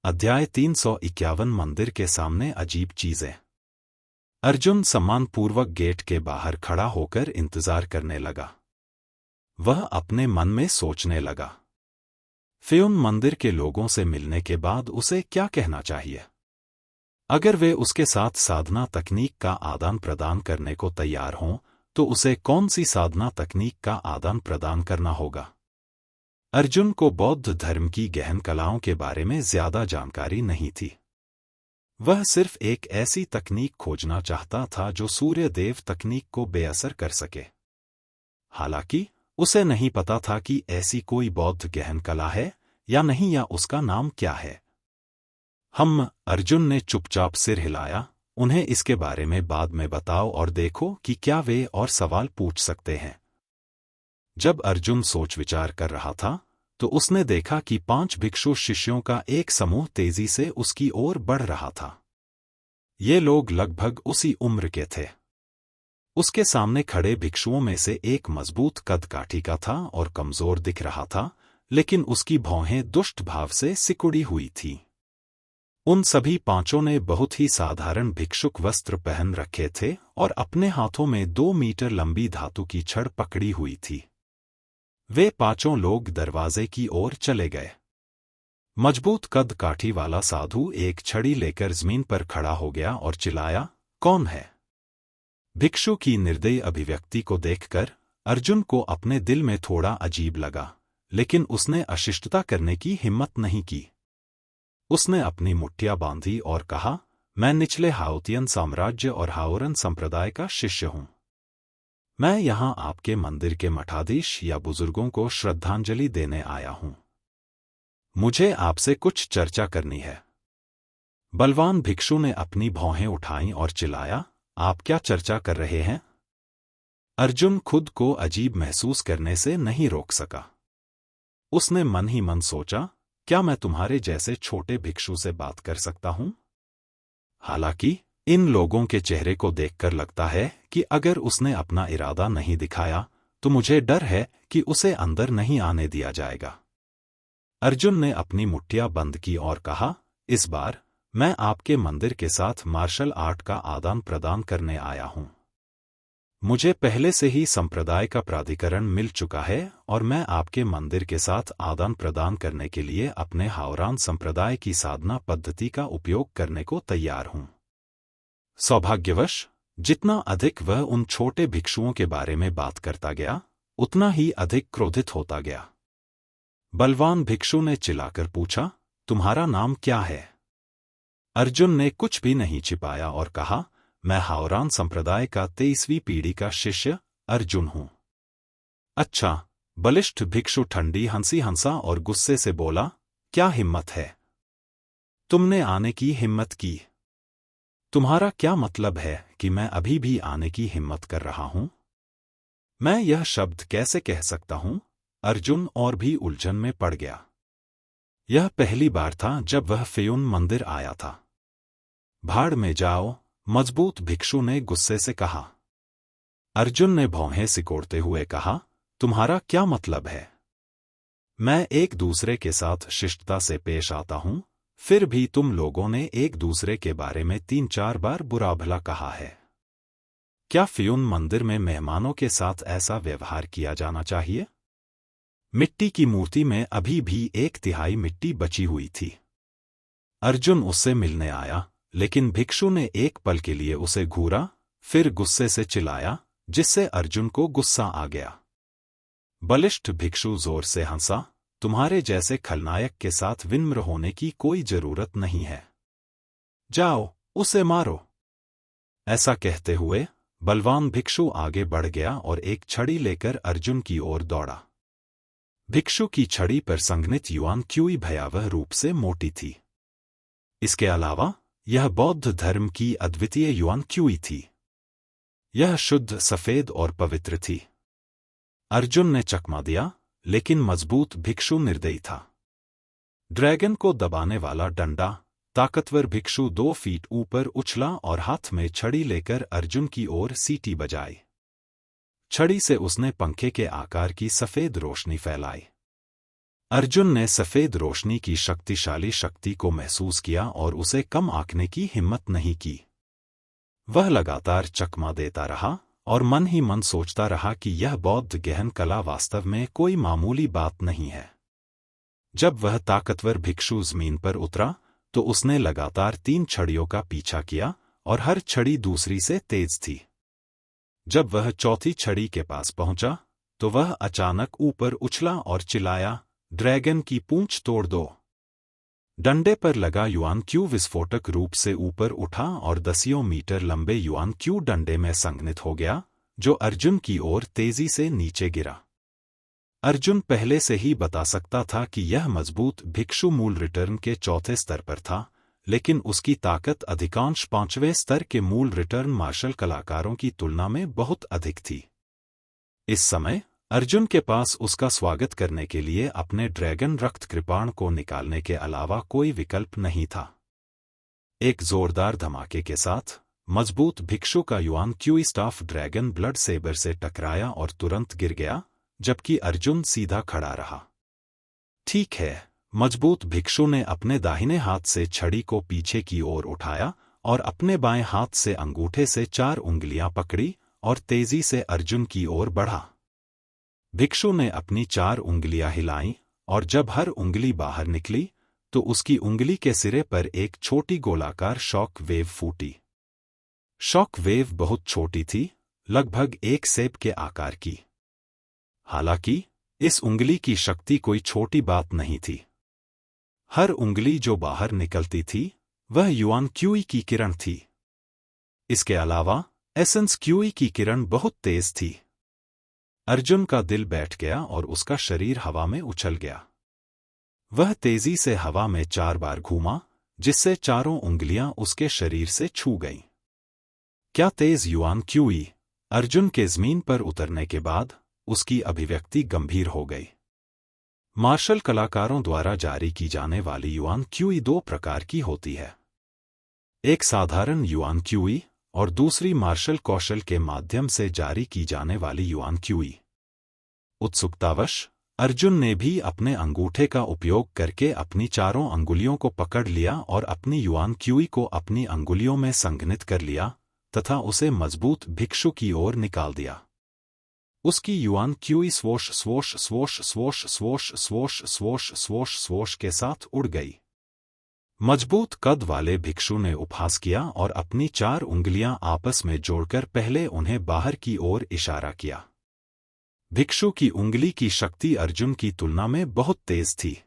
अध्याय 351 मंदिर के सामने अजीब चीजें। अर्जुन सम्मानपूर्वक गेट के बाहर खड़ा होकर इंतजार करने लगा। वह अपने मन में सोचने लगा, फ़ियोन मंदिर के लोगों से मिलने के बाद उसे क्या कहना चाहिए। अगर वे उसके साथ साधना तकनीक का आदान प्रदान करने को तैयार हों, तो उसे कौन सी साधना तकनीक का आदान प्रदान करना होगा। अर्जुन को बौद्ध धर्म की गहन कलाओं के बारे में ज्यादा जानकारी नहीं थी। वह सिर्फ एक ऐसी तकनीक खोजना चाहता था जो सूर्य देव तकनीक को बेअसर कर सके। हालांकि उसे नहीं पता था कि ऐसी कोई बौद्ध गहन कला है या नहीं, या उसका नाम क्या है। अर्जुन ने चुपचाप सिर हिलाया। उन्हें इसके बारे में बाद में बताओ और देखो कि क्या वे और सवाल पूछ सकते हैं। जब अर्जुन सोच विचार कर रहा था, तो उसने देखा कि 5 भिक्षु शिष्यों का एक समूह तेजी से उसकी ओर बढ़ रहा था। ये लोग लगभग उसी उम्र के थे। उसके सामने खड़े भिक्षुओं में से एक मजबूत कद काठी का था और कमजोर दिख रहा था, लेकिन उसकी भौहें दुष्ट भाव से सिकुड़ी हुई थीं। उन सभी 5 ने बहुत ही साधारण भिक्षुक वस्त्र पहन रखे थे और अपने हाथों में 2 मीटर लंबी धातु की छड़ पकड़ी हुई थी। वे 5 लोग दरवाजे की ओर चले गए। मजबूत कद काठी वाला साधु एक छड़ी लेकर जमीन पर खड़ा हो गया और चिल्लाया, कौन है? भिक्षु की निर्दयी अभिव्यक्ति को देखकर अर्जुन को अपने दिल में थोड़ा अजीब लगा, लेकिन उसने अशिष्टता करने की हिम्मत नहीं की। उसने अपनी मुट्ठियां बांधी और कहा, मैं निचले हाओतियन साम्राज्य और हाओरन संप्रदाय का शिष्य हूं। मैं यहां आपके मंदिर के मठाधीश या बुजुर्गों को श्रद्धांजलि देने आया हूं। मुझे आपसे कुछ चर्चा करनी है। बलवान भिक्षु ने अपनी भौहें उठाईं और चिल्लाया, आप क्या चर्चा कर रहे हैं? अर्जुन खुद को अजीब महसूस करने से नहीं रोक सका। उसने मन ही मन सोचा, क्या मैं तुम्हारे जैसे छोटे भिक्षु से बात कर सकता हूं? हालांकि इन लोगों के चेहरे को देखकर लगता है कि अगर उसने अपना इरादा नहीं दिखाया, तो मुझे डर है कि उसे अंदर नहीं आने दिया जाएगा। अर्जुन ने अपनी मुट्ठियां बंद की और कहा, इस बार मैं आपके मंदिर के साथ मार्शल आर्ट का आदान प्रदान करने आया हूं। मुझे पहले से ही संप्रदाय का प्राधिकरण मिल चुका है और मैं आपके मंदिर के साथ आदान प्रदान करने के लिए अपने हाओरान संप्रदाय की साधना पद्धति का उपयोग करने को तैयार हूं। सौभाग्यवश जितना अधिक वह उन छोटे भिक्षुओं के बारे में बात करता गया, उतना ही अधिक क्रोधित होता गया। बलवान भिक्षु ने चिल्लाकर पूछा, तुम्हारा नाम क्या है? अर्जुन ने कुछ भी नहीं छिपाया और कहा, मैं हाओरान संप्रदाय का 23वीं पीढ़ी का शिष्य अर्जुन हूं। अच्छा, बलिष्ठ भिक्षु ठंडी हंसी हंसा और गुस्से से बोला, क्या हिम्मत है? तुमने आने की हिम्मत की? तुम्हारा क्या मतलब है कि मैं अभी भी आने की हिम्मत कर रहा हूं? मैं यह शब्द कैसे कह सकता हूं? अर्जुन और भी उलझन में पड़ गया। यह पहली बार था जब वह फ़ियोन मंदिर आया था। भाड़ में जाओ, मजबूत भिक्षु ने गुस्से से कहा। अर्जुन ने भौहें सिकोड़ते हुए कहा, तुम्हारा क्या मतलब है? मैं एक दूसरे के साथ शिष्टता से पेश आता हूं, फिर भी तुम लोगों ने एक दूसरे के बारे में 3-4 बार बुरा भला कहा है। क्या फ़ियोन मंदिर में मेहमानों के साथ ऐसा व्यवहार किया जाना चाहिए? मिट्टी की मूर्ति में अभी भी 1/3 मिट्टी बची हुई थी। अर्जुन उससे मिलने आया, लेकिन भिक्षु ने एक पल के लिए उसे घूरा, फिर गुस्से से चिल्लाया, जिससे अर्जुन को गुस्सा आ गया। बलिष्ठ भिक्षु जोर से हंसा, तुम्हारे जैसे खलनायक के साथ विनम्र होने की कोई जरूरत नहीं है। जाओ, उसे मारो। ऐसा कहते हुए बलवान भिक्षु आगे बढ़ गया और एक छड़ी लेकर अर्जुन की ओर दौड़ा। भिक्षु की छड़ी पर संघनित युआन क्यूई भयावह रूप से मोटी थी। इसके अलावा यह बौद्ध धर्म की अद्वितीय युआन क्यूई थी। यह शुद्ध सफेद और पवित्र थी। अर्जुन ने चकमा दिया, लेकिन मजबूत भिक्षु निर्दयी था। ड्रैगन को दबाने वाला डंडा ताकतवर भिक्षु 2 फीट ऊपर उछला और हाथ में छड़ी लेकर अर्जुन की ओर सीटी बजाई। छड़ी से उसने पंखे के आकार की सफेद रोशनी फैलाई। अर्जुन ने सफेद रोशनी की शक्तिशाली शक्ति को महसूस किया और उसे कम आंकने की हिम्मत नहीं की। वह लगातार चकमा देता रहा और मन ही मन सोचता रहा कि यह बौद्ध गहन कला वास्तव में कोई मामूली बात नहीं है। जब वह ताकतवर भिक्षु जमीन पर उतरा तो उसने लगातार 3 छड़ियों का पीछा किया और हर छड़ी दूसरी से तेज थी। जब वह चौथी छड़ी के पास पहुंचा तो वह अचानक ऊपर उछला और चिल्लाया, ड्रैगन की पूंछ तोड़ दो। डंडे पर लगा युआन क्यू विस्फोटक रूप से ऊपर उठा और 10 मीटर लंबे युआन क्यू डंडे में संघनित हो गया, जो अर्जुन की ओर तेजी से नीचे गिरा। अर्जुन पहले से ही बता सकता था कि यह मजबूत भिक्षु मूल रिटर्न के चौथे स्तर पर था, लेकिन उसकी ताकत अधिकांश 5वें स्तर के मूल रिटर्न मार्शल कलाकारों की तुलना में बहुत अधिक थी। इस समय अर्जुन के पास उसका स्वागत करने के लिए अपने ड्रैगन रक्त कृपाण को निकालने के अलावा कोई विकल्प नहीं था। एक जोरदार धमाके के साथ मजबूत भिक्षु का युआन क्यू स्टाफ ड्रैगन ब्लड सेबर से टकराया और तुरंत गिर गया, जबकि अर्जुन सीधा खड़ा रहा। ठीक है, मजबूत भिक्षु ने अपने दाहिने हाथ से छड़ी को पीछे की ओर उठाया और अपने बाएं हाथ से अंगूठे से 4 उंगलियां पकड़ी और तेजी से अर्जुन की ओर बढ़ा। भिक्षु ने अपनी 4 उंगलियां हिलाईं और जब हर उंगली बाहर निकली तो उसकी उंगली के सिरे पर एक छोटी गोलाकार शॉक वेव फूटी। शॉक वेव बहुत छोटी थी, लगभग एक सेब के आकार की। हालांकि इस उंगली की शक्ति कोई छोटी बात नहीं थी। हर उंगली जो बाहर निकलती थी वह युआन क्यूई की किरण थी। इसके अलावा एसेंस क्यूई की किरण बहुत तेज थी। अर्जुन का दिल बैठ गया और उसका शरीर हवा में उछल गया। वह तेजी से हवा में 4 बार घूमा, जिससे चारों उंगलियां उसके शरीर से छू गईं। क्या तेज युआन क्यूई! अर्जुन के जमीन पर उतरने के बाद उसकी अभिव्यक्ति गंभीर हो गई। मार्शल कलाकारों द्वारा जारी की जाने वाली युआन क्यूई 2 प्रकार की होती है, एक साधारण युआन क्यूई और दूसरी मार्शल कौशल के माध्यम से जारी की जाने वाली युआन क्यूई। उत्सुकतावश अर्जुन ने भी अपने अंगूठे का उपयोग करके अपनी चारों अंगुलियों को पकड़ लिया और अपनी युआन क्यूई को अपनी अंगुलियों में संघनित कर लिया तथा उसे मजबूत भिक्षु की ओर निकाल दिया। उसकी yuan QE swoosh swoosh swoosh swoosh swoosh swoosh swoosh swoosh swoosh के साथ उड़ गई। मजबूत कद वाले भिक्षु ने उपहास किया और अपनी 4 उंगलियां आपस में जोड़कर पहले उन्हें बाहर की ओर इशारा किया। भिक्षु की उंगली की शक्ति अर्जुन की तुलना में बहुत तेज थी।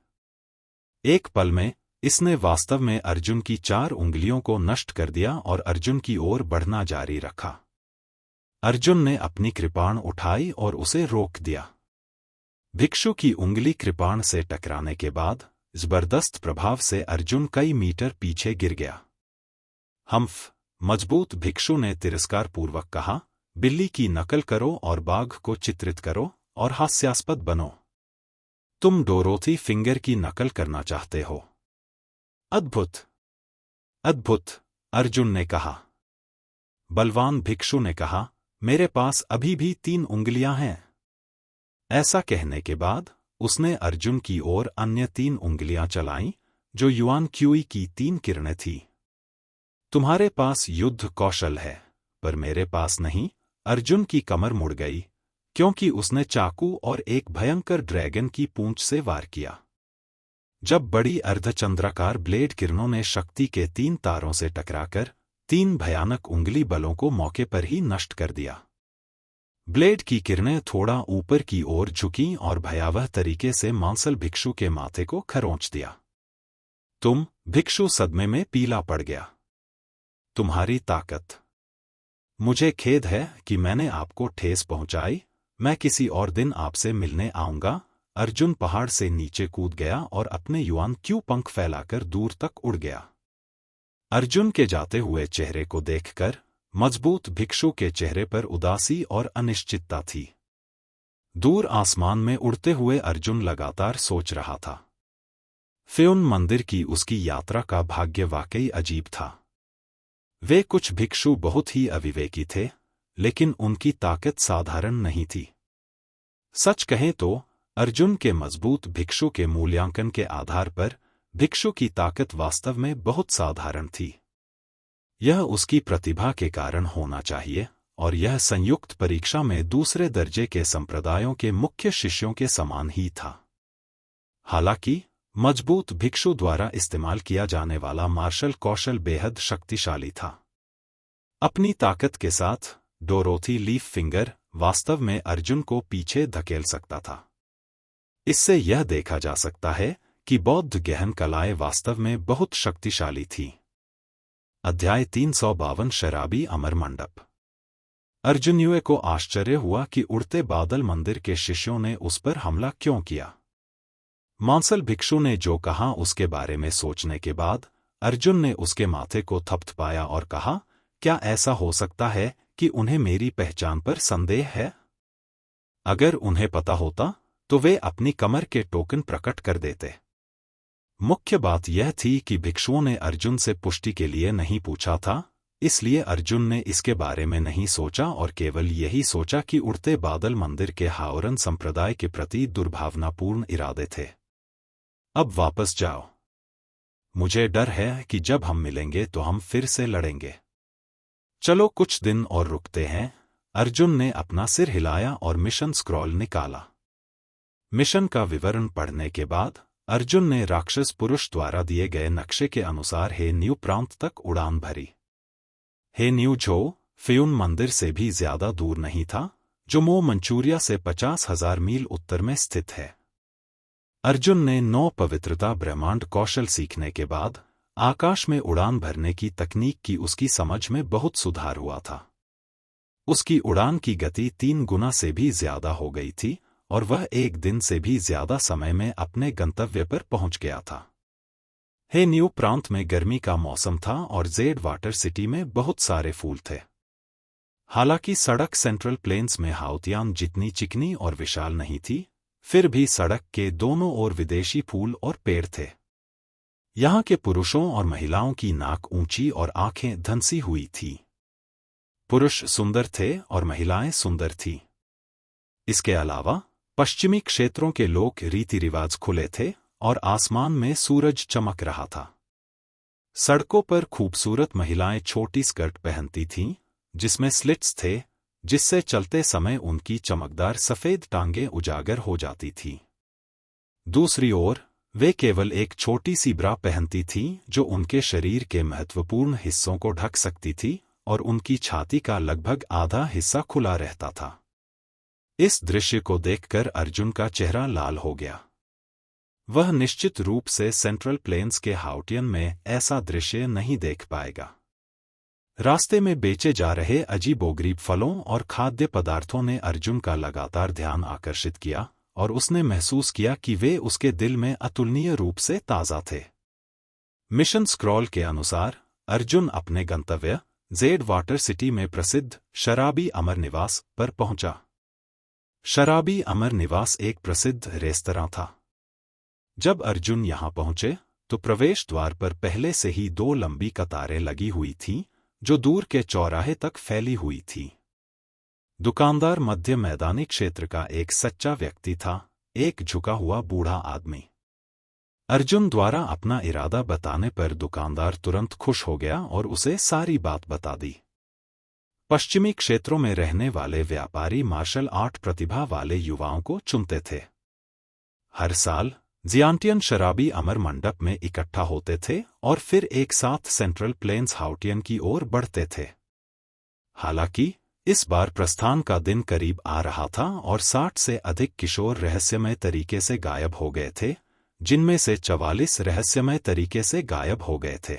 एक पल में इसने वास्तव में अर्जुन की 4 उंगलियों को नष्ट कर दिया और अर्जुन की ओर बढ़ना जारी रखा। अर्जुन ने अपनी कृपाण उठाई और उसे रोक दिया। भिक्षु की उंगली कृपाण से टकराने के बाद जबरदस्त प्रभाव से अर्जुन कई मीटर पीछे गिर गया। हम्फ! मजबूत भिक्षु ने तिरस्कारपूर्वक कहा, बिल्ली की नकल करो और बाघ को चित्रित करो और हास्यास्पद बनो। तुम डोरोथी फिंगर की नकल करना चाहते हो। अद्भुत! अद्भुत! अर्जुन ने कहा। बलवान भिक्षु ने कहा, मेरे पास अभी भी 3 उंगलियां हैं। ऐसा कहने के बाद उसने अर्जुन की ओर अन्य 3 उंगलियां चलाईं, जो युआन क्यूई की 3 किरणें थीं। तुम्हारे पास युद्ध कौशल है, पर मेरे पास नहीं। अर्जुन की कमर मुड़ गई, क्योंकि उसने चाकू और एक भयंकर ड्रैगन की पूंछ से वार किया। जब बड़ी अर्धचंद्राकार ब्लेड किरणों ने शक्ति के 3 तारों से टकराकर 3 भयानक उंगली बलों को मौके पर ही नष्ट कर दिया। ब्लेड की किरणें थोड़ा ऊपर की ओर झुकीं और भयावह तरीके से मांसल भिक्षु के माथे को खरोंच दिया। भिक्षु सदमे में पीला पड़ गया। तुम्हारी ताकत! मुझे खेद है कि मैंने आपको ठेस पहुंचाई। मैं किसी और दिन आपसे मिलने आऊंगा। अर्जुन पहाड़ से नीचे कूद गया और अपने युआन क्यू पंख फैलाकर दूर तक उड़ गया। अर्जुन के जाते हुए चेहरे को देखकर मजबूत भिक्षु के चेहरे पर उदासी और अनिश्चितता थी। दूर आसमान में उड़ते हुए अर्जुन लगातार सोच रहा था। फ्योन मंदिर की उसकी यात्रा का भाग्य वाकई अजीब था। वे कुछ भिक्षु बहुत ही अविवेकी थे, लेकिन उनकी ताकत साधारण नहीं थी। सच कहें तो अर्जुन के मजबूत भिक्षु के मूल्यांकन के आधार पर भिक्षु की ताकत वास्तव में बहुत साधारण थी। यह उसकी प्रतिभा के कारण होना चाहिए और यह संयुक्त परीक्षा में दूसरे दर्जे के संप्रदायों के मुख्य शिष्यों के समान ही था। हालांकि मजबूत भिक्षु द्वारा इस्तेमाल किया जाने वाला मार्शल कौशल बेहद शक्तिशाली था। अपनी ताकत के साथ डोरोथी लीफ फिंगर वास्तव में अर्जुन को पीछे धकेल सकता था। इससे यह देखा जा सकता है कि बौद्ध गहन कलाएं वास्तव में बहुत शक्तिशाली थीं। अध्याय 352 शराबी अमर मंडप। अर्जुन को आश्चर्य हुआ कि उड़ते बादल मंदिर के शिष्यों ने उस पर हमला क्यों किया। मांसल भिक्षु ने जो कहा उसके बारे में सोचने के बाद अर्जुन ने उसके माथे को थपथपाया और कहा, क्या ऐसा हो सकता है कि उन्हें मेरी पहचान पर संदेह है? अगर उन्हें पता होता तो वे अपनी कमर के टोकन प्रकट कर देते। मुख्य बात यह थी कि भिक्षुओं ने अर्जुन से पुष्टि के लिए नहीं पूछा था, इसलिए अर्जुन ने इसके बारे में नहीं सोचा और केवल यही सोचा कि उड़ते बादल मंदिर के हाओरन संप्रदाय के प्रति दुर्भावनापूर्ण इरादे थे। अब वापस जाओ। मुझे डर है कि जब हम मिलेंगे तो हम फिर से लड़ेंगे। चलो कुछ दिन और रुकते हैं। अर्जुन ने अपना सिर हिलाया और मिशन स्क्रॉल निकाला। मिशन का विवरण पढ़ने के बाद अर्जुन ने राक्षस पुरुष द्वारा दिए गए नक्शे के अनुसार हे न्यू प्रांत तक उड़ान भरी। हे न्यू जो फ्यून मंदिर से भी ज्यादा दूर नहीं था, जो मो मंचूरिया से 50,000 मील उत्तर में स्थित है। अर्जुन ने 9 पवित्रता ब्रह्मांड कौशल सीखने के बाद आकाश में उड़ान भरने की तकनीक की उसकी समझ में बहुत सुधार हुआ था। उसकी उड़ान की गति 3 गुना से भी ज्यादा हो गई थी और वह 1 दिन से भी ज्यादा समय में अपने गंतव्य पर पहुंच गया था। हे न्यू प्रांत में गर्मी का मौसम था और जेड वाटर सिटी में बहुत सारे फूल थे। हालांकि सड़क सेंट्रल प्लेन्स में हाउतियान जितनी चिकनी और विशाल नहीं थी, फिर भी सड़क के दोनों ओर विदेशी फूल और पेड़ थे। यहाँ के पुरुषों और महिलाओं की नाक ऊंची और आंखें धंसी हुई थी। पुरुष सुंदर थे और महिलाएं सुंदर थीं। इसके अलावा पश्चिमी क्षेत्रों के लोक रीति रिवाज खुले थे और आसमान में सूरज चमक रहा था। सड़कों पर खूबसूरत महिलाएं छोटी स्कर्ट पहनती थीं, जिसमें स्लिट्स थे, जिससे चलते समय उनकी चमकदार सफेद टांगें उजागर हो जाती थीं। दूसरी ओर वे केवल एक छोटी सी ब्रा पहनती थीं, जो उनके शरीर के महत्वपूर्ण हिस्सों को ढक सकती थी और उनकी छाती का लगभग आधा हिस्सा खुला रहता था। इस दृश्य को देखकर अर्जुन का चेहरा लाल हो गया। वह निश्चित रूप से सेंट्रल प्लेन्स के हाउटियन में ऐसा दृश्य नहीं देख पाएगा। रास्ते में बेचे जा रहे अजीबोगरीब फलों और खाद्य पदार्थों ने अर्जुन का लगातार ध्यान आकर्षित किया और उसने महसूस किया कि वे उसके दिल में अतुलनीय रूप से ताज़ा थे। मिशन स्क्रॉल के अनुसार अर्जुन अपने गंतव्य जेड वाटर सिटी में प्रसिद्ध शराबी अमर निवास पर पहुंचा। शराबी अमर निवास एक प्रसिद्ध रेस्तरां था। जब अर्जुन यहां पहुंचे तो प्रवेश द्वार पर पहले से ही 2 लंबी कतारें लगी हुई थीं, जो दूर के चौराहे तक फैली हुई थी। दुकानदार मध्य मैदानी क्षेत्र का एक सच्चा व्यक्ति था, एक झुका हुआ बूढ़ा आदमी। अर्जुन द्वारा अपना इरादा बताने पर दुकानदार तुरंत खुश हो गया और उसे सारी बात बता दी। पश्चिमी क्षेत्रों में रहने वाले व्यापारी मार्शल आर्ट प्रतिभा वाले युवाओं को चुनते थे। हर साल जियांटियन शराबी अमर मंडप में इकट्ठा होते थे और फिर एक साथ सेंट्रल प्लेन्स हाउटियन की ओर बढ़ते थे। हालांकि इस बार प्रस्थान का दिन करीब आ रहा था और 60 से अधिक किशोर रहस्यमय तरीके से गायब हो गए थे, जिनमें से 44 रहस्यमय तरीके से गायब हो गए थे।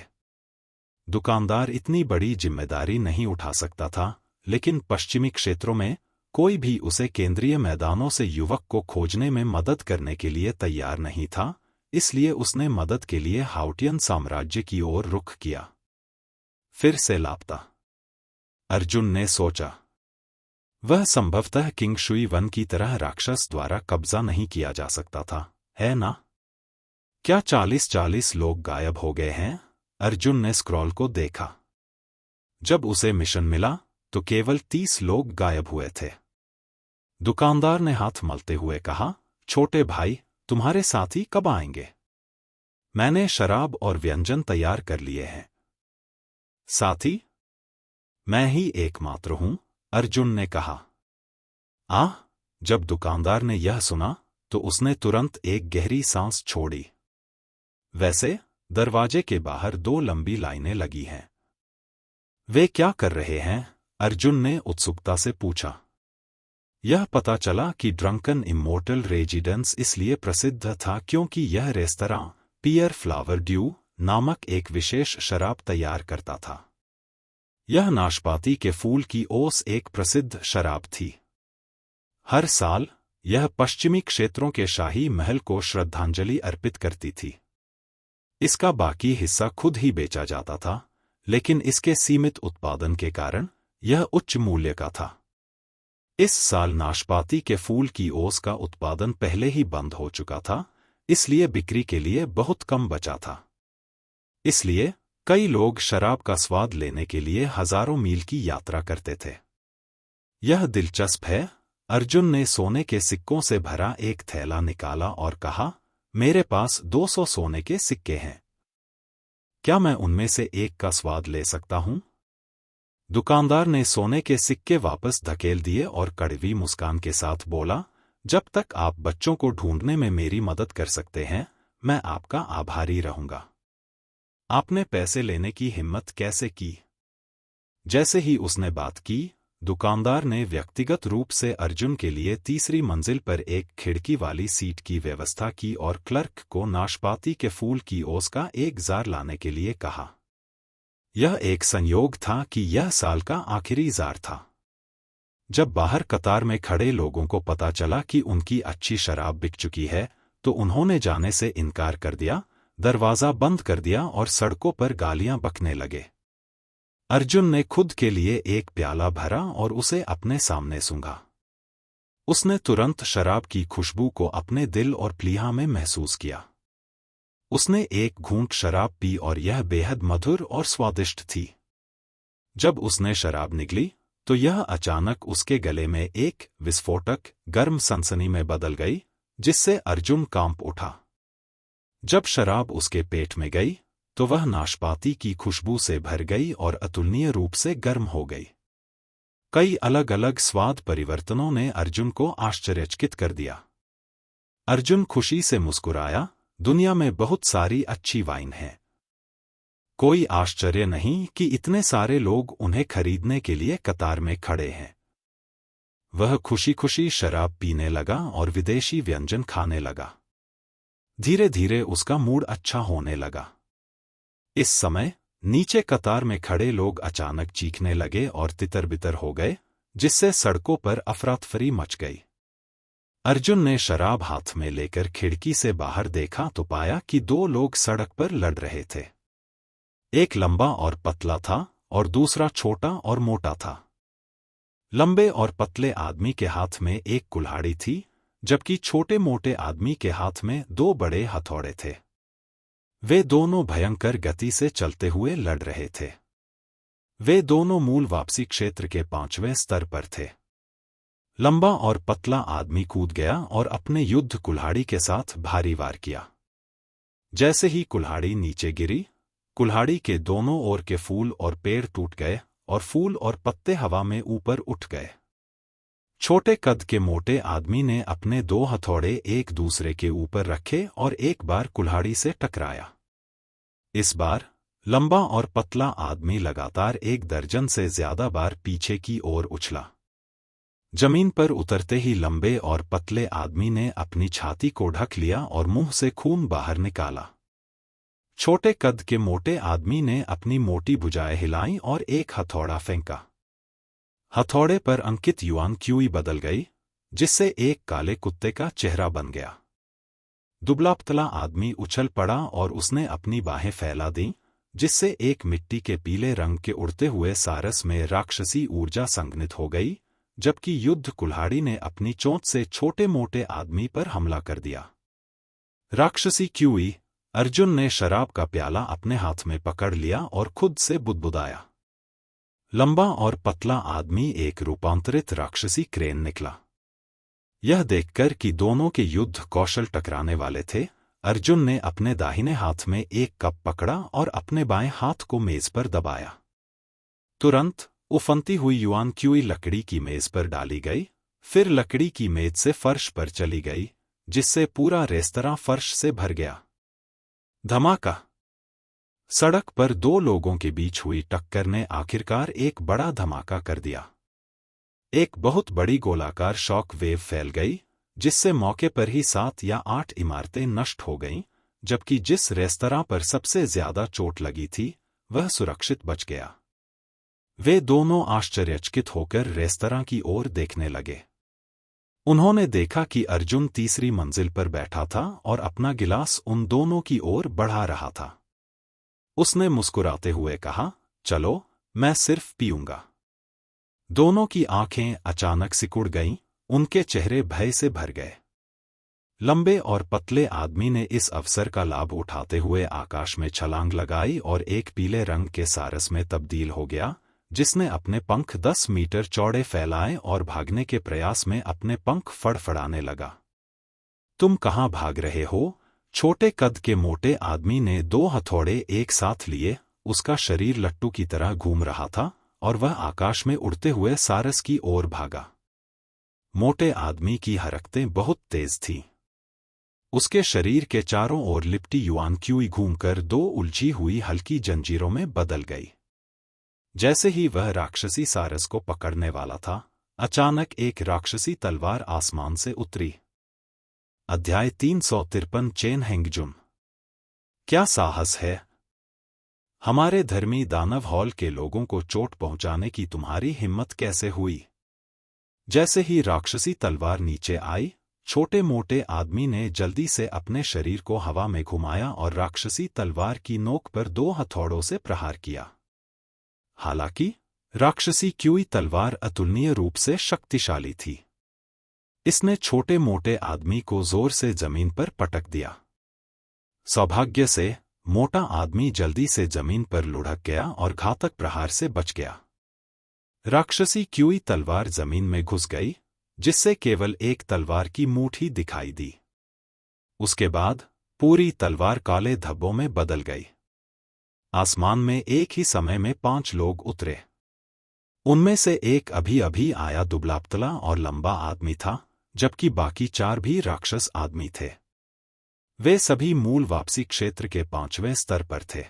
दुकानदार इतनी बड़ी जिम्मेदारी नहीं उठा सकता था, लेकिन पश्चिमी क्षेत्रों में कोई भी उसे केंद्रीय मैदानों से युवक को खोजने में मदद करने के लिए तैयार नहीं था, इसलिए उसने मदद के लिए हाउटियन साम्राज्य की ओर रुख किया। फिर से लापता, अर्जुन ने सोचा। वह संभवतः किंग शुई वन की तरह राक्षस द्वारा कब्जा नहीं किया जा सकता था, है ना? क्या 40-40 लोग गायब हो गए हैं? अर्जुन ने स्क्रॉल को देखा। जब उसे मिशन मिला तो केवल 30 लोग गायब हुए थे। दुकानदार ने हाथ मलते हुए कहा, छोटे भाई, तुम्हारे साथी कब आएंगे? मैंने शराब और व्यंजन तैयार कर लिए हैं। साथी? मैं ही एकमात्र हूं, अर्जुन ने कहा। आह! जब दुकानदार ने यह सुना तो उसने तुरंत एक गहरी सांस छोड़ी। वैसे दरवाजे के बाहर 2 लंबी लाइनें लगी हैं। वे क्या कर रहे हैं? अर्जुन ने उत्सुकता से पूछा। यह पता चला कि ड्रंकन इमोर्टल रेजिडेंस इसलिए प्रसिद्ध था क्योंकि यह रेस्तरां पियर फ्लावर ड्यू नामक एक विशेष शराब तैयार करता था। यह नाशपाती के फूल की ओस एक प्रसिद्ध शराब थी। हर साल यह पश्चिमी क्षेत्रों के शाही महल को श्रद्धांजलि अर्पित करती थी। इसका बाकी हिस्सा खुद ही बेचा जाता था, लेकिन इसके सीमित उत्पादन के कारण यह उच्च मूल्य का था। इस साल नाशपाती के फूल की ओस का उत्पादन पहले ही बंद हो चुका था, इसलिए बिक्री के लिए बहुत कम बचा था। इसलिए कई लोग शराब का स्वाद लेने के लिए हजारों मील की यात्रा करते थे। यह दिलचस्प है। अर्जुन ने सोने के सिक्कों से भरा एक थैला निकाला और कहा, मेरे पास 200 सोने के सिक्के हैं। क्या मैं उनमें से एक का स्वाद ले सकता हूं? दुकानदार ने सोने के सिक्के वापस धकेल दिए और कड़वी मुस्कान के साथ बोला, जब तक आप बच्चों को ढूंढने में मेरी मदद कर सकते हैं, मैं आपका आभारी रहूंगा। आपने पैसे लेने की हिम्मत कैसे की? जैसे ही उसने बात की, दुकानदार ने व्यक्तिगत रूप से अर्जुन के लिए तीसरी मंजिल पर एक खिड़की वाली सीट की व्यवस्था की और क्लर्क को नाशपाती के फूल की ओस का एक जार लाने के लिए कहा। यह एक संयोग था कि यह साल का आखिरी जार था। जब बाहर कतार में खड़े लोगों को पता चला कि उनकी अच्छी शराब बिक चुकी है, तो उन्होंने जाने से इनकार कर दिया, दरवाजा बंद कर दिया और सड़कों पर गालियां बकने लगे। अर्जुन ने खुद के लिए एक प्याला भरा और उसे अपने सामने सूंघा। उसने तुरंत शराब की खुशबू को अपने दिल और प्लीहा में महसूस किया। उसने एक घूंट शराब पी और यह बेहद मधुर और स्वादिष्ट थी। जब उसने शराब निगली, तो यह अचानक उसके गले में एक विस्फोटक गर्म सनसनी में बदल गई, जिससे अर्जुन कांप उठा। जब शराब उसके पेट में गई, तो वह नाशपाती की खुशबू से भर गई और अतुलनीय रूप से गर्म हो गई। कई अलग अलग स्वाद परिवर्तनों ने अर्जुन को आश्चर्यचकित कर दिया। अर्जुन खुशी से मुस्कुराया, दुनिया में बहुत सारी अच्छी वाइन है। कोई आश्चर्य नहीं कि इतने सारे लोग उन्हें खरीदने के लिए कतार में खड़े हैं। वह खुशी खुशी शराब पीने लगा और विदेशी व्यंजन खाने लगा। धीरे धीरे उसका मूड अच्छा होने लगा। इस समय नीचे कतार में खड़े लोग अचानक चीखने लगे और तितर-बितर हो गए, जिससे सड़कों पर अफरा-तफरी मच गई। अर्जुन ने शराब हाथ में लेकर खिड़की से बाहर देखा तो पाया कि 2 लोग सड़क पर लड़ रहे थे। एक लंबा और पतला था और दूसरा छोटा और मोटा था। लंबे और पतले आदमी के हाथ में एक कुल्हाड़ी थी, जबकि छोटे मोटे आदमी के हाथ में 2 बड़े हथौड़े थे। वे दोनों भयंकर गति से चलते हुए लड़ रहे थे। वे दोनों मूल वापसी क्षेत्र के 5वें स्तर पर थे। लंबा और पतला आदमी कूद गया और अपने युद्ध कुल्हाड़ी के साथ भारी वार किया। जैसे ही कुल्हाड़ी नीचे गिरी, कुल्हाड़ी के दोनों ओर के फूल और पेड़ टूट गए और फूल और पत्ते हवा में ऊपर उठ गए। छोटे कद के मोटे आदमी ने अपने 2 हथौड़े एक दूसरे के ऊपर रखे और एक बार कुल्हाड़ी से टकराया। इस बार लंबा और पतला आदमी लगातार 1 दर्जन से ज्यादा बार पीछे की ओर उछला। जमीन पर उतरते ही लंबे और पतले आदमी ने अपनी छाती को ढक लिया और मुंह से खून बाहर निकाला। छोटे कद के मोटे आदमी ने अपनी मोटी भुजाएं हिलाईं और एक हथौड़ा फेंका। हथौड़े पर अंकित युआन क्यूई बदल गई, जिससे एक काले कुत्ते का चेहरा बन गया। दुबला-पतला आदमी उछल पड़ा और उसने अपनी बाहें फैला दीं, जिससे एक मिट्टी के पीले रंग के उड़ते हुए सारस में राक्षसी ऊर्जा संघनित हो गई, जबकि युद्ध कुल्हाड़ी ने अपनी चोंच से छोटे मोटे आदमी पर हमला कर दिया। राक्षसी क्यूई। अर्जुन ने शराब का प्याला अपने हाथ में पकड़ लिया और खुद से बुदबुदाया। लंबा और पतला आदमी एक रूपांतरित राक्षसी क्रेन निकला। यह देखकर कि दोनों के युद्ध कौशल टकराने वाले थे, अर्जुन ने अपने दाहिने हाथ में एक कप पकड़ा और अपने बाएं हाथ को मेज पर दबाया। तुरंत उफनती हुई युआन क्यूई लकड़ी की मेज पर डाली गई, फिर लकड़ी की मेज से फर्श पर चली गई, जिससे पूरा रेस्तरां फर्श से भर गया। धमाका! सड़क पर दो लोगों के बीच हुई टक्कर ने आखिरकार एक बड़ा धमाका कर दिया। एक बहुत बड़ी गोलाकार शॉक वेव फैल गई, जिससे मौके पर ही 7 या 8 इमारतें नष्ट हो गईं, जबकि जिस रेस्तरां पर सबसे ज्यादा चोट लगी थी, वह सुरक्षित बच गया। वे दोनों आश्चर्यचकित होकर रेस्तरां की ओर देखने लगे। उन्होंने देखा कि अर्जुन तीसरी मंजिल पर बैठा था और अपना गिलास उन दोनों की ओर बढ़ा रहा था। उसने मुस्कुराते हुए कहा, चलो, मैं सिर्फ पीऊंगा। दोनों की आंखें अचानक सिकुड़ गईं, उनके चेहरे भय से भर गए। लंबे और पतले आदमी ने इस अवसर का लाभ उठाते हुए आकाश में छलांग लगाई और एक पीले रंग के सारस में तब्दील हो गया, जिसने अपने पंख 10 मीटर चौड़े फैलाए और भागने के प्रयास में अपने पंख फड़फड़ाने लगा। तुम कहाँ भाग रहे हो? छोटे कद के मोटे आदमी ने 2 हथौड़े एक साथ लिए, उसका शरीर लट्टू की तरह घूम रहा था और वह आकाश में उड़ते हुए सारस की ओर भागा। मोटे आदमी की हरकतें बहुत तेज थीं। उसके शरीर के चारों ओर लिपटी युआन क्यूई घूमकर 2 उलझी हुई हल्की जंजीरों में बदल गई। जैसे ही वह राक्षसी सारस को पकड़ने वाला था, अचानक एक राक्षसी तलवार आसमान से उतरी। अध्याय 353 चेन हेंगजुन। क्या साहस है! हमारे धर्मी दानव हॉल के लोगों को चोट पहुंचाने की तुम्हारी हिम्मत कैसे हुई? जैसे ही राक्षसी तलवार नीचे आई, छोटे मोटे आदमी ने जल्दी से अपने शरीर को हवा में घुमाया और राक्षसी तलवार की नोक पर 2 हथौड़ों से प्रहार किया। हालांकि राक्षसी क्यूई तलवार अतुलनीय रूप से शक्तिशाली थी। इसने छोटे मोटे आदमी को जोर से जमीन पर पटक दिया। सौभाग्य से मोटा आदमी जल्दी से जमीन पर लुढ़क गया और घातक प्रहार से बच गया। राक्षसी क्यूई तलवार जमीन में घुस गई, जिससे केवल एक तलवार की मूठ ही दिखाई दी। उसके बाद पूरी तलवार काले धब्बों में बदल गई। आसमान में एक ही समय में 5 लोग उतरे। उनमें से एक अभी अभी आया दुबला-पतला और लंबा आदमी था, जबकि बाकी 4 भी राक्षस आदमी थे। वे सभी मूल वापसी क्षेत्र के 5वें स्तर पर थे।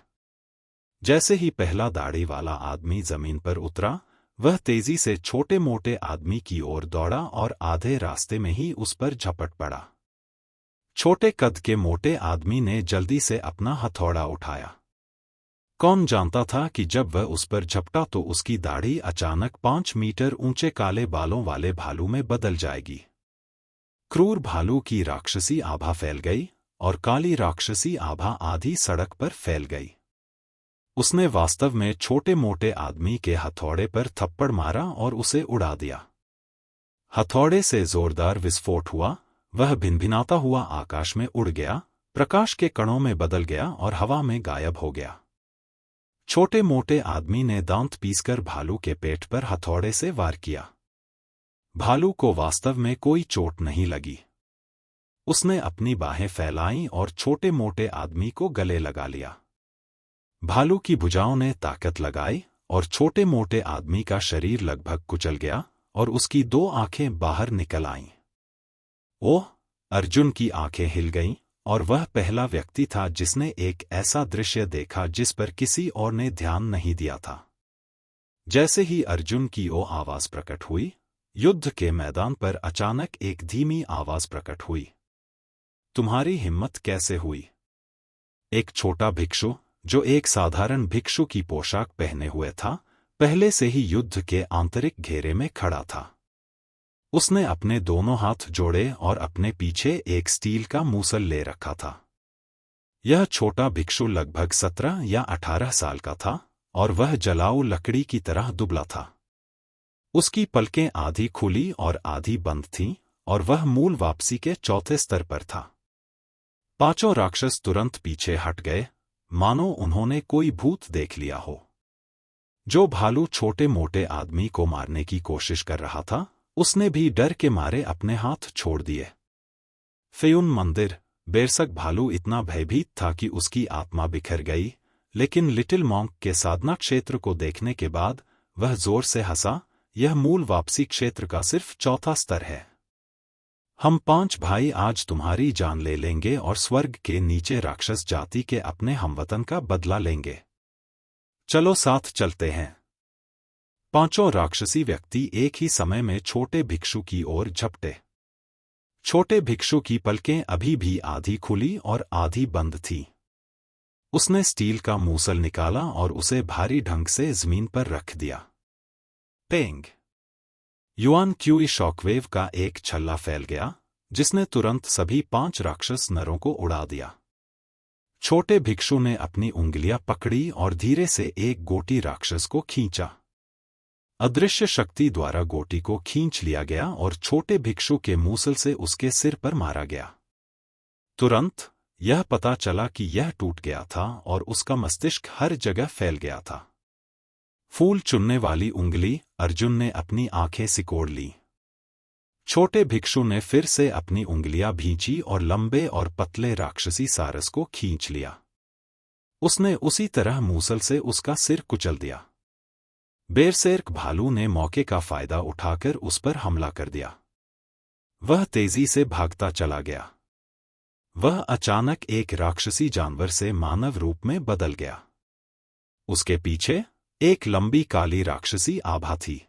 जैसे ही पहला दाढ़ी वाला आदमी जमीन पर उतरा, वह तेजी से छोटे मोटे आदमी की ओर दौड़ा और आधे रास्ते में ही उस पर झपट पड़ा। छोटे कद के मोटे आदमी ने जल्दी से अपना हथौड़ा उठाया। कौन जानता था कि जब वह उस पर झपटा तो उसकी दाढ़ी अचानक 5 मीटर ऊंचे काले बालों वाले भालू में बदल जाएगी। क्रूर भालू की राक्षसी आभा फैल गई और काली राक्षसी आभा आधी सड़क पर फैल गई। उसने वास्तव में छोटे मोटे आदमी के हथौड़े पर थप्पड़ मारा और उसे उड़ा दिया। हथौड़े से जोरदार विस्फोट हुआ, वह भिनभिनाता हुआ आकाश में उड़ गया, प्रकाश के कणों में बदल गया और हवा में गायब हो गया। छोटे मोटे आदमी ने दांत पीसकर भालू के पेट पर हथौड़े से वार किया। भालू को वास्तव में कोई चोट नहीं लगी। उसने अपनी बाहें फैलाईं और छोटे मोटे आदमी को गले लगा लिया। भालू की भुजाओं ने ताकत लगाई और छोटे मोटे आदमी का शरीर लगभग कुचल गया और उसकी 2 आंखें बाहर निकल आईं। ओह! अर्जुन की आंखें हिल गईं और वह पहला व्यक्ति था जिसने एक ऐसा दृश्य देखा जिस पर किसी और ने ध्यान नहीं दिया था। जैसे ही अर्जुन की ओ आवाज प्रकट हुई, युद्ध के मैदान पर अचानक एक धीमी आवाज प्रकट हुई। तुम्हारी हिम्मत कैसे हुई? एक छोटा भिक्षु, जो एक साधारण भिक्षु की पोशाक पहने हुए था, पहले से ही युद्ध के आंतरिक घेरे में खड़ा था। उसने अपने दोनों हाथ जोड़े और अपने पीछे एक स्टील का मूसल ले रखा था। यह छोटा भिक्षु लगभग 17 या 18 साल का था और वह जलाऊ लकड़ी की तरह दुबला था। उसकी पलकें आधी खुली और आधी बंद थीं और वह मूल वापसी के 4थे स्तर पर था। 5 राक्षस तुरंत पीछे हट गए, मानो उन्होंने कोई भूत देख लिया हो। जो भालू छोटे मोटे आदमी को मारने की कोशिश कर रहा था, उसने भी डर के मारे अपने हाथ छोड़ दिए। फेयुन मंदिर। बेरसक भालू इतना भयभीत था कि उसकी आत्मा बिखर गई, लेकिन लिटिल मॉन्क के साधना क्षेत्र को देखने के बाद वह जोर से हंसा। यह मूल वापसी क्षेत्र का सिर्फ चौथा स्तर है। हम 5 भाई आज तुम्हारी जान ले लेंगे और स्वर्ग के नीचे राक्षस जाति के अपने हमवतन का बदला लेंगे। चलो साथ चलते हैं। 5 राक्षसी व्यक्ति एक ही समय में छोटे भिक्षु की ओर झपटे। छोटे भिक्षु की पलकें अभी भी आधी खुली और आधी बंद थीं। उसने स्टील का मूसल निकाला और उसे भारी ढंग से जमीन पर रख दिया। पेंग! युआन क्यूई शॉकवेव का एक छल्ला फैल गया, जिसने तुरंत सभी 5 राक्षस नरों को उड़ा दिया। छोटे भिक्षु ने अपनी उंगलियां पकड़ी और धीरे से एक गोटी राक्षस को खींचा। अदृश्य शक्ति द्वारा गोटी को खींच लिया गया और छोटे भिक्षु के मूसल से उसके सिर पर मारा गया। तुरंत यह पता चला कि यह टूट गया था और उसका मस्तिष्क हर जगह फैल गया था। फूल चुनने वाली उंगली। अर्जुन ने अपनी आंखें सिकोड़ ली। छोटे भिक्षु ने फिर से अपनी उंगलियां भींची और लंबे और पतले राक्षसी सारस को खींच लिया। उसने उसी तरह मूसल से उसका सिर कुचल दिया। बेरसेर्क भालू ने मौके का फायदा उठाकर उस पर हमला कर दिया। वह तेजी से भागता चला गया। वह अचानक एक राक्षसी जानवर से मानव रूप में बदल गया। उसके पीछे एक लंबी काली राक्षसी आभा थी।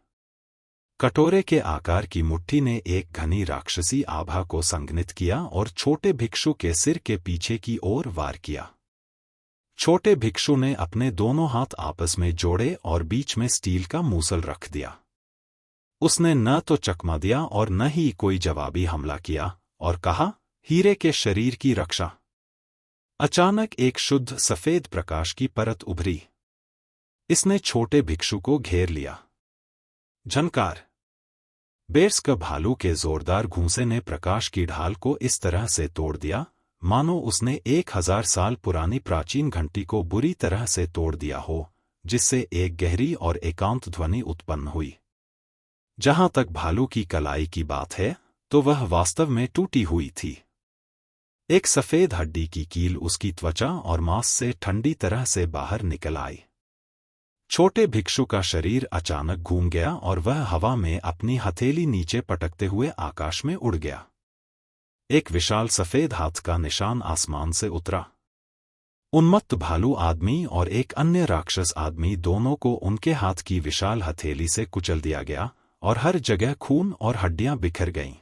कटोरे के आकार की मुट्ठी ने एक घनी राक्षसी आभा को संघनित किया और छोटे भिक्षु के सिर के पीछे की ओर वार किया। छोटे भिक्षु ने अपने दोनों हाथ आपस में जोड़े और बीच में स्टील का मूसल रख दिया। उसने न तो चकमा दिया और न ही कोई जवाबी हमला किया और कहा, हीरे के शरीर की रक्षा। अचानक एक शुद्ध सफेद प्रकाश की परत उभरी। इसने छोटे भिक्षु को घेर लिया। झनकार! बेरस्क भालू के जोरदार घूंसे ने प्रकाश की ढाल को इस तरह से तोड़ दिया, मानो उसने 1000 साल पुरानी प्राचीन घंटी को बुरी तरह से तोड़ दिया हो, जिससे एक गहरी और एकांत ध्वनि उत्पन्न हुई। जहां तक भालू की कलाई की बात है, तो वह वास्तव में टूटी हुई थी। एक सफेद हड्डी की कील उसकी त्वचा और मांस से ठंडी तरह से बाहर निकल आई। छोटे भिक्षु का शरीर अचानक घूम गया और वह हवा में अपनी हथेली नीचे पटकते हुए आकाश में उड़ गया। एक विशाल सफेद हाथ का निशान आसमान से उतरा। उन्मत्त भालू आदमी और एक अन्य राक्षस आदमी दोनों को उनके हाथ की विशाल हथेली से कुचल दिया गया और हर जगह खून और हड्डियां बिखर गईं।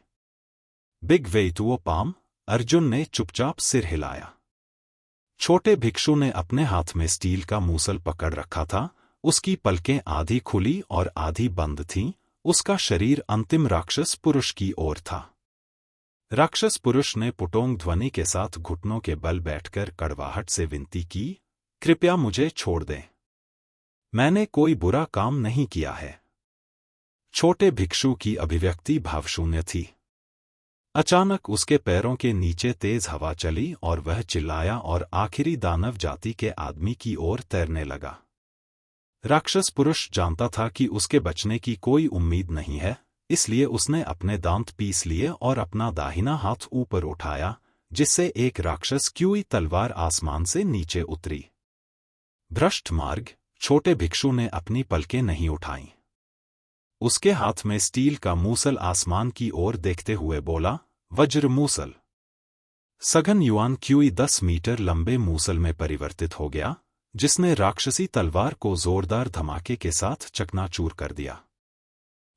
Big वेइटुओ palm! अर्जुन ने चुपचाप सिर हिलाया। छोटे भिक्षु ने अपने हाथ में स्टील का मूसल पकड़ रखा था। उसकी पलकें आधी खुली और आधी बंद थीं। उसका शरीर अंतिम राक्षस पुरुष की ओर था। राक्षस पुरुष ने पुटोंग ध्वनि के साथ घुटनों के बल बैठकर कड़वाहट से विनती की, कृपया मुझे छोड़ दें। मैंने कोई बुरा काम नहीं किया है। छोटे भिक्षु की अभिव्यक्ति भावशून्य थी। अचानक उसके पैरों के नीचे तेज हवा चली और वह चिल्लाया और आखिरी दानव जाति के आदमी की ओर तैरने लगा। राक्षस पुरुष जानता था कि उसके बचने की कोई उम्मीद नहीं है, इसलिए उसने अपने दांत पीस लिए और अपना दाहिना हाथ ऊपर उठाया, जिससे एक राक्षस क्यूई तलवार आसमान से नीचे उतरी। भ्रष्ट मार्ग! छोटे भिक्षु ने अपनी पलकें नहीं उठाईं। उसके हाथ में स्टील का मूसल आसमान की ओर देखते हुए बोला, वज्र मूसल। सघन युआन क्यूई 10 मीटर लंबे मूसल में परिवर्तित हो गया, जिसने राक्षसी तलवार को जोरदार धमाके के साथ चकनाचूर कर दिया।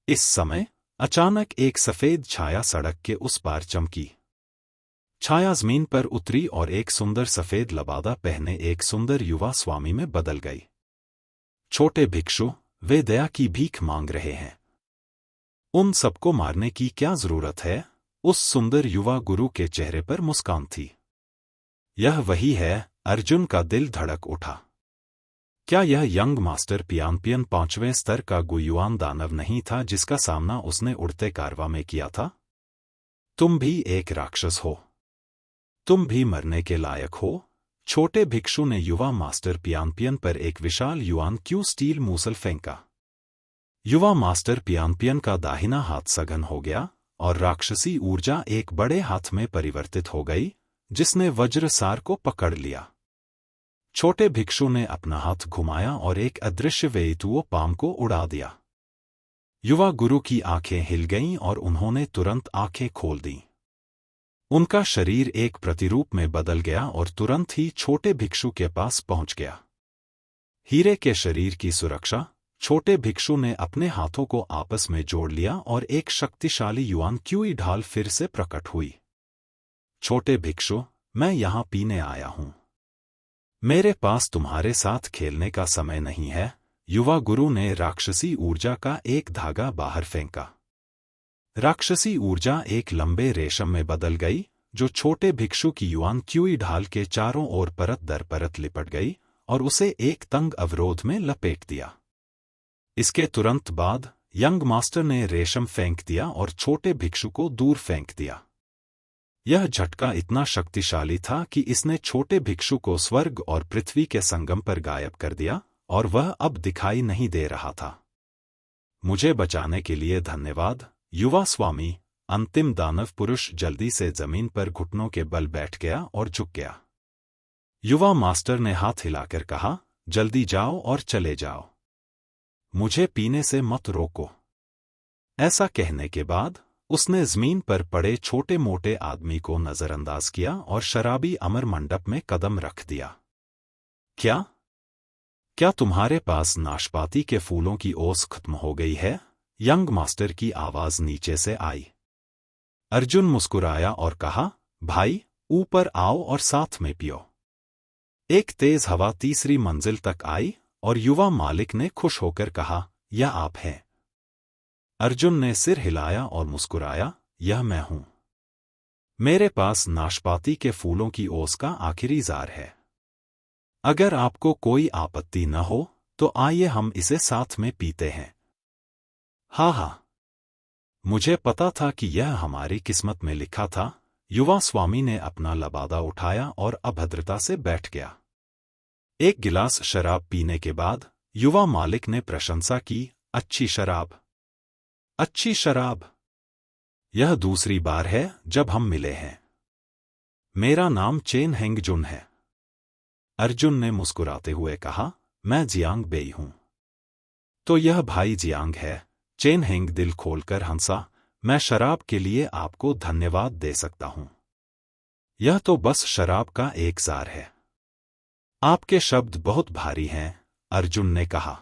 इस समय अचानक एक सफेद छाया सड़क के उस पार चमकी। छाया जमीन पर उतरी और एक सुंदर सफेद लबादा पहने एक सुंदर युवा स्वामी में बदल गई। छोटे भिक्षु, वे दया की भीख मांग रहे हैं। उन सबको मारने की क्या जरूरत है? उस सुंदर युवा गुरु के चेहरे पर मुस्कान थी। यह वही है। अर्जुन का दिल धड़क उठा। क्या यह यंग मास्टर पियानपियन 5वें स्तर का गुयुआन दानव नहीं था जिसका सामना उसने उड़ते कारवा में किया था? तुम भी एक राक्षस हो। तुम भी मरने के लायक हो। छोटे भिक्षु ने युवा मास्टर पियानपियन पर एक विशाल युआन क्यू स्टील मूसल फेंका। युवा मास्टर पियान का दाहिना हाथ सघन हो गया और राक्षसी ऊर्जा एक बड़े हाथ में परिवर्तित हो गई, जिसने वज्रसार को पकड़ लिया। छोटे भिक्षु ने अपना हाथ घुमाया और एक अदृश्य वेईतुओ पाम को उड़ा दिया। युवा गुरु की आंखें हिल गईं और उन्होंने तुरंत आंखें खोल दीं। उनका शरीर एक प्रतिरूप में बदल गया और तुरंत ही छोटे भिक्षु के पास पहुंच गया। हीरे के शरीर की सुरक्षा, छोटे भिक्षु ने अपने हाथों को आपस में जोड़ लिया और एक शक्तिशाली युआन क्यूई ढाल फिर से प्रकट हुई। छोटे भिक्षु, मैं यहां पीने आया हूं। मेरे पास तुम्हारे साथ खेलने का समय नहीं है। युवा गुरु ने राक्षसी ऊर्जा का एक धागा बाहर फेंका। राक्षसी ऊर्जा एक लंबे रेशम में बदल गई, जो छोटे भिक्षु की युआन क्यूई ढाल के चारों ओर परत दर परत लिपट गई और उसे एक तंग अवरोध में लपेट दिया। इसके तुरंत बाद यंग मास्टर ने रेशम फेंक दिया और छोटे भिक्षु को दूर फेंक दिया। यह झटका इतना शक्तिशाली था कि इसने छोटे भिक्षु को स्वर्ग और पृथ्वी के संगम पर गायब कर दिया और वह अब दिखाई नहीं दे रहा था। मुझे बचाने के लिए धन्यवाद, युवा स्वामी। अंतिम दानव पुरुष जल्दी से जमीन पर घुटनों के बल बैठ गया और झुक गया। युवा मास्टर ने हाथ हिलाकर कहा, जल्दी जाओ और चले जाओ। मुझे पीने से मत रोको। ऐसा कहने के बाद उसने जमीन पर पड़े छोटे मोटे आदमी को नजरअंदाज किया और शराबी अमर मंडप में कदम रख दिया। क्या तुम्हारे पास नाशपाती के फूलों की ओस खत्म हो गई है? यंग मास्टर की आवाज नीचे से आई। अर्जुन मुस्कुराया और कहा, भाई, ऊपर आओ और साथ में पियो। एक तेज हवा तीसरी मंजिल तक आई और युवा मालिक ने खुश होकर कहा, यह आप हैं। अर्जुन ने सिर हिलाया और मुस्कुराया, यह मैं हूं। मेरे पास नाशपाती के फूलों की ओस का आखिरी जार है। अगर आपको कोई आपत्ति न हो तो आइए हम इसे साथ में पीते हैं। हाँ, मुझे पता था कि यह हमारी किस्मत में लिखा था। युवा स्वामी ने अपना लबादा उठाया और अभद्रता से बैठ गया। एक गिलास शराब पीने के बाद युवा मालिक ने प्रशंसा की, अच्छी शराब, अच्छी शराब। यह दूसरी बार है जब हम मिले हैं। मेरा नाम चेन हेंगजुन है। अर्जुन ने मुस्कुराते हुए कहा, मैं जियांग बेई हूं। तो यह भाई जियांग है। चेन हेंग दिल खोलकर हंसा, मैं शराब के लिए आपको धन्यवाद दे सकता हूं। यह तो बस शराब का एक जार है। आपके शब्द बहुत भारी हैं, अर्जुन ने कहा।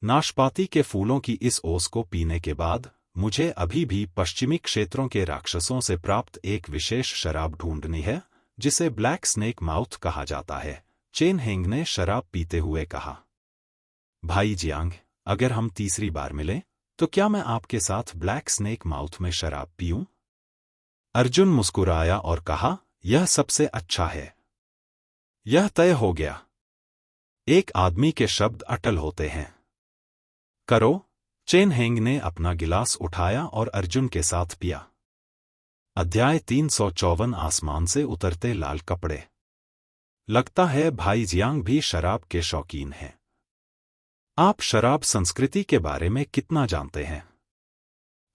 नाशपाती के फूलों की इस ओस को पीने के बाद मुझे अभी भी पश्चिमी क्षेत्रों के राक्षसों से प्राप्त एक विशेष शराब ढूंढनी है, जिसे ब्लैक स्नेक माउथ कहा जाता है। चेन हेंग ने शराब पीते हुए कहा। भाई जियांग, अगर हम तीसरी बार मिलें तो क्या मैं आपके साथ ब्लैक स्नेक माउथ में शराब पीऊं? अर्जुन मुस्कुराया और कहा, यह सबसे अच्छा है। यह तय हो गया। एक आदमी के शब्द अटल होते हैं। करो। चेन हेंग ने अपना गिलास उठाया और अर्जुन के साथ पिया। अध्याय 354 आसमान से उतरते लाल कपड़े। लगता है भाई जियांग भी शराब के शौकीन हैं। आप शराब संस्कृति के बारे में कितना जानते हैं?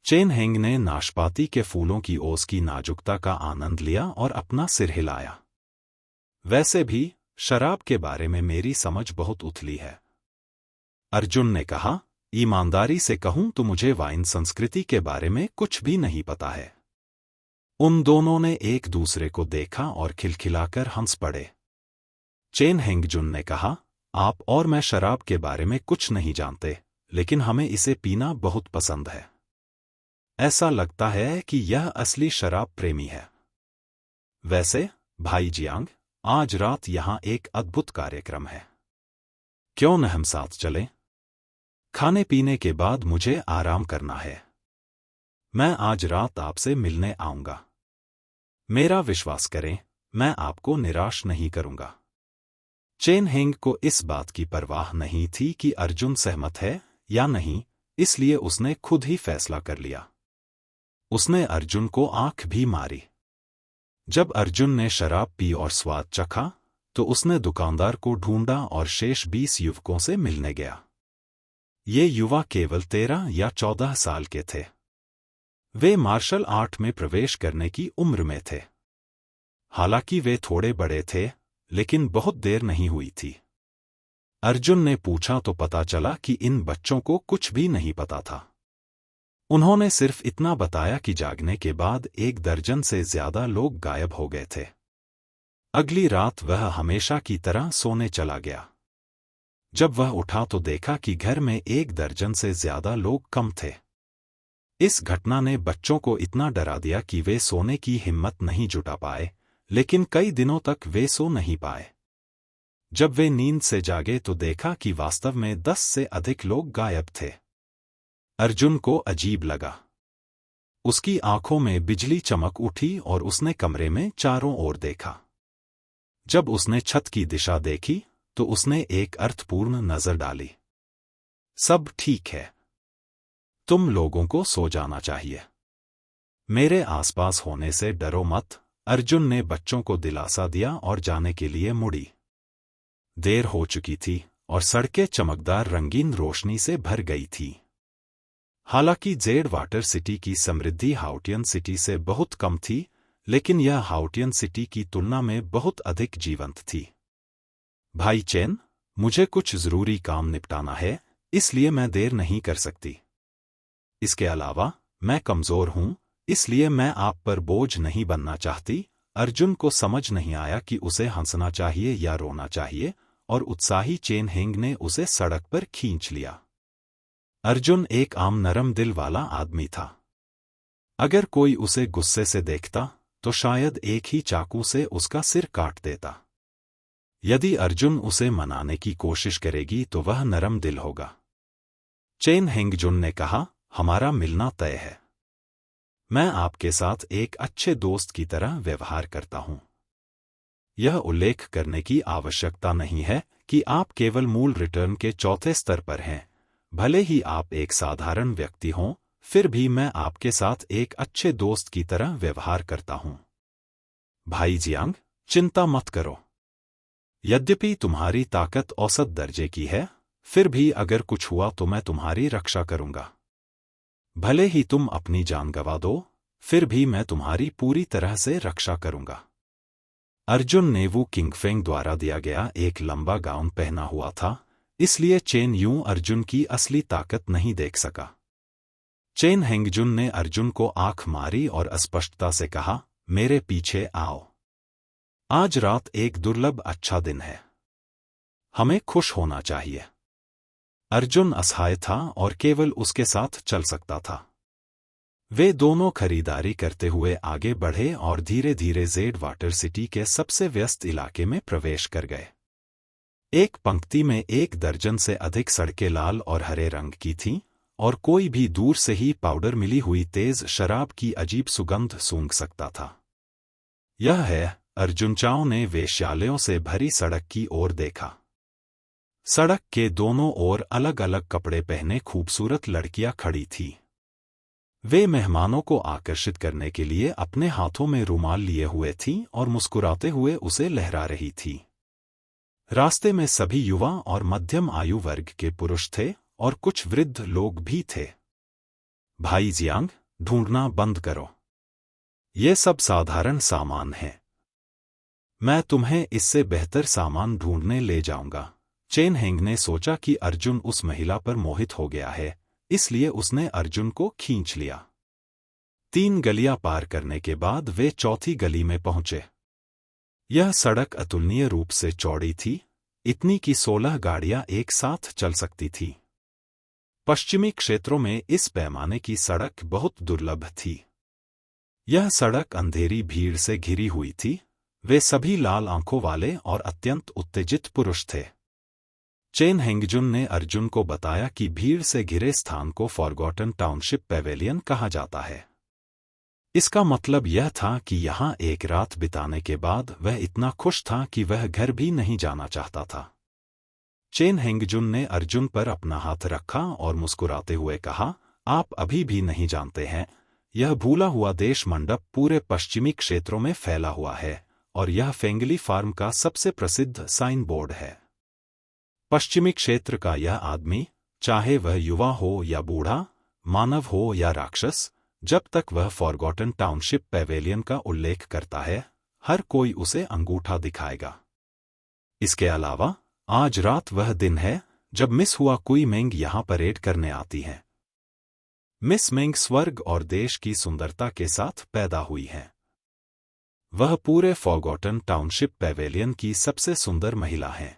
चेन हेंग ने नाशपाती के फूलों की ओस की नाजुकता का आनंद लिया और अपना सिर हिलाया। वैसे भी शराब के बारे में मेरी समझ बहुत उथली है। अर्जुन ने कहा, ईमानदारी से कहूं तो मुझे वाइन संस्कृति के बारे में कुछ भी नहीं पता है। उन दोनों ने एक दूसरे को देखा और खिलखिलाकर हंस पड़े। चेन हेंगजुन ने कहा, आप और मैं शराब के बारे में कुछ नहीं जानते, लेकिन हमें इसे पीना बहुत पसंद है। ऐसा लगता है कि यह असली शराब प्रेमी है। वैसे भाई जियांग, आज रात यहां एक अद्भुत कार्यक्रम है। क्यों न हम साथ चलें? खाने पीने के बाद मुझे आराम करना है। मैं आज रात आपसे मिलने आऊंगा। मेरा विश्वास करें, मैं आपको निराश नहीं करूंगा। चेन हेंग को इस बात की परवाह नहीं थी कि अर्जुन सहमत है या नहीं, इसलिए उसने खुद ही फैसला कर लिया। उसने अर्जुन को आंख भी मारी। जब अर्जुन ने शराब पी और स्वाद चखा, तो उसने दुकानदार को ढूंढा और शेष 20 युवकों से मिलने गया। ये युवा केवल 13 या 14 साल के थे। वे मार्शल आर्ट में प्रवेश करने की उम्र में थे। हालांकि वे थोड़े बड़े थे, लेकिन बहुत देर नहीं हुई थी। अर्जुन ने पूछा तो पता चला कि इन बच्चों को कुछ भी नहीं पता था। उन्होंने सिर्फ इतना बताया कि जागने के बाद 1 दर्जन से ज्यादा लोग गायब हो गए थे। अगली रात वह हमेशा की तरह सोने चला गया। जब वह उठा तो देखा कि घर में 1 दर्जन से ज्यादा लोग कम थे। इस घटना ने बच्चों को इतना डरा दिया कि वे सोने की हिम्मत नहीं जुटा पाए, लेकिन कई दिनों तक वे सो नहीं पाए। जब वे नींद से जागे तो देखा कि वास्तव में 10 से अधिक लोग गायब थे। अर्जुन को अजीब लगा। उसकी आंखों में बिजली चमक उठी और उसने कमरे में चारों ओर देखा। जब उसने छत की दिशा देखी तो उसने एक अर्थपूर्ण नजर डाली। सब ठीक है। तुम लोगों को सो जाना चाहिए। मेरे आसपास होने से डरो मत, अर्जुन ने बच्चों को दिलासा दिया और जाने के लिए मुड़ी। देर हो चुकी थी और सड़कें चमकदार रंगीन रोशनी से भर गई थी। हालांकि जेड वाटर सिटी की समृद्धि हाउटियन सिटी से बहुत कम थी, लेकिन यह हाउटियन सिटी की तुलना में बहुत अधिक जीवंत थी। भाई चेन, मुझे कुछ जरूरी काम निपटाना है, इसलिए मैं देर नहीं कर सकती। इसके अलावा मैं कमजोर हूं, इसलिए मैं आप पर बोझ नहीं बनना चाहती। अर्जुन को समझ नहीं आया कि उसे हंसना चाहिए या रोना चाहिए, और उत्साही चेन हेंग ने उसे सड़क पर खींच लिया। अर्जुन एक आम नरम दिल वाला आदमी था। अगर कोई उसे गुस्से से देखता तो शायद एक ही चाकू से उसका सिर काट देता। यदि अर्जुन उसे मनाने की कोशिश करेगी तो वह नरम दिल होगा। चेन हेंगजुन ने कहा, हमारा मिलना तय है। मैं आपके साथ एक अच्छे दोस्त की तरह व्यवहार करता हूं। यह उल्लेख करने की आवश्यकता नहीं है कि आप केवल मूल रिटर्न के 4थे स्तर पर हैं। भले ही आप एक साधारण व्यक्ति हों, फिर भी मैं आपके साथ एक अच्छे दोस्त की तरह व्यवहार करता हूं। भाई जियांग, चिंता मत करो। यद्यपि तुम्हारी ताकत औसत दर्जे की है, फिर भी अगर कुछ हुआ तो मैं तुम्हारी रक्षा करूंगा। भले ही तुम अपनी जान गंवा दो, फिर भी मैं तुम्हारी पूरी तरह से रक्षा करूंगा। अर्जुन ने वू किंगफेंग द्वारा दिया गया एक लंबा गाउन पहना हुआ था, इसलिए चेन यूं अर्जुन की असली ताकत नहीं देख सका। चेन हेंगजुन ने अर्जुन को आंख मारी और अस्पष्टता से कहा, मेरे पीछे आओ। आज रात एक दुर्लभ अच्छा दिन है। हमें खुश होना चाहिए। अर्जुन असहाय था और केवल उसके साथ चल सकता था। वे दोनों खरीदारी करते हुए आगे बढ़े और धीरे धीरे जेड वाटर सिटी के सबसे व्यस्त इलाके में प्रवेश कर गए। एक पंक्ति में 1 दर्जन से अधिक सड़कें लाल और हरे रंग की थीं, और कोई भी दूर से ही पाउडर मिली हुई तेज शराब की अजीब सुगंध सूंघ सकता था। यह है, अर्जुन चाओ ने वेश्यालयों से भरी सड़क की ओर देखा। सड़क के दोनों ओर अलग अलग कपड़े पहने खूबसूरत लड़कियां खड़ी थीं। वे मेहमानों को आकर्षित करने के लिए अपने हाथों में रुमाल लिए हुए थीं और मुस्कुराते हुए उसे लहरा रही थीं। रास्ते में सभी युवा और मध्यम आयु वर्ग के पुरुष थे और कुछ वृद्ध लोग भी थे। भाई जियांग, ढूंढना बंद करो। ये सब साधारण सामान है। मैं तुम्हें इससे बेहतर सामान ढूंढने ले जाऊंगा। चेन हेंग ने सोचा कि अर्जुन उस महिला पर मोहित हो गया है, इसलिए उसने अर्जुन को खींच लिया। 3 गलियां पार करने के बाद वे चौथी गली में पहुंचे। यह सड़क अतुलनीय रूप से चौड़ी थी, इतनी कि 16 गाड़ियां एक साथ चल सकती थीं। पश्चिमी क्षेत्रों में इस पैमाने की सड़क बहुत दुर्लभ थी। यह सड़क अंधेरी भीड़ से घिरी हुई थी। वे सभी लाल आंखों वाले और अत्यंत उत्तेजित पुरुष थे। चेन हेंगजुन ने अर्जुन को बताया कि भीड़ से घिरे स्थान को फॉरगॉटन टाउनशिप पेवेलियन कहा जाता है। इसका मतलब यह था कि यहाँ एक रात बिताने के बाद वह इतना खुश था कि वह घर भी नहीं जाना चाहता था। चेन हेंगजुन ने अर्जुन पर अपना हाथ रखा और मुस्कुराते हुए कहा, आप अभी भी नहीं जानते हैं, यह भूला हुआ देश मंडप पूरे पश्चिमी क्षेत्रों में फैला हुआ है और यह फेंगली फार्म का सबसे प्रसिद्ध साइन बोर्ड है। पश्चिमी क्षेत्र का यह आदमी, चाहे वह युवा हो या बूढ़ा, मानव हो या राक्षस, जब तक वह फॉरगॉटन टाउनशिप पैवेलियन का उल्लेख करता है, हर कोई उसे अंगूठा दिखाएगा। इसके अलावा आज रात वह दिन है जब मिस हुआ कुई मेंग यहां परेड करने आती हैं। मिस मेंग स्वर्ग और देश की सुंदरता के साथ पैदा हुई हैं। वह पूरे फॉरगॉटन टाउनशिप पैवेलियन की सबसे सुंदर महिला हैं।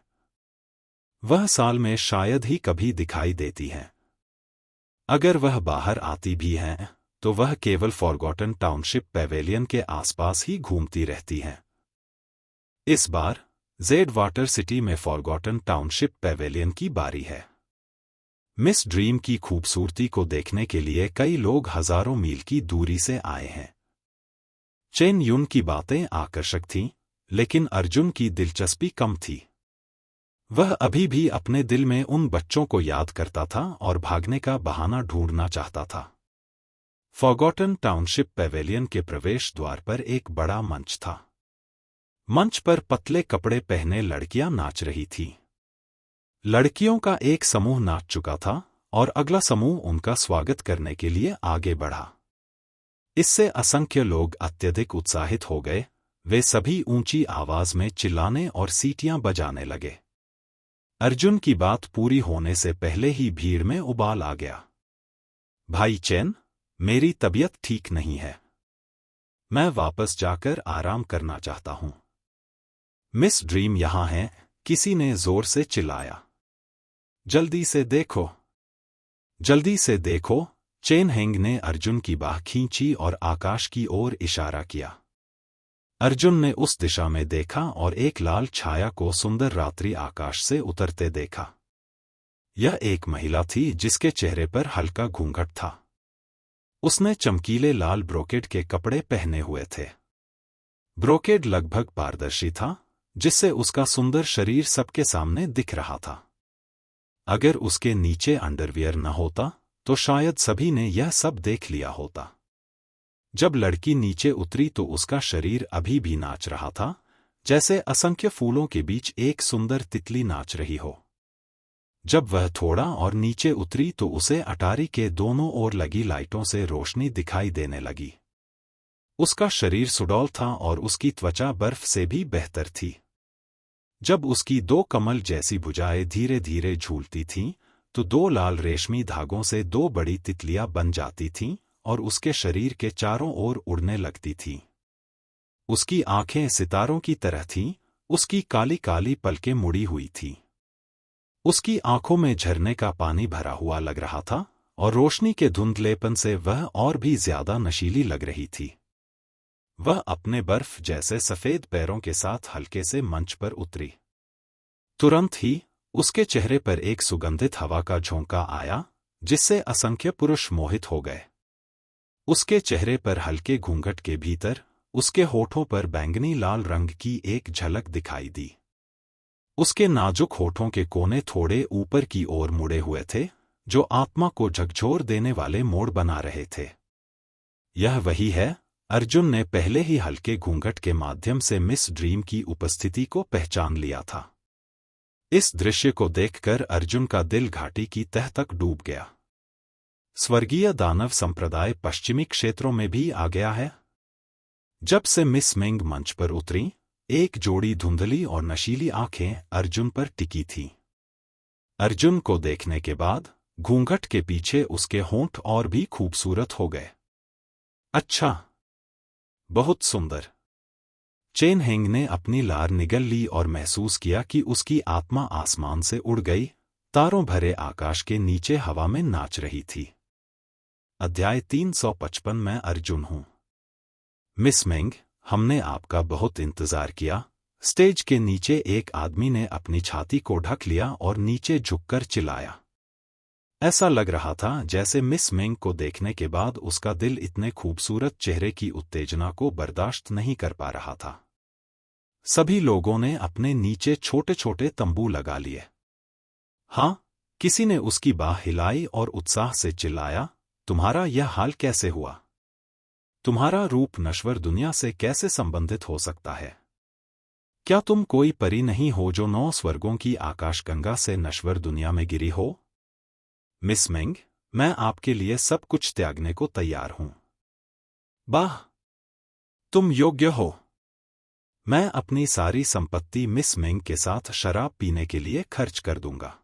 वह साल में शायद ही कभी दिखाई देती हैं। अगर वह बाहर आती भी हैं, तो वह केवल फॉरगॉटन टाउनशिप पैवेलियन के आसपास ही घूमती रहती हैं। इस बार जेड वाटर सिटी में फॉरगॉटन टाउनशिप पैवेलियन की बारी है। मिस ड्रीम की खूबसूरती को देखने के लिए कई लोग हजारों मील की दूरी से आए हैं। चेन युन की बातें आकर्षक थीं, लेकिन अर्जुन की दिलचस्पी कम थी। वह अभी भी अपने दिल में उन बच्चों को याद करता था और भागने का बहाना ढूंढना चाहता था। फॉरगॉटन टाउनशिप पैवेलियन के प्रवेश द्वार पर एक बड़ा मंच था। मंच पर पतले कपड़े पहने लड़कियां नाच रही थीं। लड़कियों का एक समूह नाच चुका था और अगला समूह उनका स्वागत करने के लिए आगे बढ़ा। इससे असंख्य लोग अत्यधिक उत्साहित हो गए। वे सभी ऊंची आवाज में चिल्लाने और सीटियां बजाने लगे। अर्जुन की बात पूरी होने से पहले ही भीड़ में उबाल आ गया। भाई चेन, मेरी तबीयत ठीक नहीं है। मैं वापस जाकर आराम करना चाहता हूं। मिस ड्रीम यहां हैं, किसी ने जोर से चिल्लाया। जल्दी से देखो, जल्दी से देखो। चेन हेंग ने अर्जुन की बाह खींची और आकाश की ओर इशारा किया। अर्जुन ने उस दिशा में देखा और एक लाल छाया को सुंदर रात्रि आकाश से उतरते देखा। यह एक महिला थी जिसके चेहरे पर हल्का घूंघट था। उसने चमकीले लाल ब्रोकेड के कपड़े पहने हुए थे। ब्रोकेड लगभग पारदर्शी था, जिससे उसका सुंदर शरीर सबके सामने दिख रहा था। अगर उसके नीचे अंडरवियर न होता तो शायद सभी ने यह सब देख लिया होता। जब लड़की नीचे उतरी तो उसका शरीर अभी भी नाच रहा था, जैसे असंख्य फूलों के बीच एक सुंदर तितली नाच रही हो। जब वह थोड़ा और नीचे उतरी तो उसे अटारी के दोनों ओर लगी लाइटों से रोशनी दिखाई देने लगी। उसका शरीर सुडौल था और उसकी त्वचा बर्फ से भी बेहतर थी। जब उसकी दो कमल जैसी भुजाएं धीरे धीरे झूलती थीं, तो दो लाल रेशमी धागों से दो बड़ी तितलियां बन जाती थीं और उसके शरीर के चारों ओर उड़ने लगती थीं। उसकी आंखें सितारों की तरह थीं, उसकी काली काली पलकें मुड़ी हुई थीं। उसकी आंखों में झरने का पानी भरा हुआ लग रहा था और रोशनी के धुंधलेपन से वह और भी ज्यादा नशीली लग रही थी। वह अपने बर्फ जैसे सफेद पैरों के साथ हल्के से मंच पर उतरी। तुरंत ही उसके चेहरे पर एक सुगंधित हवा का झोंका आया, जिससे असंख्य पुरुष मोहित हो गए। उसके चेहरे पर हल्के घूंघट के भीतर उसके होठों पर बैंगनी लाल रंग की एक झलक दिखाई दी। उसके नाजुक होठों के कोने थोड़े ऊपर की ओर मुड़े हुए थे, जो आत्मा को झकझोर देने वाले मोड़ बना रहे थे। यह वही है। अर्जुन ने पहले ही हल्के घूंघट के माध्यम से मिस ड्रीम की उपस्थिति को पहचान लिया था। इस दृश्य को देखकर अर्जुन का दिल घाटी की तह तक डूब गया। स्वर्गीय दानव संप्रदाय पश्चिमी क्षेत्रों में भी आ गया है। जब से मिस मेंग मंच पर उतरी, एक जोड़ी धुंधली और नशीली आंखें अर्जुन पर टिकी थीं। अर्जुन को देखने के बाद घूंघट के पीछे उसके होंठ और भी खूबसूरत हो गए। अच्छा, बहुत सुंदर। चेन हेंग ने अपनी लार निगल ली और महसूस किया कि उसकी आत्मा आसमान से उड़ गई, तारों भरे आकाश के नीचे हवा में नाच रही थी। अध्याय 355। मैं अर्जुन हूं। मिस मेंग, हमने आपका बहुत इंतजार किया। स्टेज के नीचे एक आदमी ने अपनी छाती को ढक लिया और नीचे झुककर चिल्लाया। ऐसा लग रहा था जैसे मिस मेंग को देखने के बाद उसका दिल इतने खूबसूरत चेहरे की उत्तेजना को बर्दाश्त नहीं कर पा रहा था। सभी लोगों ने अपने नीचे छोटे छोटे तंबू लगा लिए। हाँ, किसी ने उसकी बाह हिलाई और उत्साह से चिल्लाया, तुम्हारा यह हाल कैसे हुआ? तुम्हारा रूप नश्वर दुनिया से कैसे संबंधित हो सकता है? क्या तुम कोई परी नहीं हो जो 9 स्वर्गों की आकाशगंगा से नश्वर दुनिया में गिरी हो? मिस मेंग, मैं आपके लिए सब कुछ त्यागने को तैयार हूं। वाह, तुम योग्य हो। मैं अपनी सारी संपत्ति मिस मेंग के साथ शराब पीने के लिए खर्च कर दूंगा।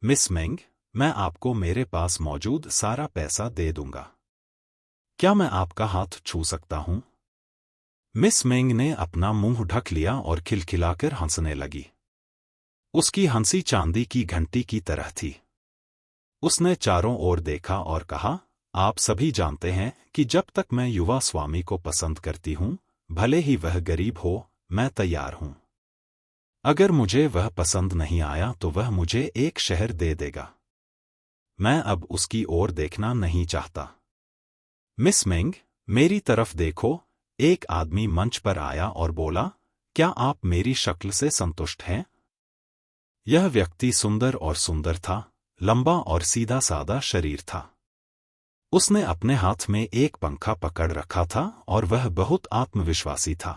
मिस मेंग, मैं आपको मेरे पास मौजूद सारा पैसा दे दूंगा। क्या मैं आपका हाथ छू सकता हूं? मिस मेंग ने अपना मुंह ढक लिया और खिलखिलाकर हंसने लगी। उसकी हंसी चांदी की घंटी की तरह थी। उसने चारों ओर देखा और कहा, आप सभी जानते हैं कि जब तक मैं युवा स्वामी को पसंद करती हूं, भले ही वह गरीब हो, मैं तैयार हूं। अगर मुझे वह पसंद नहीं आया तो वह मुझे एक शहर दे देगा। मैं अब उसकी ओर देखना नहीं चाहता। मिस मेंग, मेरी तरफ देखो। एक आदमी मंच पर आया और बोला, क्या आप मेरी शक्ल से संतुष्ट हैं? यह व्यक्ति सुंदर और सुंदर था, लंबा और सीधा सादा शरीर था। उसने अपने हाथ में एक पंखा पकड़ रखा था और वह बहुत आत्मविश्वासी था।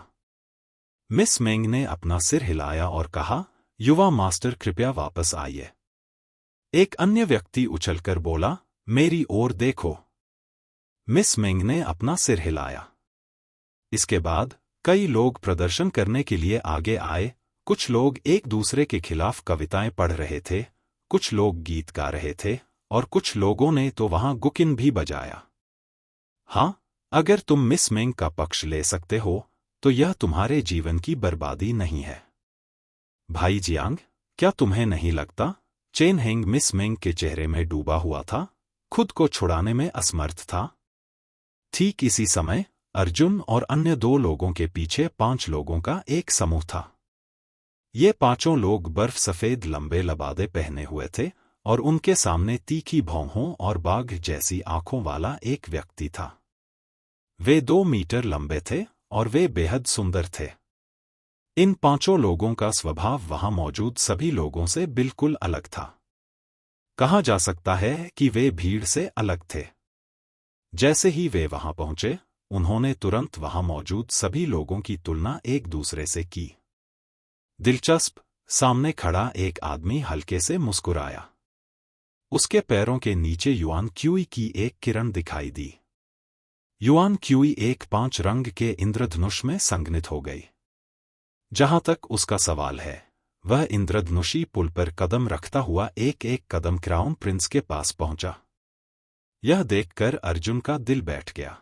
मिस मेंग ने अपना सिर हिलाया और कहा, युवा मास्टर कृपया वापस आइए। एक अन्य व्यक्ति उछलकर बोला, मेरी ओर देखो। मिस मेंग ने अपना सिर हिलाया। इसके बाद कई लोग प्रदर्शन करने के लिए आगे आए। कुछ लोग एक दूसरे के खिलाफ कविताएं पढ़ रहे थे, कुछ लोग गीत गा रहे थे और कुछ लोगों ने तो वहां गुकिन भी बजाया। हाँ, अगर तुम मिस मेंग का पक्ष ले सकते हो तो यह तुम्हारे जीवन की बर्बादी नहीं है। भाई जियांग, क्या तुम्हें नहीं लगता चेन हेंग मिस मेंग के चेहरे में डूबा हुआ था, खुद को छुड़ाने में असमर्थ था? ठीक इसी समय अर्जुन और अन्य 2 लोगों के पीछे 5 लोगों का एक समूह था। ये 5 लोग बर्फ सफेद लंबे लबादे पहने हुए थे और उनके सामने तीखी भौहों और बाघ जैसी आंखों वाला एक व्यक्ति था। वे 2 मीटर लंबे थे और वे बेहद सुंदर थे। इन 5 लोगों का स्वभाव वहां मौजूद सभी लोगों से बिल्कुल अलग था। कहा जा सकता है कि वे भीड़ से अलग थे। जैसे ही वे वहां पहुंचे, उन्होंने तुरंत वहां मौजूद सभी लोगों की तुलना एक दूसरे से की। दिलचस्प, सामने खड़ा एक आदमी हल्के से मुस्कुराया। उसके पैरों के नीचे युआन क्यूई की एक किरण दिखाई दी। युआन क्यूई एक 5 रंग के इंद्रधनुष में संघनित हो गई। जहां तक उसका सवाल है, वह इंद्रधनुषी पुल पर कदम रखता हुआ एक एक कदम क्राउन प्रिंस के पास पहुंचा। यह देखकर अर्जुन का दिल बैठ गया।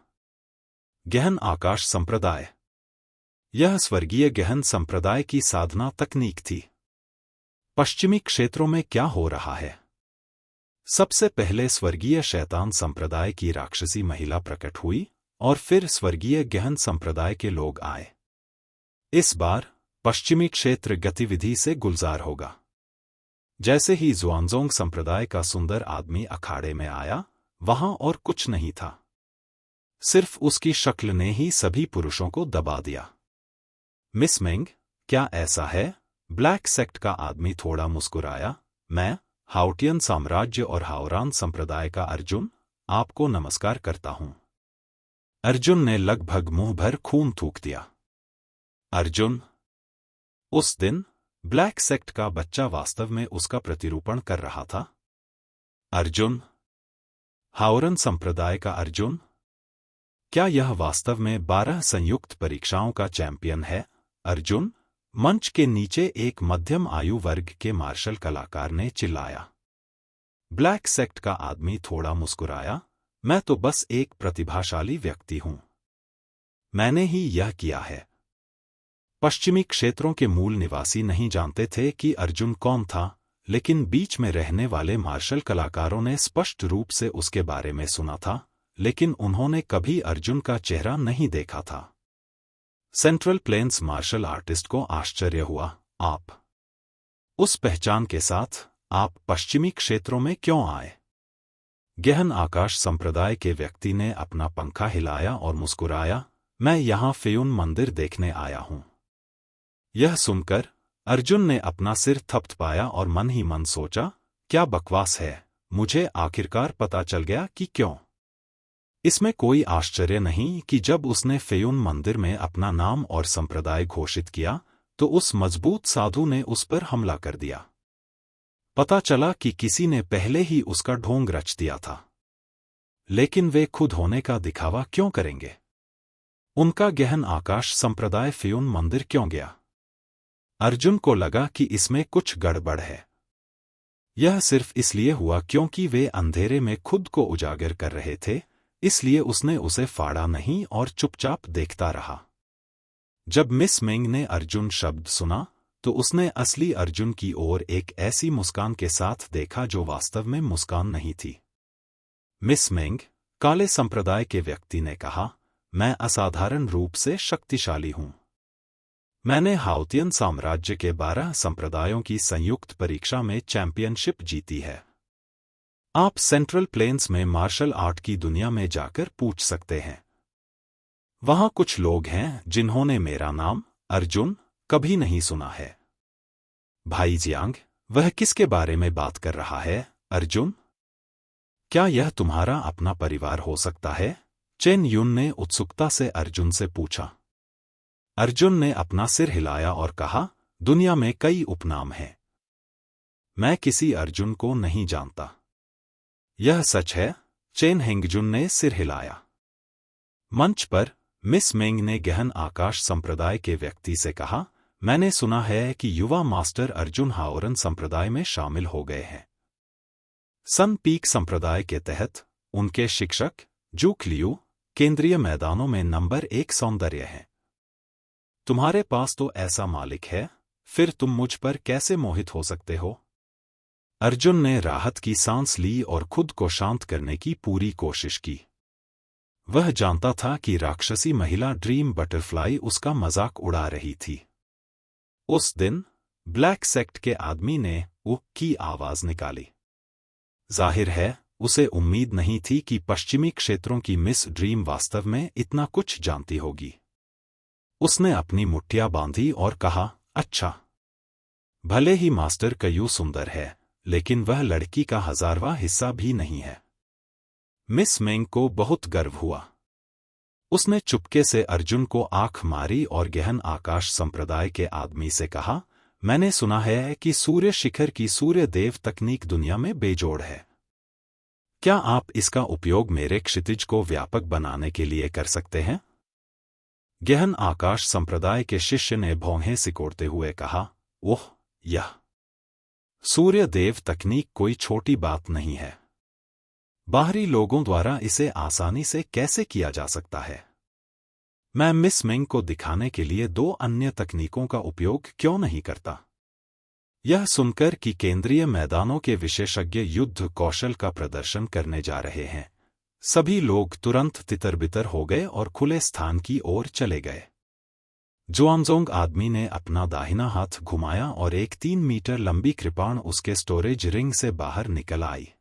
गहन आकाश संप्रदाय। यह स्वर्गीय गहन संप्रदाय की साधना तकनीक थी। पश्चिमी क्षेत्रों में क्या हो रहा है? सबसे पहले स्वर्गीय शैतान संप्रदाय की राक्षसी महिला प्रकट हुई और फिर स्वर्गीय गहन संप्रदाय के लोग आए। इस बार पश्चिमी क्षेत्र गतिविधि से गुलजार होगा। जैसे ही ज़ुआनज़ोंग संप्रदाय का सुंदर आदमी अखाड़े में आया, वहां और कुछ नहीं था। सिर्फ उसकी शक्ल ने ही सभी पुरुषों को दबा दिया। मिस मेंग, क्या ऐसा है? ब्लैक सेक्ट का आदमी थोड़ा मुस्कुराया। मैं, हाउटियन साम्राज्य और हावरान संप्रदाय का अर्जुन, आपको नमस्कार करता हूं। अर्जुन ने लगभग मुंह भर खून थूक दिया। अर्जुन। उस दिन ब्लैक सेक्ट का बच्चा वास्तव में उसका प्रतिरूपण कर रहा था। अर्जुन। हावरन संप्रदाय का अर्जुन। क्या यह वास्तव में 12 संयुक्त परीक्षाओं का चैंपियन है? अर्जुन। मंच के नीचे एक मध्यम आयु वर्ग के मार्शल कलाकार ने चिल्लाया। ब्लैक सेक्ट का आदमी थोड़ा मुस्कुराया। मैं तो बस एक प्रतिभाशाली व्यक्ति हूं। मैंने ही यह किया है। पश्चिमी क्षेत्रों के मूल निवासी नहीं जानते थे कि अर्जुन कौन था, लेकिन बीच में रहने वाले मार्शल कलाकारों ने स्पष्ट रूप से उसके बारे में सुना था, लेकिन उन्होंने कभी अर्जुन का चेहरा नहीं देखा था। सेंट्रल प्लेन्स मार्शल आर्टिस्ट को आश्चर्य हुआ। आप उस पहचान के साथ आप पश्चिमी क्षेत्रों में क्यों आए? गहन आकाश संप्रदाय के व्यक्ति ने अपना पंखा हिलाया और मुस्कुराया। मैं यहां फेयुन मंदिर देखने आया हूं। यह सुनकर अर्जुन ने अपना सिर थपथपाया और मन ही मन सोचा, क्या बकवास है, मुझे आखिरकार पता चल गया कि क्यों। इसमें कोई आश्चर्य नहीं कि जब उसने फेयुन मंदिर में अपना नाम और संप्रदाय घोषित किया, तो उस मजबूत साधु ने उस पर हमला कर दिया। पता चला कि किसी ने पहले ही उसका ढोंग रच दिया था। लेकिन वे खुद होने का दिखावा क्यों करेंगे? उनका गहन आकाश संप्रदाय फ्यून मंदिर क्यों गया? अर्जुन को लगा कि इसमें कुछ गड़बड़ है। यह सिर्फ इसलिए हुआ क्योंकि वे अंधेरे में खुद को उजागर कर रहे थे, इसलिए उसने उसे फाड़ा नहीं और चुपचाप देखता रहा। जब मिस मेंग ने अर्जुन शब्द सुना तो उसने असली अर्जुन की ओर एक ऐसी मुस्कान के साथ देखा जो वास्तव में मुस्कान नहीं थी। मिस मेंग, काले संप्रदाय के व्यक्ति ने कहा, मैं असाधारण रूप से शक्तिशाली हूं। मैंने हाउतियन साम्राज्य के 12 संप्रदायों की संयुक्त परीक्षा में चैंपियनशिप जीती है। आप सेंट्रल प्लेन्स में मार्शल आर्ट की दुनिया में जाकर पूछ सकते हैं। वहां कुछ लोग हैं जिन्होंने मेरा नाम अर्जुन कभी नहीं सुना है। भाई जियांग, वह किसके बारे में बात कर रहा है, अर्जुन? क्या यह तुम्हारा अपना परिवार हो सकता है? चेन यून ने उत्सुकता से अर्जुन से पूछा। अर्जुन ने अपना सिर हिलाया और कहा, दुनिया में कई उपनाम हैं। मैं किसी अर्जुन को नहीं जानता। यह सच है? चेन हेंगजुन ने सिर हिलाया। मंच पर मिस मेंग ने गहन आकाश संप्रदाय के व्यक्ति से कहा, मैंने सुना है कि युवा मास्टर अर्जुन हाओरन संप्रदाय में शामिल हो गए हैं। सन पीक संप्रदाय के तहत उनके शिक्षक जूक लियू केंद्रीय मैदानों में नंबर 1 सौंदर्य हैं। तुम्हारे पास तो ऐसा मालिक है, फिर तुम मुझ पर कैसे मोहित हो सकते हो? अर्जुन ने राहत की सांस ली और खुद को शांत करने की पूरी कोशिश की। वह जानता था कि राक्षसी महिला ड्रीम बटरफ्लाई उसका मजाक उड़ा रही थी। उस दिन ब्लैक सेक्ट के आदमी ने उह की आवाज निकाली। जाहिर है, उसे उम्मीद नहीं थी कि पश्चिमी क्षेत्रों की मिस ड्रीम वास्तव में इतना कुछ जानती होगी। उसने अपनी मुट्ठियां बांधी और कहा, अच्छा। भले ही मास्टर कयू सुंदर है, लेकिन वह लड़की का 1000वां हिस्सा भी नहीं है। मिस मेंग को बहुत गर्व हुआ। उसने चुपके से अर्जुन को आंख मारी और गहन आकाश संप्रदाय के आदमी से कहा, मैंने सुना है कि सूर्य शिखर की सूर्य देव तकनीक दुनिया में बेजोड़ है। क्या आप इसका उपयोग मेरे क्षितिज को व्यापक बनाने के लिए कर सकते हैं? गहन आकाश संप्रदाय के शिष्य ने भौहें सिकोड़ते हुए कहा, ओह, यह सूर्य देव तकनीक कोई छोटी बात नहीं है। बाहरी लोगों द्वारा इसे आसानी से कैसे किया जा सकता है? मैं मिस मेंग को दिखाने के लिए 2 अन्य तकनीकों का उपयोग क्यों नहीं करता? यह सुनकर कि केंद्रीय मैदानों के विशेषज्ञ युद्ध कौशल का प्रदर्शन करने जा रहे हैं, सभी लोग तुरंत तितर-बितर हो गए और खुले स्थान की ओर चले गए। जुआनजोंग आदमी ने अपना दाहिना हाथ घुमाया और एक 3 मीटर लंबी कृपाण उसके स्टोरेज रिंग से बाहर निकल आई।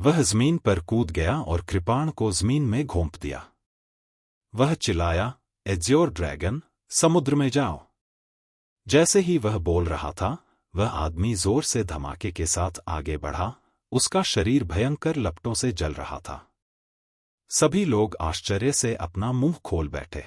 वह जमीन पर कूद गया और कृपाण को जमीन में घोंप दिया। वह चिल्लाया, एज्योर ड्रैगन, समुद्र में जाओ। जैसे ही वह बोल रहा था, वह आदमी जोर से धमाके के साथ आगे बढ़ा। उसका शरीर भयंकर लपटों से जल रहा था। सभी लोग आश्चर्य से अपना मुंह खोल बैठे।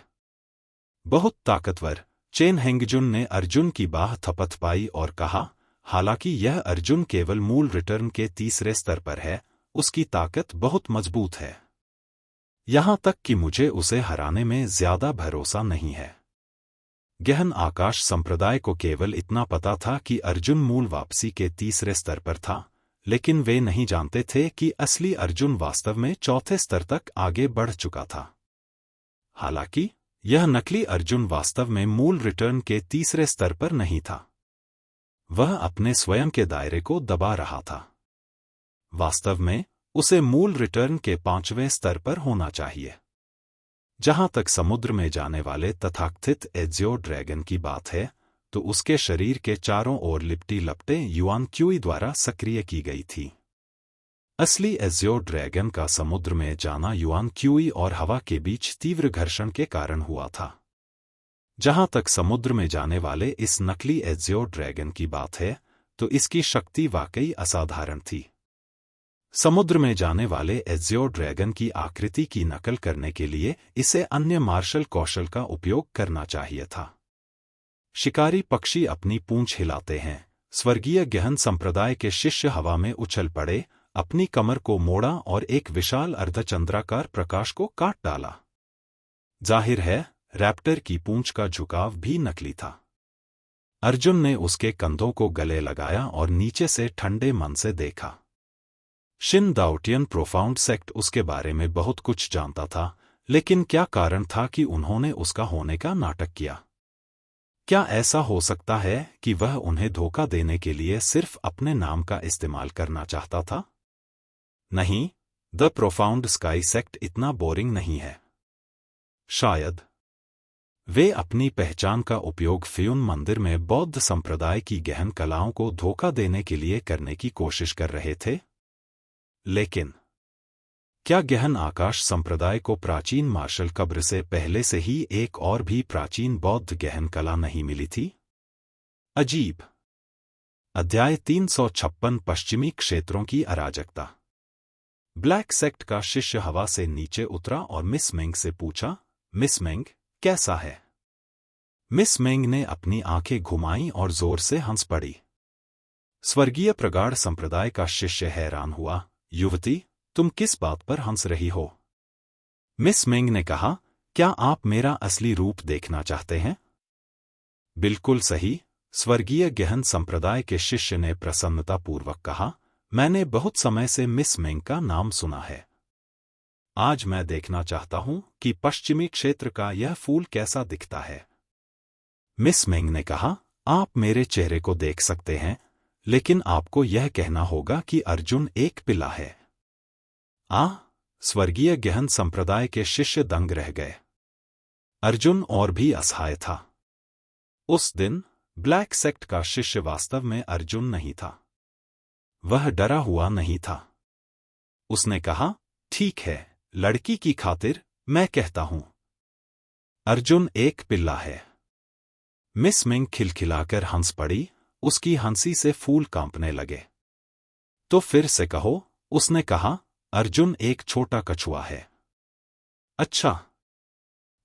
बहुत ताकतवर, चेन हेंगजुन ने अर्जुन की बाह थपथपाई और कहा, हालांकि यह अर्जुन केवल मूल रिटर्न के 3रे स्तर पर है, उसकी ताकत बहुत मजबूत है। यहां तक कि मुझे उसे हराने में ज्यादा भरोसा नहीं है। गहन आकाश संप्रदाय को केवल इतना पता था कि अर्जुन मूल वापसी के 3रे स्तर पर था, लेकिन वे नहीं जानते थे कि असली अर्जुन वास्तव में 4थे स्तर तक आगे बढ़ चुका था। हालांकि यह नकली अर्जुन वास्तव में मूल रिटर्न के 3रे स्तर पर नहीं था। वह अपने स्वयं के दायरे को दबा रहा था। वास्तव में उसे मूल रिटर्न के 5वें स्तर पर होना चाहिए। जहां तक समुद्र में जाने वाले तथाकथित एज्योर ड्रैगन की बात है, तो उसके शरीर के चारों ओर लिपटी लपटें युआन क्यूई द्वारा सक्रिय की गई थी। असली एज्योर ड्रैगन का समुद्र में जाना युआन क्यूई और हवा के बीच तीव्र घर्षण के कारण हुआ था। जहां तक समुद्र में जाने वाले इस नकली एज्योर ड्रैगन की बात है, तो इसकी शक्ति वाकई असाधारण थी। समुद्र में जाने एज्योर एज्योर ड्रैगन की आकृति की नकल करने के लिए इसे अन्य मार्शल कौशल का उपयोग करना चाहिए था। शिकारी पक्षी अपनी पूंछ हिलाते हैं, स्वर्गीय गहन संप्रदाय के शिष्य हवा में उछल पड़े, अपनी कमर को मोड़ा और एक विशाल अर्धचंद्राकार प्रकाश को काट डाला। जाहिर है, रैप्टर की पूंछ का झुकाव भी नकली था। अर्जुन ने उसके कंधों को गले लगाया और नीचे से ठंडे मन से देखा। शिन दाओटियन प्रोफाउंड सेक्ट उसके बारे में बहुत कुछ जानता था, लेकिन क्या कारण था कि उन्होंने उसका होने का नाटक किया? क्या ऐसा हो सकता है कि वह उन्हें धोखा देने के लिए सिर्फ अपने नाम का इस्तेमाल करना चाहता था? नहीं, द प्रोफाउंड स्काई सेक्ट इतना बोरिंग नहीं है। शायद वे अपनी पहचान का उपयोग फ्यून मंदिर में बौद्ध संप्रदाय की गहन कलाओं को धोखा देने के लिए करने की कोशिश कर रहे थे। लेकिन क्या गहन आकाश संप्रदाय को प्राचीन मार्शल कब्र से पहले से ही एक और भी प्राचीन बौद्ध गहन कला नहीं मिली थी? अजीब। अध्याय 356 पश्चिमी क्षेत्रों की अराजकता। ब्लैक सेक्ट का शिष्य हवा से नीचे उतरा और मिस मेंग से पूछा, मिस मेंग, कैसा है? मिस मेंग ने अपनी आंखें घुमाईं और जोर से हंस पड़ी। स्वर्गीय प्रगाढ़ संप्रदाय का शिष्य हैरान हुआ, युवती, तुम किस बात पर हंस रही हो? मिस मेंग ने कहा, क्या आप मेरा असली रूप देखना चाहते हैं? बिल्कुल सही, स्वर्गीय गहन संप्रदाय के शिष्य ने प्रसन्नतापूर्वक कहा, मैंने बहुत समय से मिस मेंग का नाम सुना है। आज मैं देखना चाहता हूं कि पश्चिमी क्षेत्र का यह फूल कैसा दिखता है। मिस मेंग ने कहा, आप मेरे चेहरे को देख सकते हैं, लेकिन आपको यह कहना होगा कि अर्जुन एक पिला है। स्वर्गीय गहन संप्रदाय के शिष्य दंग रह गए। अर्जुन और भी असहाय था। उस दिन ब्लैक सेक्ट का शिष्य वास्तव में अर्जुन नहीं था। वह डरा हुआ नहीं था। उसने कहा, ठीक है, लड़की की खातिर मैं कहता हूं। अर्जुन एक पिल्ला है। मिस मेंग खिलखिलाकर हंस पड़ी, उसकी हंसी से फूल कांपने लगे। तो फिर से कहो, उसने कहा, अर्जुन एक छोटा कछुआ है। अच्छा,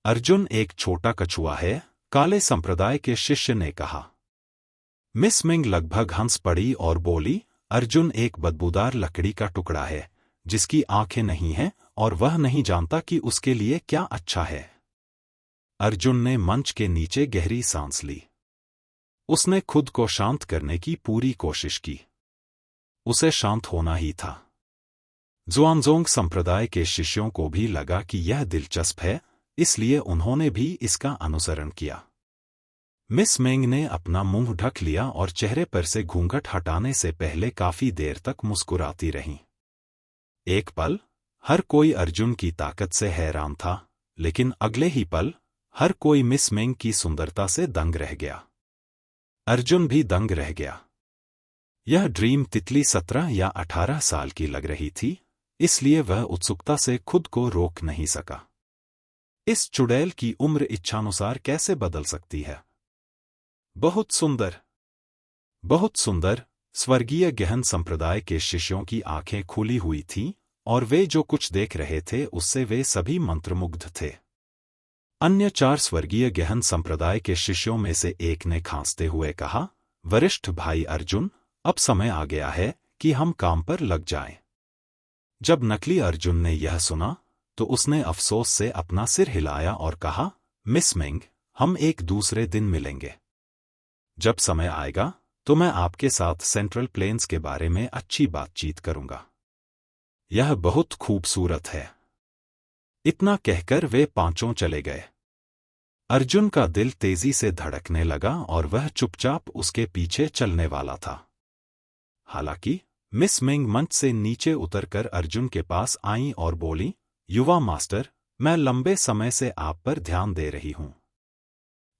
अर्जुन एक छोटा कछुआ है, काले संप्रदाय के शिष्य ने कहा। मिस मेंग लगभग हंस पड़ी और बोली, अर्जुन एक बदबूदार लकड़ी का टुकड़ा है, जिसकी आंखें नहीं हैं और वह नहीं जानता कि उसके लिए क्या अच्छा है। अर्जुन ने मंच के नीचे गहरी सांस ली। उसने खुद को शांत करने की पूरी कोशिश की। उसे शांत होना ही था। ज़ुआनज़ोंग संप्रदाय के शिष्यों को भी लगा कि यह दिलचस्प है, इसलिए उन्होंने भी इसका अनुसरण किया। मिस मेंग ने अपना मुंह ढक लिया और चेहरे पर से घूंघट हटाने से पहले काफी देर तक मुस्कुराती रहीं। एक पल हर कोई अर्जुन की ताकत से हैरान था, लेकिन अगले ही पल हर कोई मिस मेंग की सुंदरता से दंग रह गया। अर्जुन भी दंग रह गया। यह ड्रीम तितली 17 या 18 साल की लग रही थी, इसलिए वह उत्सुकता से खुद को रोक नहीं सका। इस चुड़ैल की उम्र इच्छानुसार कैसे बदल सकती है? बहुत सुंदर, बहुत सुंदर। स्वर्गीय गहन संप्रदाय के शिष्यों की आंखें खुली हुई थीं, और वे जो कुछ देख रहे थे उससे वे सभी मंत्रमुग्ध थे। अन्य 4 स्वर्गीय गहन संप्रदाय के शिष्यों में से एक ने खांसते हुए कहा, वरिष्ठ भाई अर्जुन, अब समय आ गया है कि हम काम पर लग जाएं। जब नकली अर्जुन ने यह सुना, तो उसने अफसोस से अपना सिर हिलाया और कहा, मिस मेंग, हम एक दूसरे दिन मिलेंगे। जब समय आएगा तो मैं आपके साथ सेंट्रल प्लेन्स के बारे में अच्छी बातचीत करूंगा। यह बहुत खूबसूरत है। इतना कहकर वे पांचों चले गए। अर्जुन का दिल तेजी से धड़कने लगा और वह चुपचाप उसके पीछे चलने वाला था। हालांकि मिस मेंग मंच से नीचे उतरकर अर्जुन के पास आईं और बोली, युवा मास्टर, मैं लंबे समय से आप पर ध्यान दे रही हूं।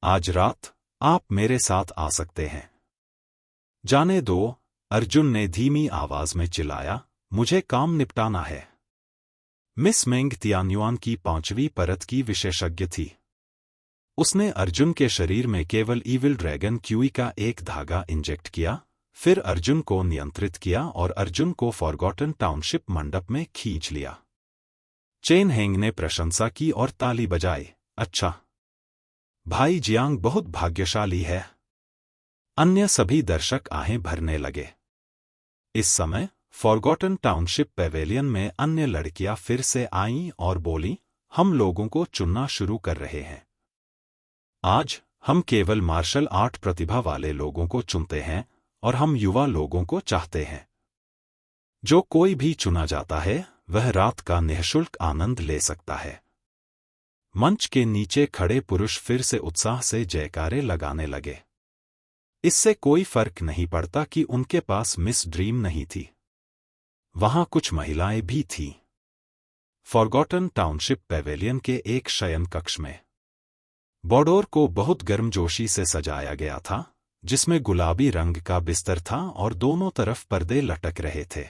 आज रात आप मेरे साथ आ सकते हैं। जाने दो, अर्जुन ने धीमी आवाज में चिल्लाया, मुझे काम निपटाना है। मिस मेंग तियान्युआन की 5वीं परत की विशेषज्ञ थी। उसने अर्जुन के शरीर में केवल ईविल ड्रैगन क्यूई का एक धागा इंजेक्ट किया, फिर अर्जुन को नियंत्रित किया और अर्जुन को फॉरगॉटन टाउनशिप मंडप में खींच लिया। चेन हेंग ने प्रशंसा की और ताली बजाई। अच्छा, भाई जियांग बहुत भाग्यशाली है। अन्य सभी दर्शक आहें भरने लगे। इस समय फॉरगॉटन टाउनशिप पेवेलियन में अन्य लड़कियां फिर से आईं और बोलीं, हम लोगों को चुनना शुरू कर रहे हैं। आज हम केवल मार्शल आर्ट प्रतिभा वाले लोगों को चुनते हैं और हम युवा लोगों को चाहते हैं। जो कोई भी चुना जाता है वह रात का निःशुल्क आनंद ले सकता है। मंच के नीचे खड़े पुरुष फिर से उत्साह से जयकारे लगाने लगे। इससे कोई फर्क नहीं पड़ता कि उनके पास मिस ड्रीम नहीं थी। वहां कुछ महिलाएं भी थीं। फॉरगॉटन टाउनशिप पेवेलियन के एक शयन कक्ष में बॉर्डर को बहुत गर्मजोशी से सजाया गया था, जिसमें गुलाबी रंग का बिस्तर था और दोनों तरफ पर्दे लटक रहे थे।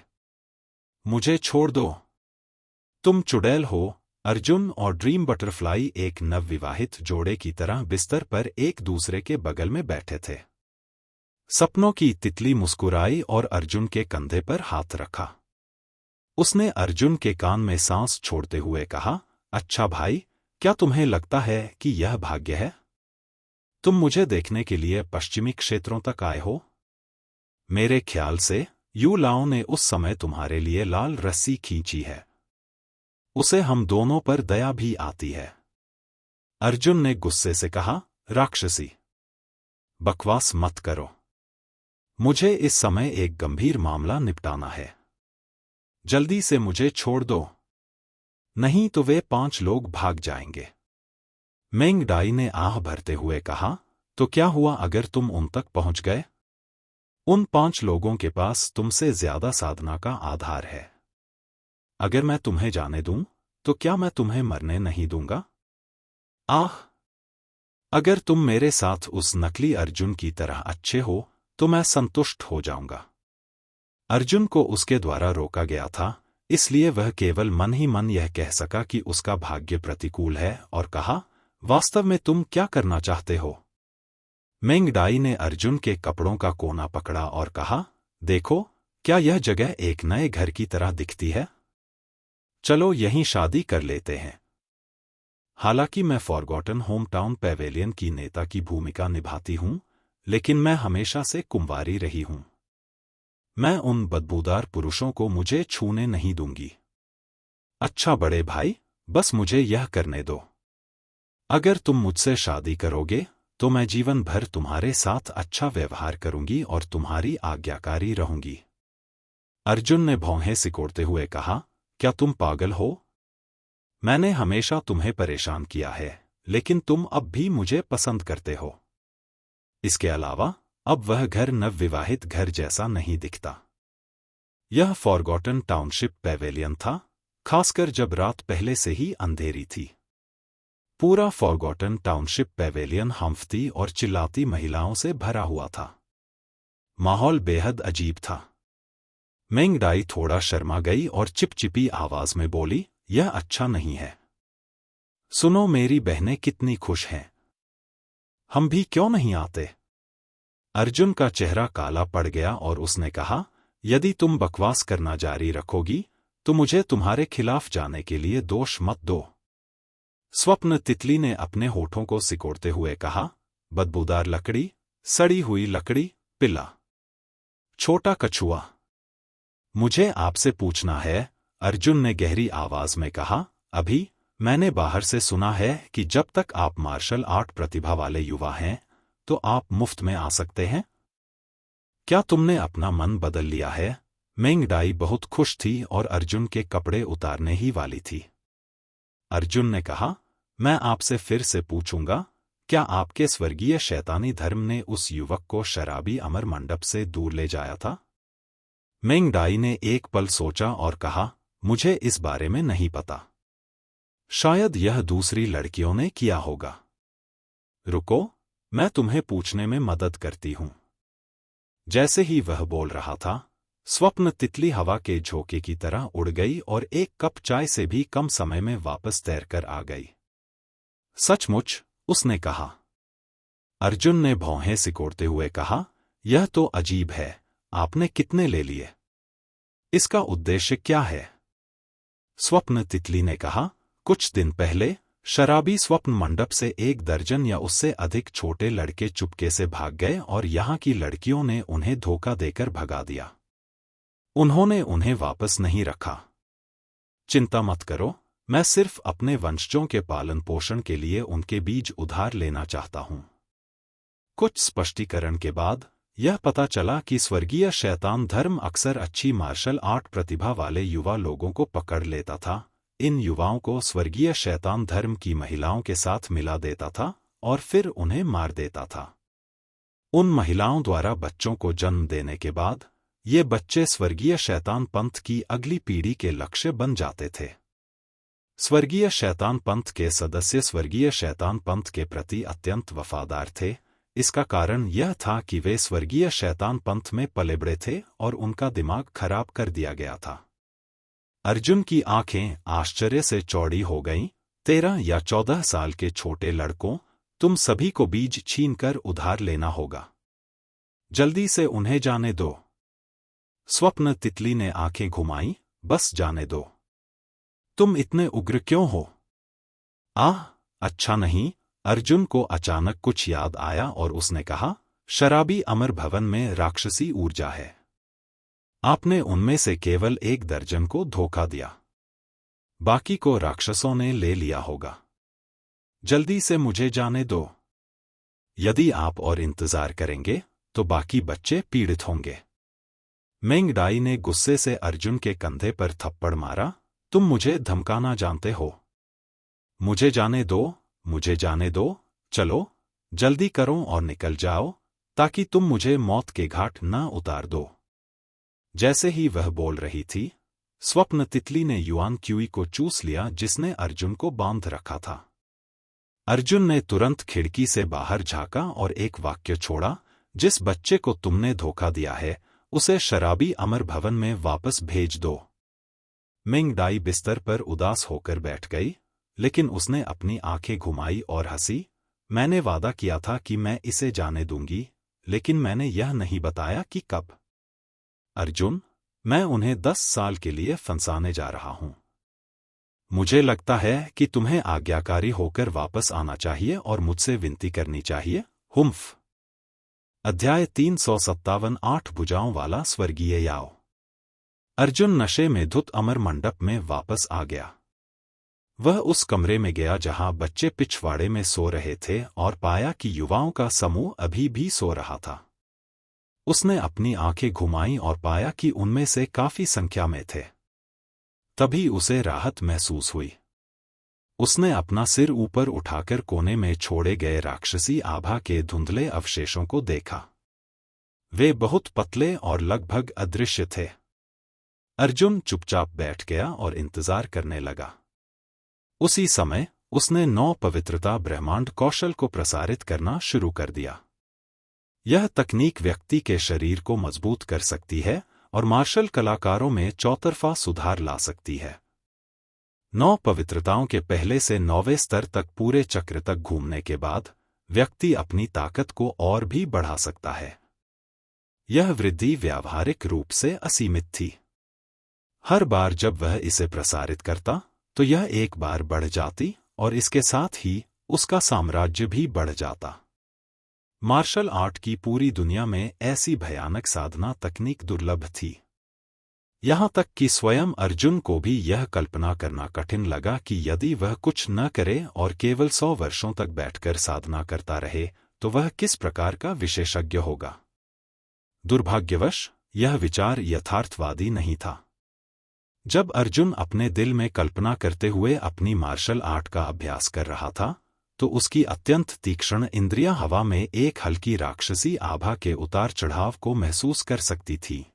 मुझे छोड़ दो, तुम चुड़ैल हो। अर्जुन और ड्रीम बटरफ्लाई एक नवविवाहित जोड़े की तरह बिस्तर पर एक दूसरे के बगल में बैठे थे। सपनों की तितली मुस्कुराई और अर्जुन के कंधे पर हाथ रखा। उसने अर्जुन के कान में सांस छोड़ते हुए कहा, अच्छा भाई, क्या तुम्हें लगता है कि यह भाग्य है? तुम मुझे देखने के लिए पश्चिमी क्षेत्रों तक आए हो? मेरे ख्याल से यू लाओ ने उस समय तुम्हारे लिए लाल रस्सी खींची है। उसे हम दोनों पर दया भी आती है। अर्जुन ने गुस्से से कहा, राक्षसी, बकवास मत करो। मुझे इस समय एक गंभीर मामला निपटाना है। जल्दी से मुझे छोड़ दो, नहीं तो वे 5 लोग भाग जाएंगे। मेंग डाई ने आह भरते हुए कहा, तो क्या हुआ अगर तुम उन तक पहुंच गए? उन 5 लोगों के पास तुमसे ज्यादा साधना का आधार है। अगर मैं तुम्हें जाने दूं, तो क्या मैं तुम्हें मरने नहीं दूंगा? आह, अगर तुम मेरे साथ उस नकली अर्जुन की तरह अच्छे हो तो मैं संतुष्ट हो जाऊंगा। अर्जुन को उसके द्वारा रोका गया था, इसलिए वह केवल मन ही मन यह कह सका कि उसका भाग्य प्रतिकूल है और कहा, वास्तव में तुम क्या करना चाहते हो? मेंग डाई ने अर्जुन के कपड़ों का कोना पकड़ा और कहा, देखो, क्या यह जगह एक नए घर की तरह दिखती है? चलो यहीं शादी कर लेते हैं। हालांकि मैं फॉरगॉटन होम टाउन पेवेलियन की नेता की भूमिका निभाती हूं, लेकिन मैं हमेशा से कुंवारी रही हूं। मैं उन बदबूदार पुरुषों को मुझे छूने नहीं दूंगी। अच्छा बड़े भाई, बस मुझे यह करने दो। अगर तुम मुझसे शादी करोगे तो मैं जीवन भर तुम्हारे साथ अच्छा व्यवहार करूंगी और तुम्हारी आज्ञाकारी रहूंगी। अर्जुन ने भौहें सिकोड़ते हुए कहा, क्या तुम पागल हो? मैंने हमेशा तुम्हें परेशान किया है, लेकिन तुम अब भी मुझे पसंद करते हो। इसके अलावा अब वह घर नवविवाहित घर जैसा नहीं दिखता। यह फॉरगॉटन टाउनशिप पेवेलियन था, खासकर जब रात पहले से ही अंधेरी थी। पूरा फॉरगॉटन टाउनशिप पेवेलियन हंफती और चिल्लाती महिलाओं से भरा हुआ था। माहौल बेहद अजीब था। मेंग डाई थोड़ा शर्मा गई और चिपचिपी आवाज में बोली, यह अच्छा नहीं है। सुनो, मेरी बहनें कितनी खुश हैं। हम भी क्यों नहीं आते? अर्जुन का चेहरा काला पड़ गया और उसने कहा, यदि तुम बकवास करना जारी रखोगी तो मुझे तुम्हारे खिलाफ जाने के लिए दोष मत दो। स्वप्न तितली ने अपने होठों को सिकोड़ते हुए कहा, बदबूदार लकड़ी, सड़ी हुई लकड़ी, पिल्ला, छोटा कछुआ। मुझे आपसे पूछना है, अर्जुन ने गहरी आवाज में कहा, अभी मैंने बाहर से सुना है कि जब तक आप मार्शल आर्ट प्रतिभा वाले युवा हैं तो आप मुफ्त में आ सकते हैं। क्या तुमने अपना मन बदल लिया है? मेंग डाई बहुत खुश थी और अर्जुन के कपड़े उतारने ही वाली थी। अर्जुन ने कहा, मैं आपसे फिर से पूछूंगा, क्या आपके स्वर्गीय शैतानी धर्म ने उस युवक को शराबी अमर मंडप से दूर ले जाया था? मेंग डाई ने एक पल सोचा और कहा, मुझे इस बारे में नहीं पता। शायद यह दूसरी लड़कियों ने किया होगा। रुको, मैं तुम्हें पूछने में मदद करती हूं। जैसे ही वह बोल रहा था, स्वप्न तितली हवा के झोंके की तरह उड़ गई और एक कप चाय से भी कम समय में वापस तैरकर आ गई। सचमुच, उसने कहा। अर्जुन ने भौहें सिकोड़ते हुए कहा, यह तो अजीब है, आपने कितने ले लिए? इसका उद्देश्य क्या है? स्वप्न तितली ने कहा, कुछ दिन पहले शराबी स्वप्न मंडप से 1 दर्जन या उससे अधिक छोटे लड़के चुपके से भाग गए और यहाँ की लड़कियों ने उन्हें धोखा देकर भगा दिया। उन्होंने उन्हें वापस नहीं रखा। चिंता मत करो, मैं सिर्फ अपने वंशजों के पालन पोषण के लिए उनके बीज उधार लेना चाहता हूं। कुछ स्पष्टीकरण के बाद यह पता चला कि स्वर्गीय शैतान धर्म अक्सर अच्छी मार्शल आर्ट प्रतिभा वाले युवा लोगों को पकड़ लेता था। इन युवाओं को स्वर्गीय शैतान धर्म की महिलाओं के साथ मिला देता था और फिर उन्हें मार देता था। उन महिलाओं द्वारा बच्चों को जन्म देने के बाद ये बच्चे स्वर्गीय शैतान पंथ की अगली पीढ़ी के लक्ष्य बन जाते थे। स्वर्गीय शैतान पंथ के सदस्य स्वर्गीय शैतान पंथ के प्रति अत्यंत वफादार थे। इसका कारण यह था कि वे स्वर्गीय शैतान पंथ में पले बड़े थे और उनका दिमाग खराब कर दिया गया था। अर्जुन की आंखें आश्चर्य से चौड़ी हो गईं। 13 या 14 साल के छोटे लड़कों, तुम सभी को बीज छीनकर उधार लेना होगा। जल्दी से उन्हें जाने दो। स्वप्न तितली ने आंखें घुमाईं, बस जाने दो। तुम इतने उग्र क्यों हो? अच्छा नहीं। अर्जुन को अचानक कुछ याद आया और उसने कहा, शराबी अमर भवन में राक्षसी ऊर्जा है। आपने उनमें से केवल 1 दर्जन को धोखा दिया। बाकी को राक्षसों ने ले लिया होगा। जल्दी से मुझे जाने दो। यदि आप और इंतजार करेंगे तो बाकी बच्चे पीड़ित होंगे। मेंगडाई ने गुस्से से अर्जुन के कंधे पर थप्पड़ मारा। तुम मुझे धमकाना जानते हो। मुझे जाने दो, मुझे जाने दो। चलो जल्दी करो और निकल जाओ ताकि तुम मुझे मौत के घाट न उतार दो। जैसे ही वह बोल रही थी, स्वप्न तितली ने युआन क्यूई को चूस लिया जिसने अर्जुन को बांध रखा था। अर्जुन ने तुरंत खिड़की से बाहर झांका और एक वाक्य छोड़ा, जिस बच्चे को तुमने धोखा दिया है उसे शराबी अमर भवन में वापस भेज दो। मेंगडाई बिस्तर पर उदास होकर बैठ गई, लेकिन उसने अपनी आंखें घुमाई और हंसी। मैंने वादा किया था कि मैं इसे जाने दूंगी, लेकिन मैंने यह नहीं बताया कि कब। अर्जुन, मैं उन्हें 10 साल के लिए फंसाने जा रहा हूं। मुझे लगता है कि तुम्हें आज्ञाकारी होकर वापस आना चाहिए और मुझसे विनती करनी चाहिए। हुम्फ। अध्याय 357 8 भुजाओं वाला स्वर्गीय याओ। अर्जुन नशे में धुत अमर मंडप में वापस आ गया। वह उस कमरे में गया जहां बच्चे पिछवाड़े में सो रहे थे और पाया कि युवाओं का समूह अभी भी सो रहा था। उसने अपनी आंखें घुमाईं और पाया कि उनमें से काफी संख्या में थे। तभी उसे राहत महसूस हुई। उसने अपना सिर ऊपर उठाकर कोने में छोड़े गए राक्षसी आभा के धुंधले अवशेषों को देखा। वे बहुत पतले और लगभग अदृश्य थे। अर्जुन चुपचाप बैठ गया और इंतजार करने लगा। उसी समय उसने 9 पवित्रता ब्रह्मांड कौशल को प्रसारित करना शुरू कर दिया। यह तकनीक व्यक्ति के शरीर को मजबूत कर सकती है और मार्शल कलाकारों में चौतरफा सुधार ला सकती है। 9 पवित्रताओं के पहले से 9वें स्तर तक पूरे चक्र तक घूमने के बाद व्यक्ति अपनी ताकत को और भी बढ़ा सकता है। यह वृद्धि व्यावहारिक रूप से असीमित थी। हर बार जब वह इसे प्रसारित करता तो यह एक बार बढ़ जाती और इसके साथ ही उसका साम्राज्य भी बढ़ जाता। मार्शल आर्ट की पूरी दुनिया में ऐसी भयानक साधना तकनीक दुर्लभ थी। यहाँ तक कि स्वयं अर्जुन को भी यह कल्पना करना कठिन लगा कि यदि वह कुछ न करे और केवल 100 वर्षों तक बैठकर साधना करता रहे तो वह किस प्रकार का विशेषज्ञ होगा। दुर्भाग्यवश यह विचार यथार्थवादी नहीं था। जब अर्जुन अपने दिल में कल्पना करते हुए अपनी मार्शल आर्ट का अभ्यास कर रहा था तो उसकी अत्यंत तीक्ष्ण इंद्रियां हवा में एक हल्की राक्षसी आभा के उतार चढ़ाव को महसूस कर सकती थी।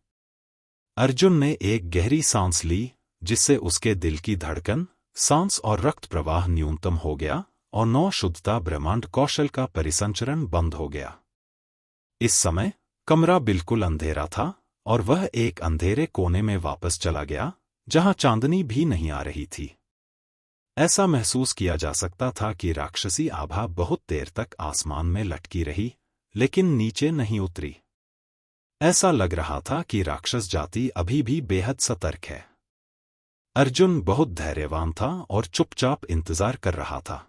अर्जुन ने एक गहरी सांस ली, जिससे उसके दिल की धड़कन, सांस और रक्त प्रवाह न्यूनतम हो गया और 9 शुद्धता ब्रह्मांड कौशल का परिसंचरण बंद हो गया। इस समय कमरा बिल्कुल अंधेरा था और वह एक अंधेरे कोने में वापस चला गया जहां चांदनी भी नहीं आ रही थी। ऐसा महसूस किया जा सकता था कि राक्षसी आभा बहुत देर तक आसमान में लटकी रही, लेकिन नीचे नहीं उतरी। ऐसा लग रहा था कि राक्षस जाति अभी भी बेहद सतर्क है। अर्जुन बहुत धैर्यवान था और चुपचाप इंतजार कर रहा था।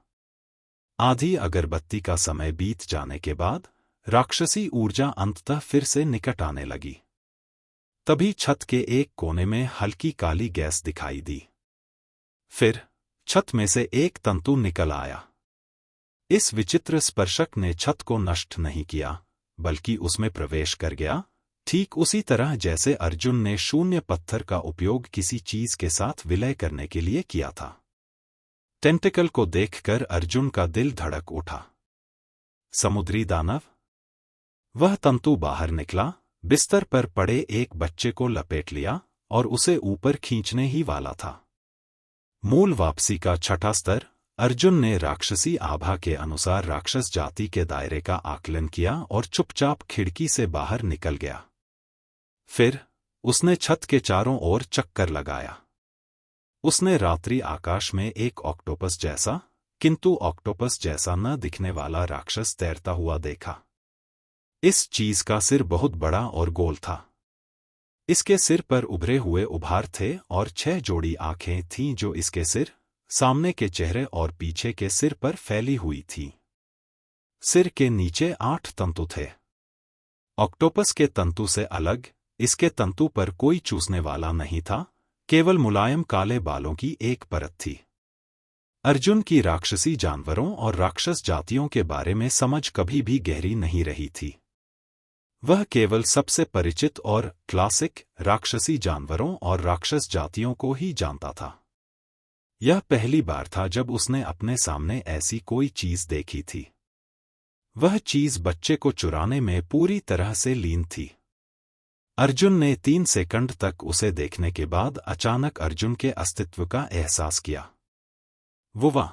आधी अगरबत्ती का समय बीत जाने के बाद राक्षसी ऊर्जा अंततः फिर से निकट आने लगी। तभी छत के एक कोने में हल्की काली गैस दिखाई दी। फिर छत में से एक तंतु निकल आया। इस विचित्र स्पर्शक ने छत को नष्ट नहीं किया, बल्कि उसमें प्रवेश कर गया, ठीक उसी तरह जैसे अर्जुन ने शून्य पत्थर का उपयोग किसी चीज के साथ विलय करने के लिए किया था। टेंटिकल को देखकर अर्जुन का दिल धड़क उठा। समुद्री दानव? वह तंतु बाहर निकला, बिस्तर पर पड़े एक बच्चे को लपेट लिया और उसे ऊपर खींचने ही वाला था। मूल वापसी का छठा स्तर। अर्जुन ने राक्षसी आभा के अनुसार राक्षस जाति के दायरे का आकलन किया और चुपचाप खिड़की से बाहर निकल गया। फिर उसने छत के चारों ओर चक्कर लगाया। उसने रात्रि आकाश में एक ऑक्टोपस जैसा, किंतु ऑक्टोपस जैसा न दिखने वाला राक्षस तैरता हुआ देखा। इस चीज का सिर बहुत बड़ा और गोल था। इसके सिर पर उभरे हुए उभार थे और 6 जोड़ी आंखें थीं जो इसके सिर, सामने के चेहरे और पीछे के सिर पर फैली हुई थी। सिर के नीचे 8 तंतु थे। ऑक्टोपस के तंतु से अलग इसके तंतु पर कोई चूसने वाला नहीं था, केवल मुलायम काले बालों की एक परत थी। अर्जुन की राक्षसी जानवरों और राक्षस जातियों के बारे में समझ कभी भी गहरी नहीं रही थी। वह केवल सबसे परिचित और क्लासिक राक्षसी जानवरों और राक्षस जातियों को ही जानता था। यह पहली बार था जब उसने अपने सामने ऐसी कोई चीज देखी थी। वह चीज बच्चे को चुराने में पूरी तरह से लीन थी। अर्जुन ने 3 सेकंड तक उसे देखने के बाद अचानक अर्जुन के अस्तित्व का एहसास किया। वह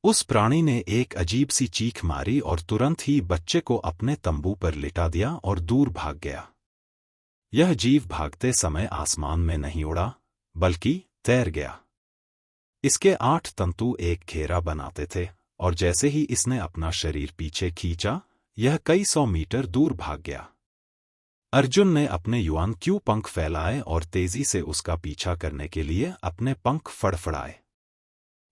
उस प्राणी ने एक अजीब सी चीख मारी और तुरंत ही बच्चे को अपने तंबू पर लिटा दिया और दूर भाग गया। यह जीव भागते समय आसमान में नहीं उड़ा, बल्कि तैर गया। इसके 8 तंतु एक घेरा बनाते थे और जैसे ही इसने अपना शरीर पीछे खींचा, यह कई 100 मीटर दूर भाग गया। अर्जुन ने अपने युआन क्यू पंख फैलाए और तेजी से उसका पीछा करने के लिए अपने पंख फड़फड़ाए।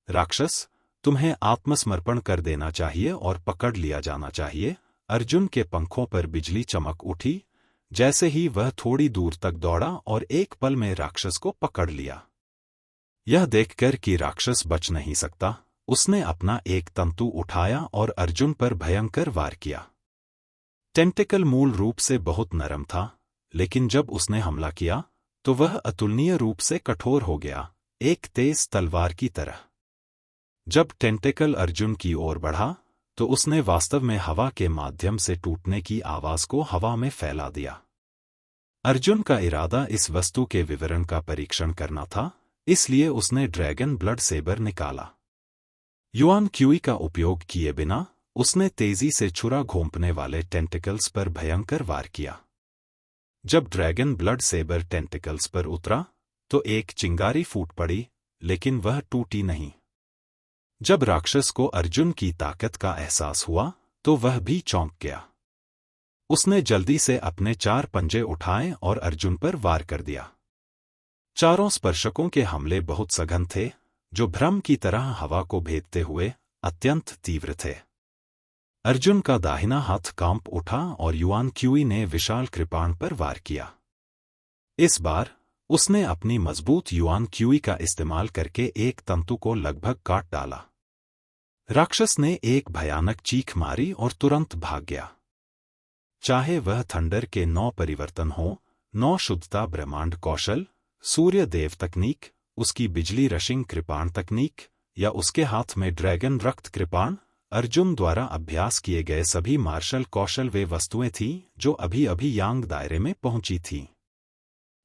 राक्षस, तुम्हें आत्मसमर्पण कर देना चाहिए और पकड़ लिया जाना चाहिए। अर्जुन के पंखों पर बिजली चमक उठी जैसे ही वह थोड़ी दूर तक दौड़ा और एक पल में राक्षस को पकड़ लिया। यह देखकर कि राक्षस बच नहीं सकता, उसने अपना एक तंतु उठाया और अर्जुन पर भयंकर वार किया। टेंटिकल मूल रूप से बहुत नरम था, लेकिन जब उसने हमला किया तो वह अतुलनीय रूप से कठोर हो गया, एक तेज तलवार की तरह। जब टेंटिकल अर्जुन की ओर बढ़ा तो उसने वास्तव में हवा के माध्यम से टूटने की आवाज को हवा में फैला दिया। अर्जुन का इरादा इस वस्तु के विवरण का परीक्षण करना था, इसलिए उसने ड्रैगन ब्लड सेबर निकाला। युआन क्यूई का उपयोग किए बिना उसने तेजी से छुरा घोंपने वाले टेंटिकल्स पर भयंकर वार किया। जब ड्रैगन ब्लड सेबर टेंटिकल्स पर उतरा तो एक चिंगारी फूट पड़ी, लेकिन वह टूटी नहीं। जब राक्षस को अर्जुन की ताकत का एहसास हुआ तो वह भी चौंक गया। उसने जल्दी से अपने 4 पंजे उठाए और अर्जुन पर वार कर दिया। चारों स्पर्शकों के हमले बहुत सघन थे, जो भ्रम की तरह हवा को भेदते हुए अत्यंत तीव्र थे। अर्जुन का दाहिना हाथ कांप उठा और युआन क्यूई ने विशाल कृपाण पर वार किया। इस बार उसने अपनी मजबूत युआन क्यूई का इस्तेमाल करके एक तंतु को लगभग काट डाला। राक्षस ने एक भयानक चीख मारी और तुरंत भाग गया। चाहे वह थंडर के 9 परिवर्तन हो, 9 शुद्धता ब्रह्मांड कौशल, सूर्य देव तकनीक, उसकी बिजली रशिंग कृपाण तकनीक या उसके हाथ में ड्रैगन रक्त कृपाण, अर्जुन द्वारा अभ्यास किए गए सभी मार्शल कौशल वे वस्तुएं थीं जो अभी अभी यांग दायरे में पहुंची थीं।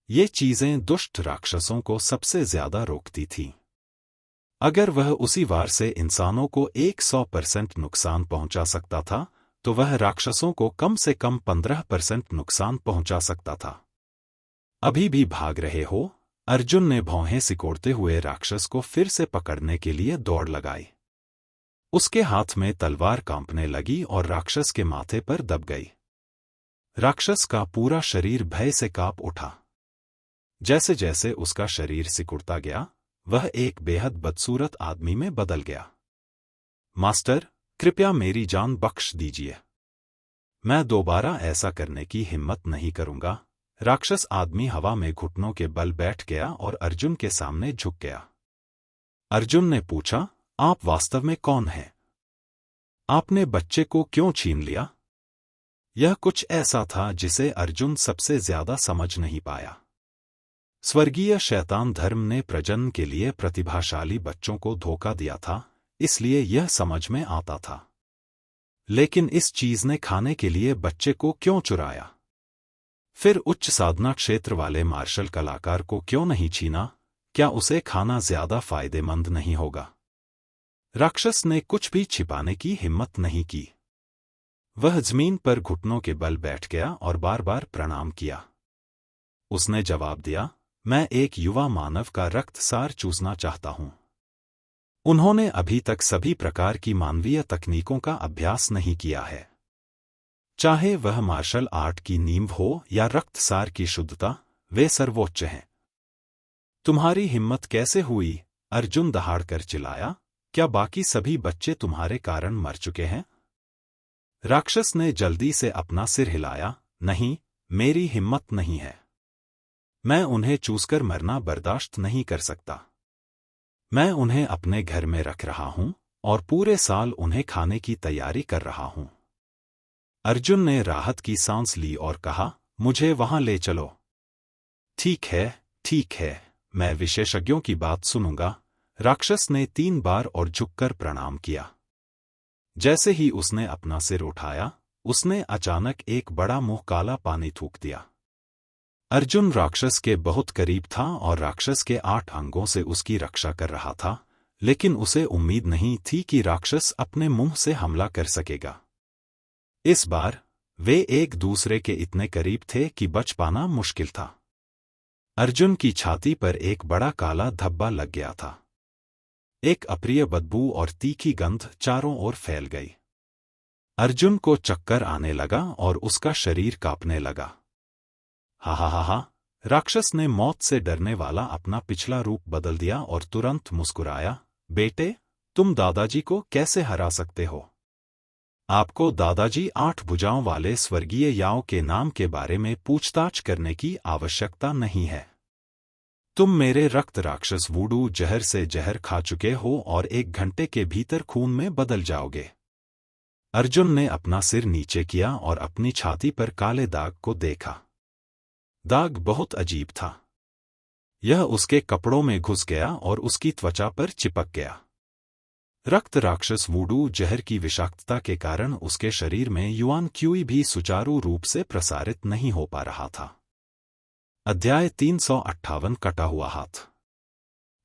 ये चीजें दुष्ट राक्षसों को सबसे ज्यादा रोकती थीं। अगर वह उसी वार से इंसानों को 100% नुकसान पहुंचा सकता था, तो वह राक्षसों को कम से कम 15% नुकसान पहुंचा सकता था। अभी भी भाग रहे हो? अर्जुन ने भौहें सिकोड़ते हुए राक्षस को फिर से पकड़ने के लिए दौड़ लगाई। उसके हाथ में तलवार कांपने लगी और राक्षस के माथे पर दब गई। राक्षस का पूरा शरीर भय से कांप उठा। जैसे जैसे उसका शरीर सिकुड़ता गया, वह एक बेहद बदसूरत आदमी में बदल गया। मास्टर, कृपया मेरी जान बख्श दीजिए। मैं दोबारा ऐसा करने की हिम्मत नहीं करूंगा। राक्षस आदमी हवा में घुटनों के बल बैठ गया और अर्जुन के सामने झुक गया। अर्जुन ने पूछा, आप वास्तव में कौन हैं? आपने बच्चे को क्यों छीन लिया? यह कुछ ऐसा था जिसे अर्जुन सबसे ज्यादा समझ नहीं पाया। स्वर्गीय शैतान धर्म ने प्रजनन के लिए प्रतिभाशाली बच्चों को धोखा दिया था, इसलिए यह समझ में आता था। लेकिन इस चीज ने खाने के लिए बच्चे को क्यों चुराया? फिर उच्च साधना क्षेत्र वाले मार्शल कलाकार को क्यों नहीं छीना? क्या उसे खाना ज्यादा फायदेमंद नहीं होगा? राक्षस ने कुछ भी छिपाने की हिम्मत नहीं की। वह जमीन पर घुटनों के बल बैठ गया और बार बार प्रणाम किया। उसने जवाब दिया, मैं एक युवा मानव का रक्त सार चूसना चाहता हूं। उन्होंने अभी तक सभी प्रकार की मानवीय तकनीकों का अभ्यास नहीं किया है, चाहे वह मार्शल आर्ट की नींव हो या रक्तसार की शुद्धता, वे सर्वोच्च हैं। तुम्हारी हिम्मत कैसे हुई? अर्जुन दहाड़कर चिल्लाया, क्या बाकी सभी बच्चे तुम्हारे कारण मर चुके हैं? राक्षस ने जल्दी से अपना सिर हिलाया, नहीं, मेरी हिम्मत नहीं है। मैं उन्हें चूसकर मरना बर्दाश्त नहीं कर सकता। मैं उन्हें अपने घर में रख रहा हूं और पूरे साल उन्हें खाने की तैयारी कर रहा हूं। अर्जुन ने राहत की सांस ली और कहा, मुझे वहां ले चलो। ठीक है, मैं विशेषज्ञों की बात सुनूंगा। राक्षस ने 3 बार और झुककर प्रणाम किया। जैसे ही उसने अपना सिर उठाया, उसने अचानक एक बड़ा मुंह काला पानी थूक दिया। अर्जुन राक्षस के बहुत करीब था और राक्षस के 8 अंगों से उसकी रक्षा कर रहा था, लेकिन उसे उम्मीद नहीं थी कि राक्षस अपने मुंह से हमला कर सकेगा। इस बार वे एक दूसरे के इतने करीब थे कि बच पाना मुश्किल था। अर्जुन की छाती पर एक बड़ा काला धब्बा लग गया था। एक अप्रिय बदबू और तीखी गंध चारों ओर फैल गई। अर्जुन को चक्कर आने लगा और उसका शरीर कांपने लगा। हा, राक्षस ने मौत से डरने वाला अपना पिछला रूप बदल दिया और तुरंत मुस्कुराया, बेटे, तुम दादाजी को कैसे हरा सकते हो? आपको दादाजी 8 भुजाओं वाले स्वर्गीय याओ के नाम के बारे में पूछताछ करने की आवश्यकता नहीं है। तुम मेरे रक्त राक्षस वूडू जहर से जहर खा चुके हो और 1 घंटे के भीतर खून में बदल जाओगे। अर्जुन ने अपना सिर नीचे किया और अपनी छाती पर काले दाग को देखा। दाग बहुत अजीब था। यह उसके कपड़ों में घुस गया और उसकी त्वचा पर चिपक गया। रक्त राक्षस वूडू जहर की विषाक्तता के कारण उसके शरीर में युआन क्यूई भी सुचारू रूप से प्रसारित नहीं हो पा रहा था। अध्याय 358 कटा हुआ हाथ।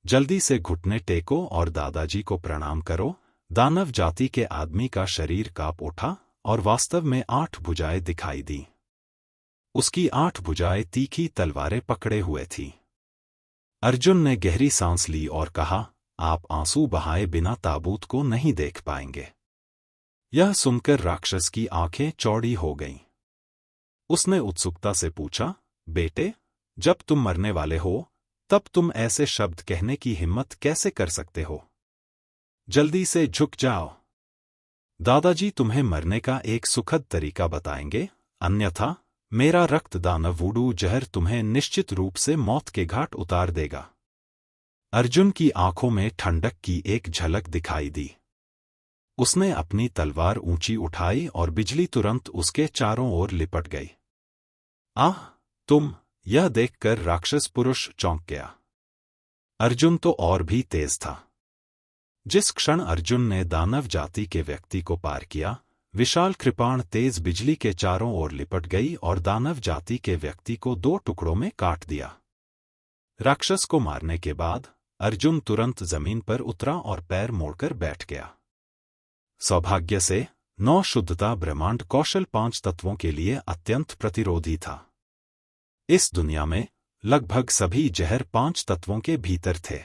जल्दी से घुटने टेको और दादाजी को प्रणाम करो। दानव जाति के आदमी का शरीर कांप उठा और वास्तव में 8 भुजाएं दिखाई दी। उसकी 8 भुजाएं तीखी तलवारें पकड़े हुए थीं। अर्जुन ने गहरी सांस ली और कहा, आप आंसू बहाए बिना ताबूत को नहीं देख पाएंगे। यह सुनकर राक्षस की आंखें चौड़ी हो गईं। उसने उत्सुकता से पूछा, बेटे, जब तुम मरने वाले हो, तब तुम ऐसे शब्द कहने की हिम्मत कैसे कर सकते हो? जल्दी से झुक जाओ। दादाजी तुम्हें मरने का एक सुखद तरीका बताएंगे, अन्यथा मेरा रक्त दानव वूडू जहर तुम्हें निश्चित रूप से मौत के घाट उतार देगा। अर्जुन की आंखों में ठंडक की एक झलक दिखाई दी। उसने अपनी तलवार ऊंची उठाई और बिजली तुरंत उसके चारों ओर लिपट गई। आह, तुम! यह देखकर राक्षस पुरुष चौंक गया। अर्जुन तो और भी तेज था। जिस क्षण अर्जुन ने दानव जाति के व्यक्ति को पार किया, विशाल कृपाण तेज बिजली के चारों ओर लिपट गई और दानव जाति के व्यक्ति को 2 टुकड़ों में काट दिया। राक्षस को मारने के बाद अर्जुन तुरंत जमीन पर उतरा और पैर मोड़कर बैठ गया। सौभाग्य से 9 शुद्धता ब्रह्मांड कौशल 5 तत्वों के लिए अत्यंत प्रतिरोधी था। इस दुनिया में लगभग सभी जहर 5 तत्वों के भीतर थे।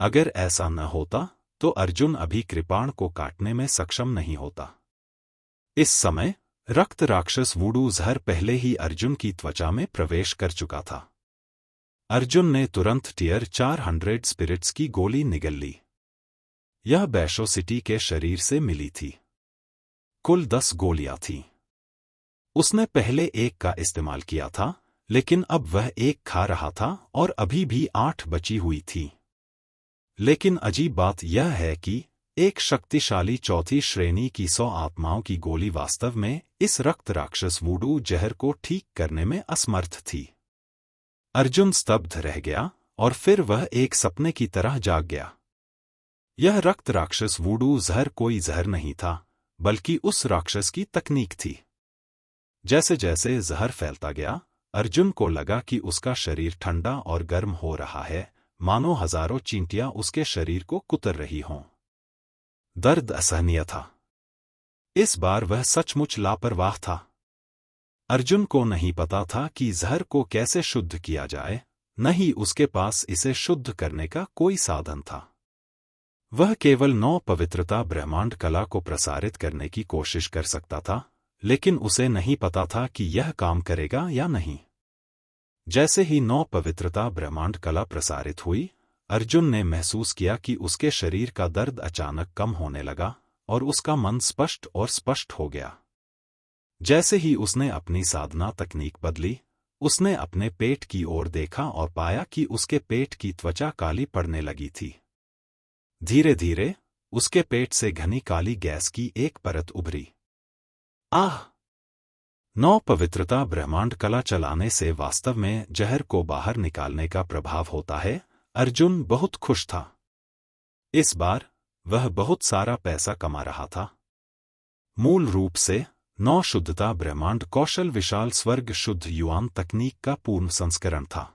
अगर ऐसा न होता तो अर्जुन अभी कृपाण को काटने में सक्षम नहीं होता। इस समय रक्त राक्षस वूडू जहर पहले ही अर्जुन की त्वचा में प्रवेश कर चुका था। अर्जुन ने तुरंत टियर 400 स्पिरिट्स की गोली निगल ली। यह बैशो सिटी के शरीर से मिली थी। कुल 10 गोलियां थीं। उसने पहले एक का इस्तेमाल किया था, लेकिन अब वह एक खा रहा था और अभी भी 8 बची हुई थी। लेकिन अजीब बात यह है कि एक शक्तिशाली चौथी श्रेणी की 100 आत्माओं की गोली वास्तव में इस रक्त राक्षस वूडू जहर को ठीक करने में असमर्थ थी। अर्जुन स्तब्ध रह गया और फिर वह एक सपने की तरह जाग गया। यह रक्त राक्षस वूडू जहर कोई जहर नहीं था, बल्कि उस राक्षस की तकनीक थी। जैसे जैसे जहर फैलता गया, अर्जुन को लगा कि उसका शरीर ठंडा और गर्म हो रहा है, मानो हजारों चींटियां उसके शरीर को कुतर रही हों। दर्द असहनीय था। इस बार वह सचमुच लापरवाह था। अर्जुन को नहीं पता था कि जहर को कैसे शुद्ध किया जाए, न ही उसके पास इसे शुद्ध करने का कोई साधन था। वह केवल 9 पवित्रता ब्रह्मांड कला को प्रसारित करने की कोशिश कर सकता था, लेकिन उसे नहीं पता था कि यह काम करेगा या नहीं। जैसे ही 9 पवित्रता ब्रह्मांड कला प्रसारित हुई, अर्जुन ने महसूस किया कि उसके शरीर का दर्द अचानक कम होने लगा और उसका मन स्पष्ट और स्पष्ट हो गया। जैसे ही उसने अपनी साधना तकनीक बदली, उसने अपने पेट की ओर देखा और पाया कि उसके पेट की त्वचा काली पड़ने लगी थी। धीरे धीरे उसके पेट से घनी काली गैस की एक परत उभरी। आह! 9 पवित्रता ब्रह्मांड कला चलाने से वास्तव में जहर को बाहर निकालने का प्रभाव होता है। अर्जुन बहुत खुश था। इस बार वह बहुत सारा पैसा कमा रहा था। मूल रूप से 9 शुद्धता ब्रह्मांड कौशल विशाल स्वर्ग शुद्ध युआन तकनीक का पूर्ण संस्करण था।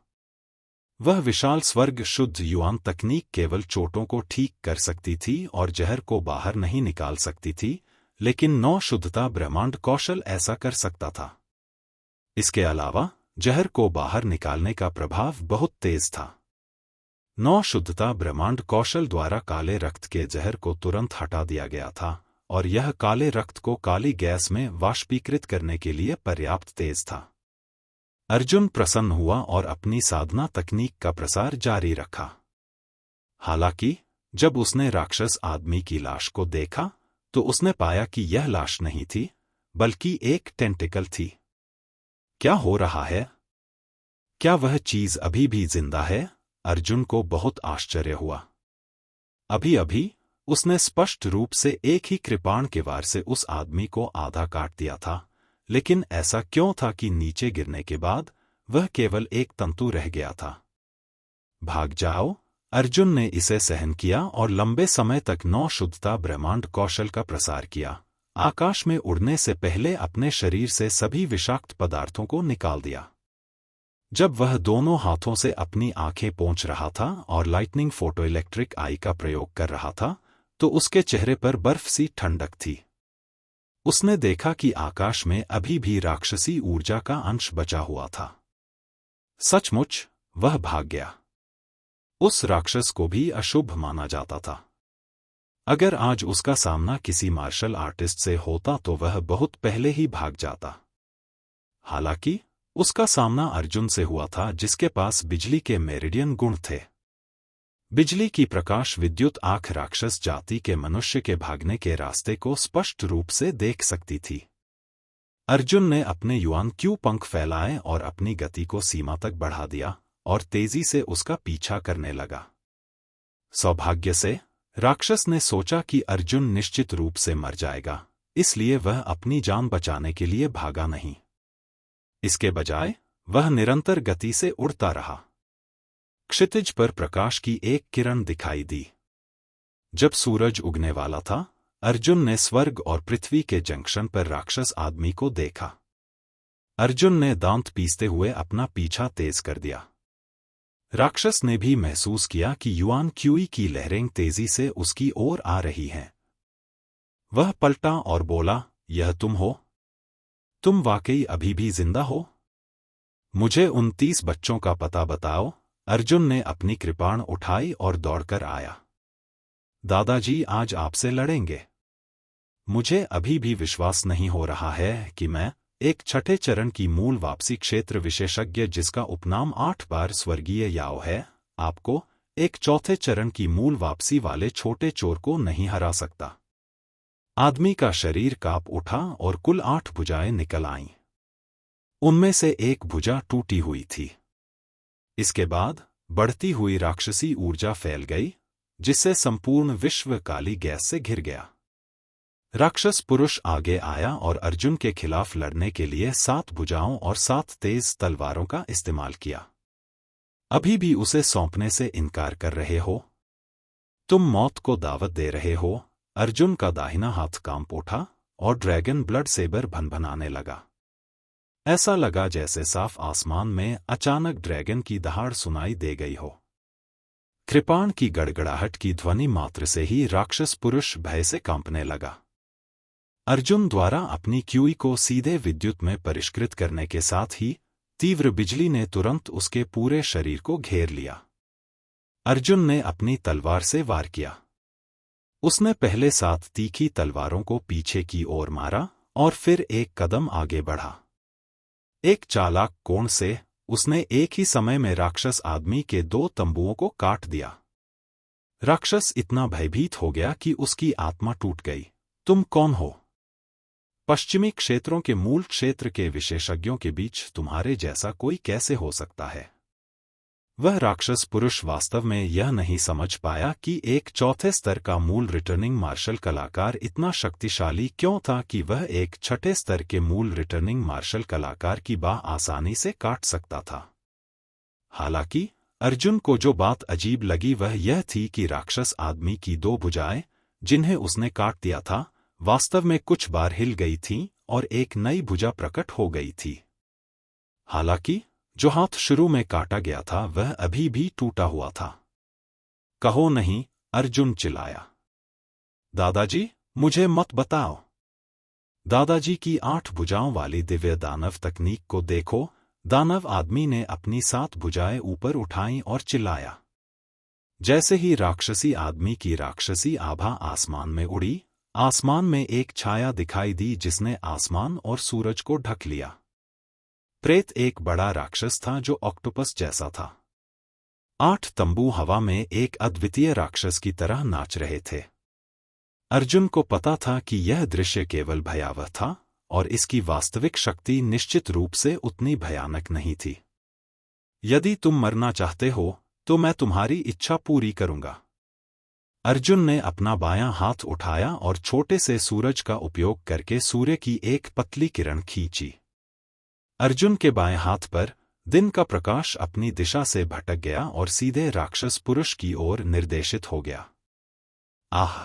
वह विशाल स्वर्ग शुद्ध युआन तकनीक केवल चोटों को ठीक कर सकती थी और जहर को बाहर नहीं निकाल सकती थी, लेकिन 9 शुद्धता ब्रह्मांड कौशल ऐसा कर सकता था। इसके अलावा जहर को बाहर निकालने का प्रभाव बहुत तेज था। 9 शुद्धता ब्रह्मांड कौशल द्वारा काले रक्त के जहर को तुरंत हटा दिया गया था और यह काले रक्त को काली गैस में वाष्पीकृत करने के लिए पर्याप्त तेज था। अर्जुन प्रसन्न हुआ और अपनी साधना तकनीक का प्रसार जारी रखा। हालांकि जब उसने राक्षस आदमी की लाश को देखा, तो उसने पाया कि यह लाश नहीं थी, बल्कि एक टेंटिकल थी। क्या हो रहा है? क्या वह चीज अभी भी जिंदा है? अर्जुन को बहुत आश्चर्य हुआ। अभी अभी उसने स्पष्ट रूप से एक ही कृपाण के वार से उस आदमी को आधा काट दिया था, लेकिन ऐसा क्यों था कि नीचे गिरने के बाद वह केवल एक तंतु रह गया था? भाग जाओ! अर्जुन ने इसे सहन किया और लंबे समय तक 9 शुद्धता ब्रह्मांड कौशल का प्रसार किया। आकाश में उड़ने से पहले अपने शरीर से सभी विषाक्त पदार्थों को निकाल दिया। जब वह दोनों हाथों से अपनी आंखें पोंछ रहा था और लाइटनिंग फोटोइलेक्ट्रिक आई का प्रयोग कर रहा था, तो उसके चेहरे पर बर्फ सी ठंडक थी। उसने देखा कि आकाश में अभी भी राक्षसी ऊर्जा का अंश बचा हुआ था। सचमुच वह भाग गया। उस राक्षस को भी अशुभ माना जाता था। अगर आज उसका सामना किसी मार्शल आर्टिस्ट से होता तो वह बहुत पहले ही भाग जाता। हालांकि उसका सामना अर्जुन से हुआ था, जिसके पास बिजली के मेरिडियन गुण थे। बिजली की प्रकाश विद्युत आंख राक्षस जाति के मनुष्य के भागने के रास्ते को स्पष्ट रूप से देख सकती थी। अर्जुन ने अपने युआन क्यू पंख फैलाए और अपनी गति को सीमा तक बढ़ा दिया और तेजी से उसका पीछा करने लगा। सौभाग्य से राक्षस ने सोचा कि अर्जुन निश्चित रूप से मर जाएगा, इसलिए वह अपनी जान बचाने के लिए भागा नहीं। इसके बजाय वह निरंतर गति से उड़ता रहा। क्षितिज पर प्रकाश की एक किरण दिखाई दी। जब सूरज उगने वाला था, अर्जुन ने स्वर्ग और पृथ्वी के जंक्शन पर राक्षस आदमी को देखा। अर्जुन ने दांत पीसते हुए अपना पीछा तेज कर दिया। राक्षस ने भी महसूस किया कि युआन क्यूई की लहरें तेजी से उसकी ओर आ रही हैं। वह पलटा और बोला, यह तुम हो? तुम वाकई अभी भी जिंदा हो? मुझे उन 30 बच्चों का पता बताओ। अर्जुन ने अपनी कृपाण उठाई और दौड़कर आया। दादाजी आज आपसे लड़ेंगे। मुझे अभी भी विश्वास नहीं हो रहा है कि मैं एक छठे चरण की मूल वापसी क्षेत्र विशेषज्ञ, जिसका उपनाम 8 बार स्वर्गीय याओ है, आपको एक चौथे चरण की मूल वापसी वाले छोटे चोर को नहीं हरा सकता। आदमी का शरीर कांप उठा और कुल 8 भुजाएं निकल आईं। उनमें से एक भुजा टूटी हुई थी। इसके बाद बढ़ती हुई राक्षसी ऊर्जा फैल गई, जिससे संपूर्ण विश्व काली गैस से घिर गया। राक्षस पुरुष आगे आया और अर्जुन के खिलाफ लड़ने के लिए 7 भुजाओं और 7 तेज तलवारों का इस्तेमाल किया। अभी भी उसे सौंपने से इनकार कर रहे हो? तुम मौत को दावत दे रहे हो? अर्जुन का दाहिना हाथ कांप उठा और ड्रैगन ब्लड सेबर भनभनाने लगा। ऐसा लगा जैसे साफ आसमान में अचानक ड्रैगन की दहाड़ सुनाई दे गई हो। कृपाण की गड़गड़ाहट की ध्वनि मात्र से ही राक्षस पुरुष भय से कांपने लगा। अर्जुन द्वारा अपनी क्यूई को सीधे विद्युत में परिष्कृत करने के साथ ही तीव्र बिजली ने तुरंत उसके पूरे शरीर को घेर लिया। अर्जुन ने अपनी तलवार से वार किया। उसने पहले 7 तीखी तलवारों को पीछे की ओर मारा और फिर एक कदम आगे बढ़ा। एक चालाक कोण से उसने एक ही समय में राक्षस आदमी के 2 तंबुओं को काट दिया। राक्षस इतना भयभीत हो गया कि उसकी आत्मा टूट गई। तुम कौन हो? पश्चिमी क्षेत्रों के मूल क्षेत्र के विशेषज्ञों के बीच तुम्हारे जैसा कोई कैसे हो सकता है? वह राक्षस पुरुष वास्तव में यह नहीं समझ पाया कि एक चौथे स्तर का मूल रिटर्निंग मार्शल कलाकार इतना शक्तिशाली क्यों था कि वह एक छठे स्तर के मूल रिटर्निंग मार्शल कलाकार की बाह आसानी से काट सकता था। हालांकि अर्जुन को जो बात अजीब लगी वह यह थी कि राक्षस आदमी की 2 भुजाएं, जिन्हें उसने काट दिया था, वास्तव में कुछ बार हिल गई थीं और एक नई भुजा प्रकट हो गई थी। हालांकि जो हाथ शुरू में काटा गया था वह अभी भी टूटा हुआ था। कहो नहीं, अर्जुन चिल्लाया। दादाजी, मुझे मत बताओ। दादाजी की 8 भुजाओं वाली दिव्य दानव तकनीक को देखो। दानव आदमी ने अपनी 7 भुजाएं ऊपर उठाईं और चिल्लाया। जैसे ही राक्षसी आदमी की राक्षसी आभा आसमान में उड़ी, आसमान में एक छाया दिखाई दी जिसने आसमान और सूरज को ढक लिया। प्रेत एक बड़ा राक्षस था जो ऑक्टोपस जैसा था। 8 तंबू हवा में एक अद्वितीय राक्षस की तरह नाच रहे थे। अर्जुन को पता था कि यह दृश्य केवल भयावह था और इसकी वास्तविक शक्ति निश्चित रूप से उतनी भयानक नहीं थी। यदि तुम मरना चाहते हो तो मैं तुम्हारी इच्छा पूरी करूंगा। अर्जुन ने अपना बायां हाथ उठाया और छोटे से सूरज का उपयोग करके सूर्य की एक पतली किरण खींची। अर्जुन के बाएं हाथ पर दिन का प्रकाश अपनी दिशा से भटक गया और सीधे राक्षस पुरुष की ओर निर्देशित हो गया। आह!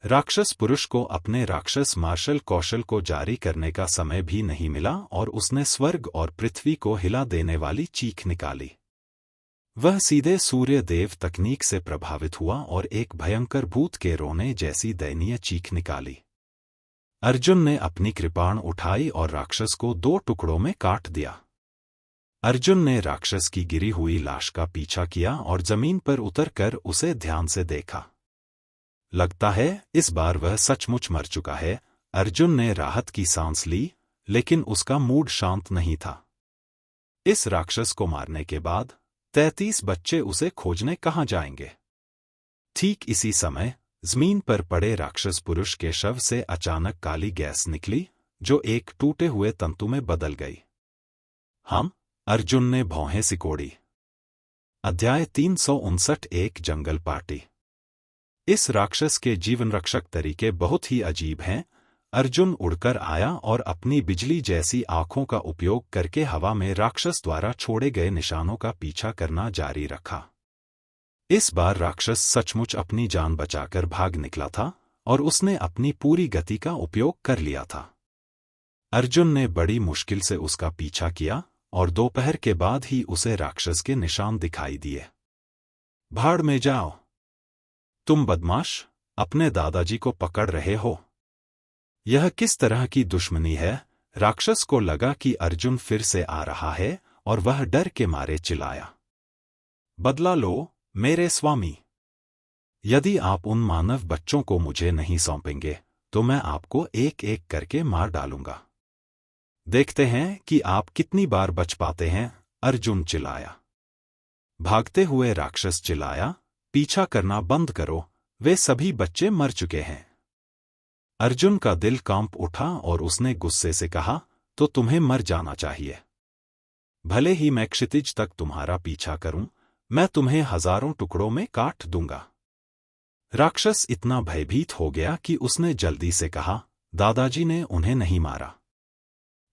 राक्षस पुरुष को अपने राक्षस मार्शल कौशल को जारी करने का समय भी नहीं मिला और उसने स्वर्ग और पृथ्वी को हिला देने वाली चीख निकाली। वह सीधे सूर्य देव तकनीक से प्रभावित हुआ और एक भयंकर भूत के रोने जैसी दयनीय चीख निकाली। अर्जुन ने अपनी कृपाण उठाई और राक्षस को 2 टुकड़ों में काट दिया। अर्जुन ने राक्षस की गिरी हुई लाश का पीछा किया और जमीन पर उतरकर उसे ध्यान से देखा। लगता है इस बार वह सचमुच मर चुका है। अर्जुन ने राहत की सांस ली, लेकिन उसका मूड शांत नहीं था। इस राक्षस को मारने के बाद 33 बच्चे उसे खोजने कहाँ जाएंगे? ठीक इसी समय जमीन पर पड़े राक्षस पुरुष के शव से अचानक काली गैस निकली, जो एक टूटे हुए तंतु में बदल गई। अर्जुन ने भौहें सिकोड़ी। अध्याय 359 एक जंगल पार्टी। इस राक्षस के जीवन रक्षक तरीके बहुत ही अजीब हैं। अर्जुन उड़कर आया और अपनी बिजली जैसी आंखों का उपयोग करके हवा में राक्षस द्वारा छोड़े गए निशानों का पीछा करना जारी रखा। इस बार राक्षस सचमुच अपनी जान बचाकर भाग निकला था और उसने अपनी पूरी गति का उपयोग कर लिया था। अर्जुन ने बड़ी मुश्किल से उसका पीछा किया और दोपहर के बाद ही उसे राक्षस के निशान दिखाई दिए। भाड़ में जाओ! तुम बदमाश, अपने दादाजी को पकड़ रहे हो। यह किस तरह की दुश्मनी है? राक्षस को लगा कि अर्जुन फिर से आ रहा है और वह डर के मारे चिल्लाया। बदला लो मेरे स्वामी। यदि आप उन मानव बच्चों को मुझे नहीं सौंपेंगे तो मैं आपको एक एक करके मार डालूंगा। देखते हैं कि आप कितनी बार बच पाते हैं। अर्जुन चिल्लाया। भागते हुए राक्षस चिल्लाया, पीछा करना बंद करो, वे सभी बच्चे मर चुके हैं। अर्जुन का दिल कांप उठा और उसने गुस्से से कहा, तो तुम्हें मर जाना चाहिए। भले ही मैं क्षितिज तक तुम्हारा पीछा करूं, मैं तुम्हें हजारों टुकड़ों में काट दूंगा। राक्षस इतना भयभीत हो गया कि उसने जल्दी से कहा, दादाजी ने उन्हें नहीं मारा।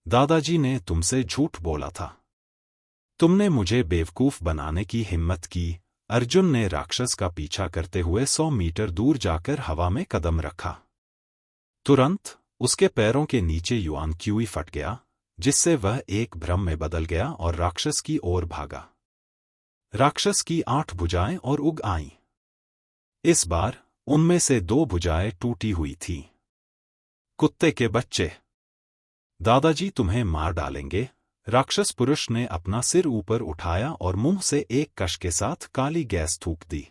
दादाजी ने तुमसे झूठ बोला था। तुमने मुझे बेवकूफ बनाने की हिम्मत की। अर्जुन ने राक्षस का पीछा करते हुए 100 मीटर दूर जाकर हवा में कदम रखा। तुरंत उसके पैरों के नीचे युआन क्यूई फट गया, जिससे वह एक भ्रम में बदल गया और राक्षस की ओर भागा। राक्षस की 8 भुजाएं और उग आईं। इस बार उनमें से 2 भुजाएं टूटी हुई थीं। कुत्ते के बच्चे, दादाजी तुम्हें मार डालेंगे। राक्षस पुरुष ने अपना सिर ऊपर उठाया और मुंह से एक कश के साथ काली गैस थूक दी।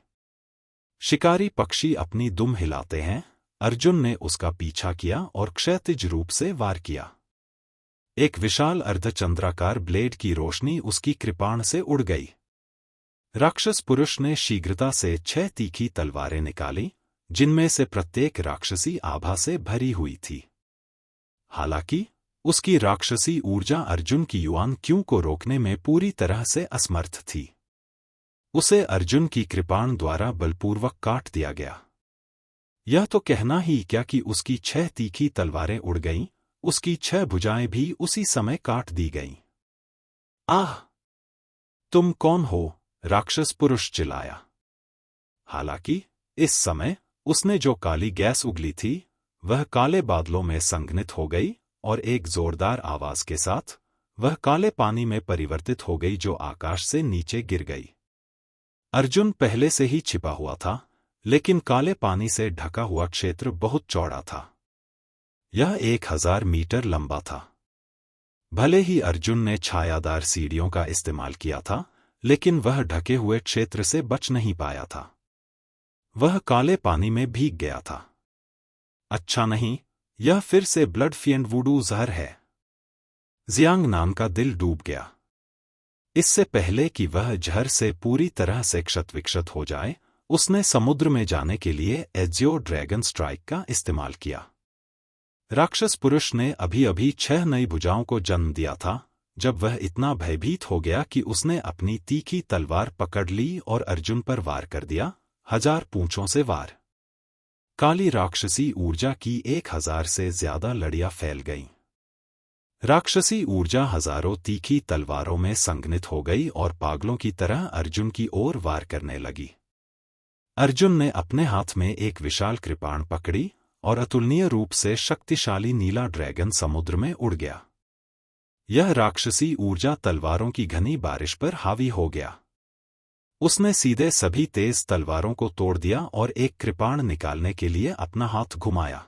शिकारी पक्षी अपनी दुम हिलाते हैं। अर्जुन ने उसका पीछा किया और क्षैतिज रूप से वार किया। एक विशाल अर्धचंद्राकार ब्लेड की रोशनी उसकी कृपाण से उड़ गई। राक्षस पुरुष ने शीघ्रता से 6 तीखी तलवारें निकाली, जिनमें से प्रत्येक राक्षसी आभा से भरी हुई थी। हालांकि उसकी राक्षसी ऊर्जा अर्जुन की युआन क्यू को रोकने में पूरी तरह से असमर्थ थी। उसे अर्जुन की कृपाण द्वारा बलपूर्वक काट दिया गया। यह तो कहना ही क्या कि उसकी 6 तीखी तलवारें उड़ गईं, उसकी 6 भुजाएं भी उसी समय काट दी गईं। आह! तुम कौन हो? राक्षस पुरुष चिल्लाया। हालांकि इस समय उसने जो काली गैस उगली थी, वह काले बादलों में संघनित हो गई और एक जोरदार आवाज के साथ वह काले पानी में परिवर्तित हो गई, जो आकाश से नीचे गिर गई। अर्जुन पहले से ही छिपा हुआ था, लेकिन काले पानी से ढका हुआ क्षेत्र बहुत चौड़ा था। यह 1000 मीटर लंबा था। भले ही अर्जुन ने छायादार सीढ़ियों का इस्तेमाल किया था, लेकिन वह ढके हुए क्षेत्र से बच नहीं पाया था। वह काले पानी में भीग गया था। अच्छा नहीं, यह फिर से ब्लड फिएंड वुडू जहर है। जियांग नान का दिल डूब गया। इससे पहले कि वह जहर से पूरी तरह से क्षत-विक्षत हो जाए, उसने समुद्र में जाने के लिए एजियो ड्रैगन स्ट्राइक का इस्तेमाल किया। राक्षस पुरुष ने अभी-अभी 6 नई भुजाओं को जन्म दिया था, जब वह इतना भयभीत हो गया कि उसने अपनी तीखी तलवार पकड़ ली और अर्जुन पर वार कर दिया। 1000 पूंछों से वार। काली राक्षसी ऊर्जा की 1000 से ज्यादा लड़ियां फैल गईं। राक्षसी ऊर्जा हजारों तीखी तलवारों में संघनित हो गई और पागलों की तरह अर्जुन की ओर वार करने लगी। अर्जुन ने अपने हाथ में एक विशाल कृपाण पकड़ी और अतुलनीय रूप से शक्तिशाली नीला ड्रैगन समुद्र में उड़ गया। यह राक्षसी ऊर्जा तलवारों की घनी बारिश पर हावी हो गया। उसने सीधे सभी तेज तलवारों को तोड़ दिया और एक कृपाण निकालने के लिए अपना हाथ घुमाया।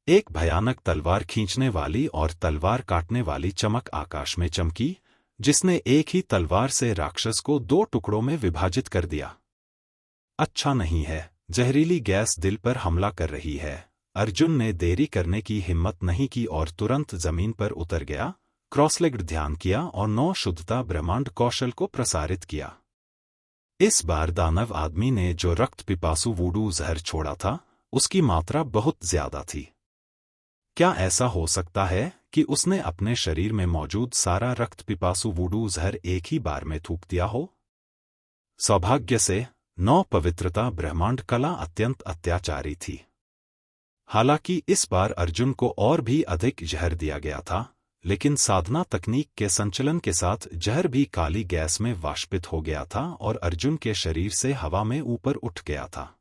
एक भयानक तलवार खींचने वाली और तलवार काटने वाली चमक आकाश में चमकी, जिसने एक ही तलवार से राक्षस को 2 टुकड़ों में विभाजित कर दिया। अच्छा नहीं है, जहरीली गैस दिल पर हमला कर रही है। अर्जुन ने देरी करने की हिम्मत नहीं की और तुरंत जमीन पर उतर गया, क्रॉसलेग्ड ध्यान किया और 9 शुद्धता ब्रह्मांड कौशल को प्रसारित किया। इस बार दानव आदमी ने जो रक्त पिपासु वुडू जहर छोड़ा था, उसकी मात्रा बहुत ज्यादा थी। क्या ऐसा हो सकता है कि उसने अपने शरीर में मौजूद सारा रक्त पिपासु वुडू जहर एक ही बार में थूक दिया हो? सौभाग्य से 9 पवित्रता ब्रह्मांड कला अत्यंत अत्याचारी थी। हालांकि इस बार अर्जुन को और भी अधिक जहर दिया गया था, लेकिन साधना तकनीक के संचलन के साथ जहर भी काली गैस में वाष्पित हो गया था और अर्जुन के शरीर से हवा में ऊपर उठ गया था।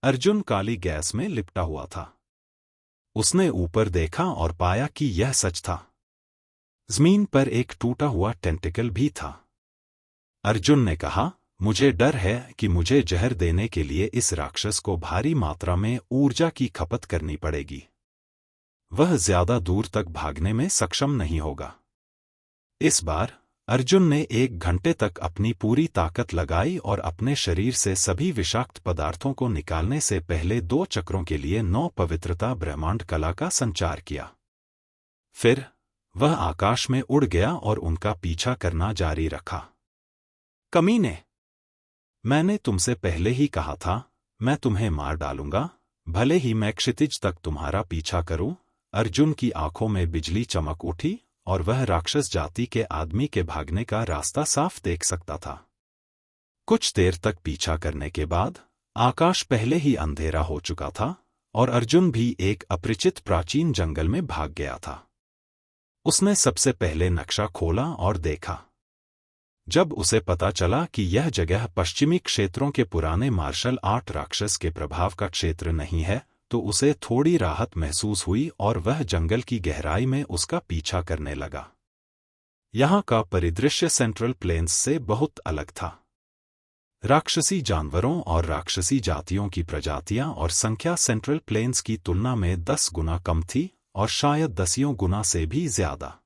अर्जुन काली गैस में लिपटा हुआ था। उसने ऊपर देखा और पाया कि यह सच था। जमीन पर एक टूटा हुआ टेंटिकल भी था। अर्जुन ने कहा, मुझे डर है कि मुझे जहर देने के लिए इस राक्षस को भारी मात्रा में ऊर्जा की खपत करनी पड़ेगी। वह ज्यादा दूर तक भागने में सक्षम नहीं होगा। इस बार अर्जुन ने 1 घंटे तक अपनी पूरी ताकत लगाई और अपने शरीर से सभी विषाक्त पदार्थों को निकालने से पहले 2 चक्रों के लिए 9 पवित्रता ब्रह्मांड कला का संचार किया। फिर वह आकाश में उड़ गया और उनका पीछा करना जारी रखा। कमीने! मैंने तुमसे पहले ही कहा था, मैं तुम्हें मार डालूंगा, भले ही मैं क्षितिज तक तुम्हारा पीछा करूं। अर्जुन की आंखों में बिजली चमक उठी और वह राक्षस जाति के आदमी के भागने का रास्ता साफ देख सकता था। कुछ देर तक पीछा करने के बाद आकाश पहले ही अंधेरा हो चुका था और अर्जुन भी एक अपरिचित प्राचीन जंगल में भाग गया था। उसने सबसे पहले नक्शा खोला और देखा। जब उसे पता चला कि यह जगह पश्चिमी क्षेत्रों के पुराने मार्शल आर्ट राक्षस के प्रभाव का क्षेत्र नहीं है, तो उसे थोड़ी राहत महसूस हुई और वह जंगल की गहराई में उसका पीछा करने लगा। यहाँ का परिदृश्य सेंट्रल प्लेन्स से बहुत अलग था। राक्षसी जानवरों और राक्षसी जातियों की प्रजातियां और संख्या सेंट्रल प्लेन्स की तुलना में 10 गुना कम थी और शायद 10 गुना से भी ज्यादा।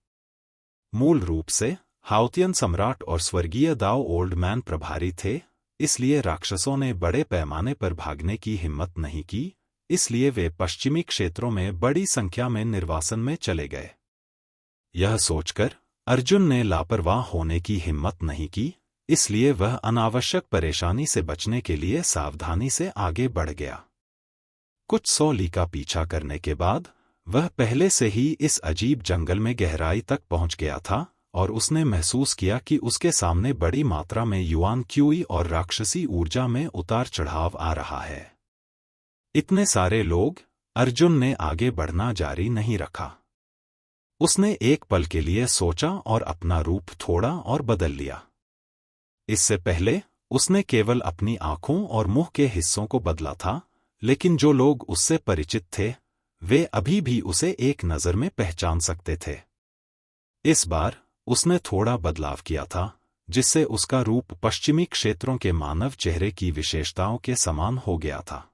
मूल रूप से हाउतियन सम्राट और स्वर्गीय दाओ ओल्ड मैन प्रभारी थे, इसलिए राक्षसों ने बड़े पैमाने पर भागने की हिम्मत नहीं की, इसलिए वे पश्चिमी क्षेत्रों में बड़ी संख्या में निर्वासन में चले गए। यह सोचकर अर्जुन ने लापरवाह होने की हिम्मत नहीं की, इसलिए वह अनावश्यक परेशानी से बचने के लिए सावधानी से आगे बढ़ गया। कुछ 100 ली का पीछा करने के बाद वह पहले से ही इस अजीब जंगल में गहराई तक पहुंच गया था और उसने महसूस किया कि उसके सामने बड़ी मात्रा में युआन क्यूई और राक्षसी ऊर्जा में उतार चढ़ाव आ रहा है। इतने सारे लोग, अर्जुन ने आगे बढ़ना जारी नहीं रखा। उसने एक पल के लिए सोचा और अपना रूप थोड़ा और बदल लिया। इससे पहले उसने केवल अपनी आंखों और मुंह के हिस्सों को बदला था, लेकिन जो लोग उससे परिचित थे वे अभी भी उसे एक नज़र में पहचान सकते थे। इस बार उसने थोड़ा बदलाव किया था, जिससे उसका रूप पश्चिमी क्षेत्रों के मानव चेहरे की विशेषताओं के समान हो गया था।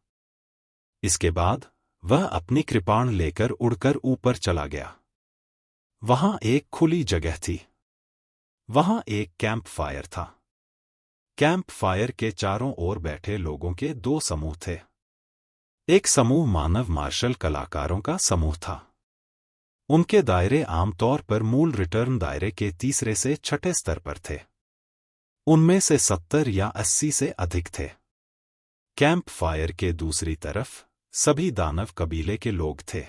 इसके बाद वह अपनी कृपाण लेकर उड़कर ऊपर चला गया। वहां एक खुली जगह थी। वहां एक कैंप फायर था। कैंप फायर के चारों ओर बैठे लोगों के 2 समूह थे। एक समूह मानव मार्शल कलाकारों का समूह था। उनके दायरे आमतौर पर मूल रिटर्न दायरे के तीसरे से छठे स्तर पर थे। उनमें से 70 या 80 से अधिक थे। कैंप फायर के दूसरी तरफ सभी दानव कबीले के लोग थे।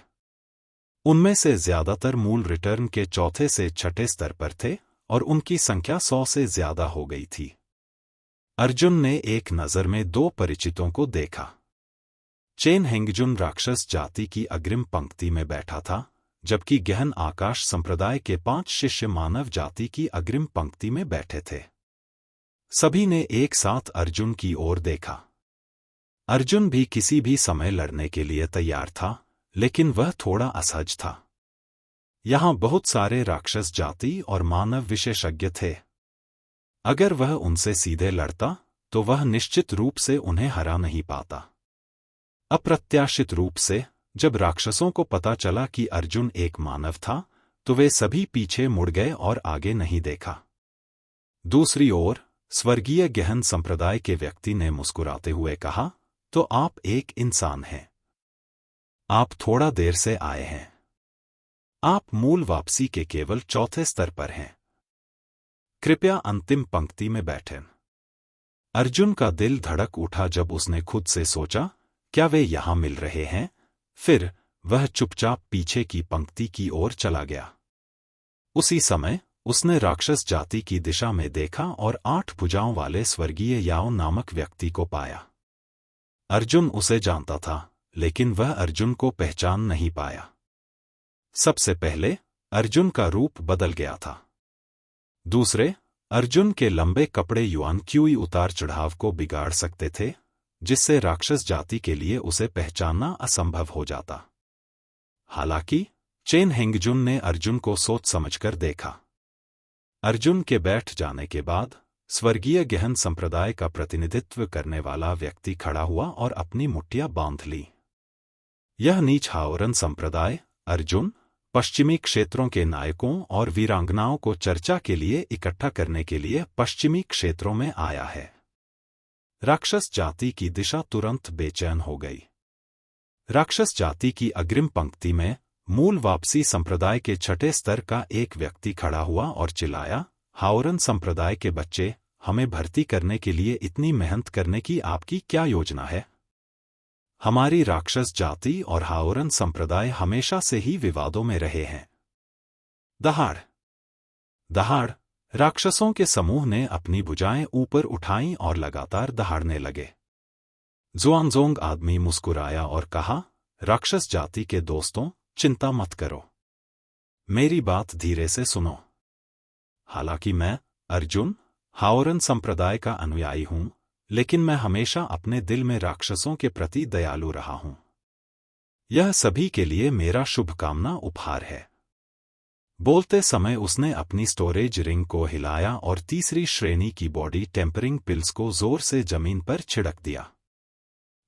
उनमें से ज्यादातर मूल रिटर्न के चौथे से छठे स्तर पर थे और उनकी संख्या 100 से ज्यादा हो गई थी। अर्जुन ने एक नज़र में 2 परिचितों को देखा। चेन हेंगजुन राक्षस जाति की अग्रिम पंक्ति में बैठा था, जबकि गहन आकाश संप्रदाय के 5 शिष्य मानव जाति की अग्रिम पंक्ति में बैठे थे। सभी ने एक साथ अर्जुन की ओर देखा। अर्जुन भी किसी भी समय लड़ने के लिए तैयार था, लेकिन वह थोड़ा असहज था। यहां बहुत सारे राक्षस जाति और मानव विशेषज्ञ थे। अगर वह उनसे सीधे लड़ता तो वह निश्चित रूप से उन्हें हरा नहीं पाता। अप्रत्याशित रूप से जब राक्षसों को पता चला कि अर्जुन एक मानव था, तो वे सभी पीछे मुड़ गए और आगे नहीं देखा। दूसरी ओर स्वर्गीय गहन संप्रदाय के व्यक्ति ने मुस्कुराते हुए कहा, तो आप एक इंसान हैं। आप थोड़ा देर से आए हैं। आप मूल वापसी के केवल चौथे स्तर पर हैं। कृपया अंतिम पंक्ति में बैठें। अर्जुन का दिल धड़क उठा जब उसने खुद से सोचा, क्या वे यहां मिल रहे हैं? फिर वह चुपचाप पीछे की पंक्ति की ओर चला गया। उसी समय उसने राक्षस जाति की दिशा में देखा और 8 भुजाओं वाले स्वर्गीय याओ नामक व्यक्ति को पाया। अर्जुन उसे जानता था, लेकिन वह अर्जुन को पहचान नहीं पाया। सबसे पहले अर्जुन का रूप बदल गया था। दूसरे, अर्जुन के लंबे कपड़े युआन क्यूई उतार चढ़ाव को बिगाड़ सकते थे, जिससे राक्षस जाति के लिए उसे पहचानना असंभव हो जाता। हालांकि चेन हेंगजुन ने अर्जुन को सोच समझकर देखा। अर्जुन के बैठ जाने के बाद स्वर्गीय गहन संप्रदाय का प्रतिनिधित्व करने वाला व्यक्ति खड़ा हुआ और अपनी मुट्ठियां बांध ली। यह नीच हाओरन संप्रदाय अर्जुन, पश्चिमी क्षेत्रों के नायकों और वीरांगनाओं को चर्चा के लिए इकट्ठा करने के लिए पश्चिमी क्षेत्रों में आया है। राक्षस जाति की दिशा तुरंत बेचैन हो गई। राक्षस जाति की अग्रिम पंक्ति में मूल वापसी संप्रदाय के छठे स्तर का एक व्यक्ति खड़ा हुआ और चिल्लाया, हाओरन संप्रदाय के बच्चे, हमें भर्ती करने के लिए इतनी मेहनत करने की आपकी क्या योजना है? हमारी राक्षस जाति और हाओरन संप्रदाय हमेशा से ही विवादों में रहे हैं। दहाड़ दहाड़ राक्षसों के समूह ने अपनी भुजाएं ऊपर उठाईं और लगातार दहाड़ने लगे। जुआनजोंग आदमी मुस्कुराया और कहा, राक्षस जाति के दोस्तों, चिंता मत करो। मेरी बात धीरे से सुनो। हालांकि मैं, अर्जुन, हाओरन संप्रदाय का अनुयायी हूं, लेकिन मैं हमेशा अपने दिल में राक्षसों के प्रति दयालु रहा हूं। यह सभी के लिए मेरा शुभकामना उपहार है। बोलते समय उसने अपनी स्टोरेज रिंग को हिलाया और तीसरी श्रेणी की बॉडी टेम्परिंग पिल्स को जोर से जमीन पर छिड़क दिया।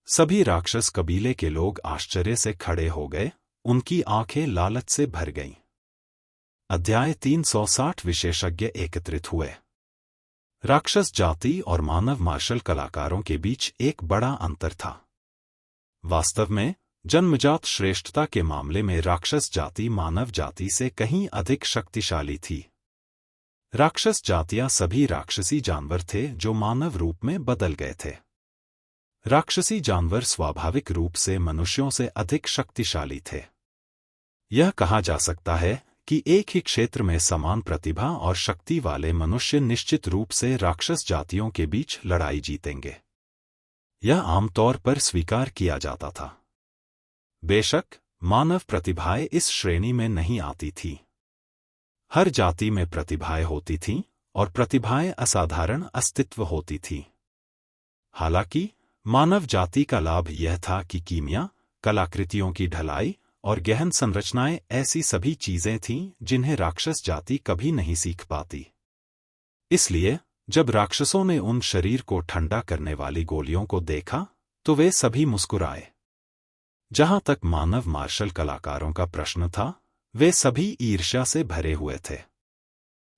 सभी राक्षस कबीले के लोग आश्चर्य से खड़े हो गए, उनकी आंखें लालच से भर गईं। अध्याय 360 विशेषज्ञ एकत्रित हुए। राक्षस जाति और मानव मार्शल कलाकारों के बीच एक बड़ा अंतर था। वास्तव में, जन्मजात श्रेष्ठता के मामले में राक्षस जाति मानव जाति से कहीं अधिक शक्तिशाली थी। राक्षस जातियां सभी राक्षसी जानवर थे जो मानव रूप में बदल गए थे। राक्षसी जानवर स्वाभाविक रूप से मनुष्यों से अधिक शक्तिशाली थे। यह कहा जा सकता है कि एक ही क्षेत्र में समान प्रतिभा और शक्ति वाले मनुष्य निश्चित रूप से राक्षस जातियों के बीच लड़ाई जीतेंगे। यह आमतौर पर स्वीकार किया जाता था। बेशक, मानव प्रतिभाएं इस श्रेणी में नहीं आती थीं। हर जाति में प्रतिभाएं होती थीं और प्रतिभाएं असाधारण अस्तित्व होती थीं। हालांकि, मानव जाति का लाभ यह था कि कीमिया, कलाकृतियों की ढलाई और गहन संरचनाएं ऐसी सभी चीजें थीं जिन्हें राक्षस जाति कभी नहीं सीख पाती। इसलिए, जब राक्षसों ने उन शरीर को ठंडा करने वाली गोलियों को देखा, तो वे सभी मुस्कुराए। जहां तक मानव मार्शल कलाकारों का प्रश्न था, वे सभी ईर्ष्या से भरे हुए थे।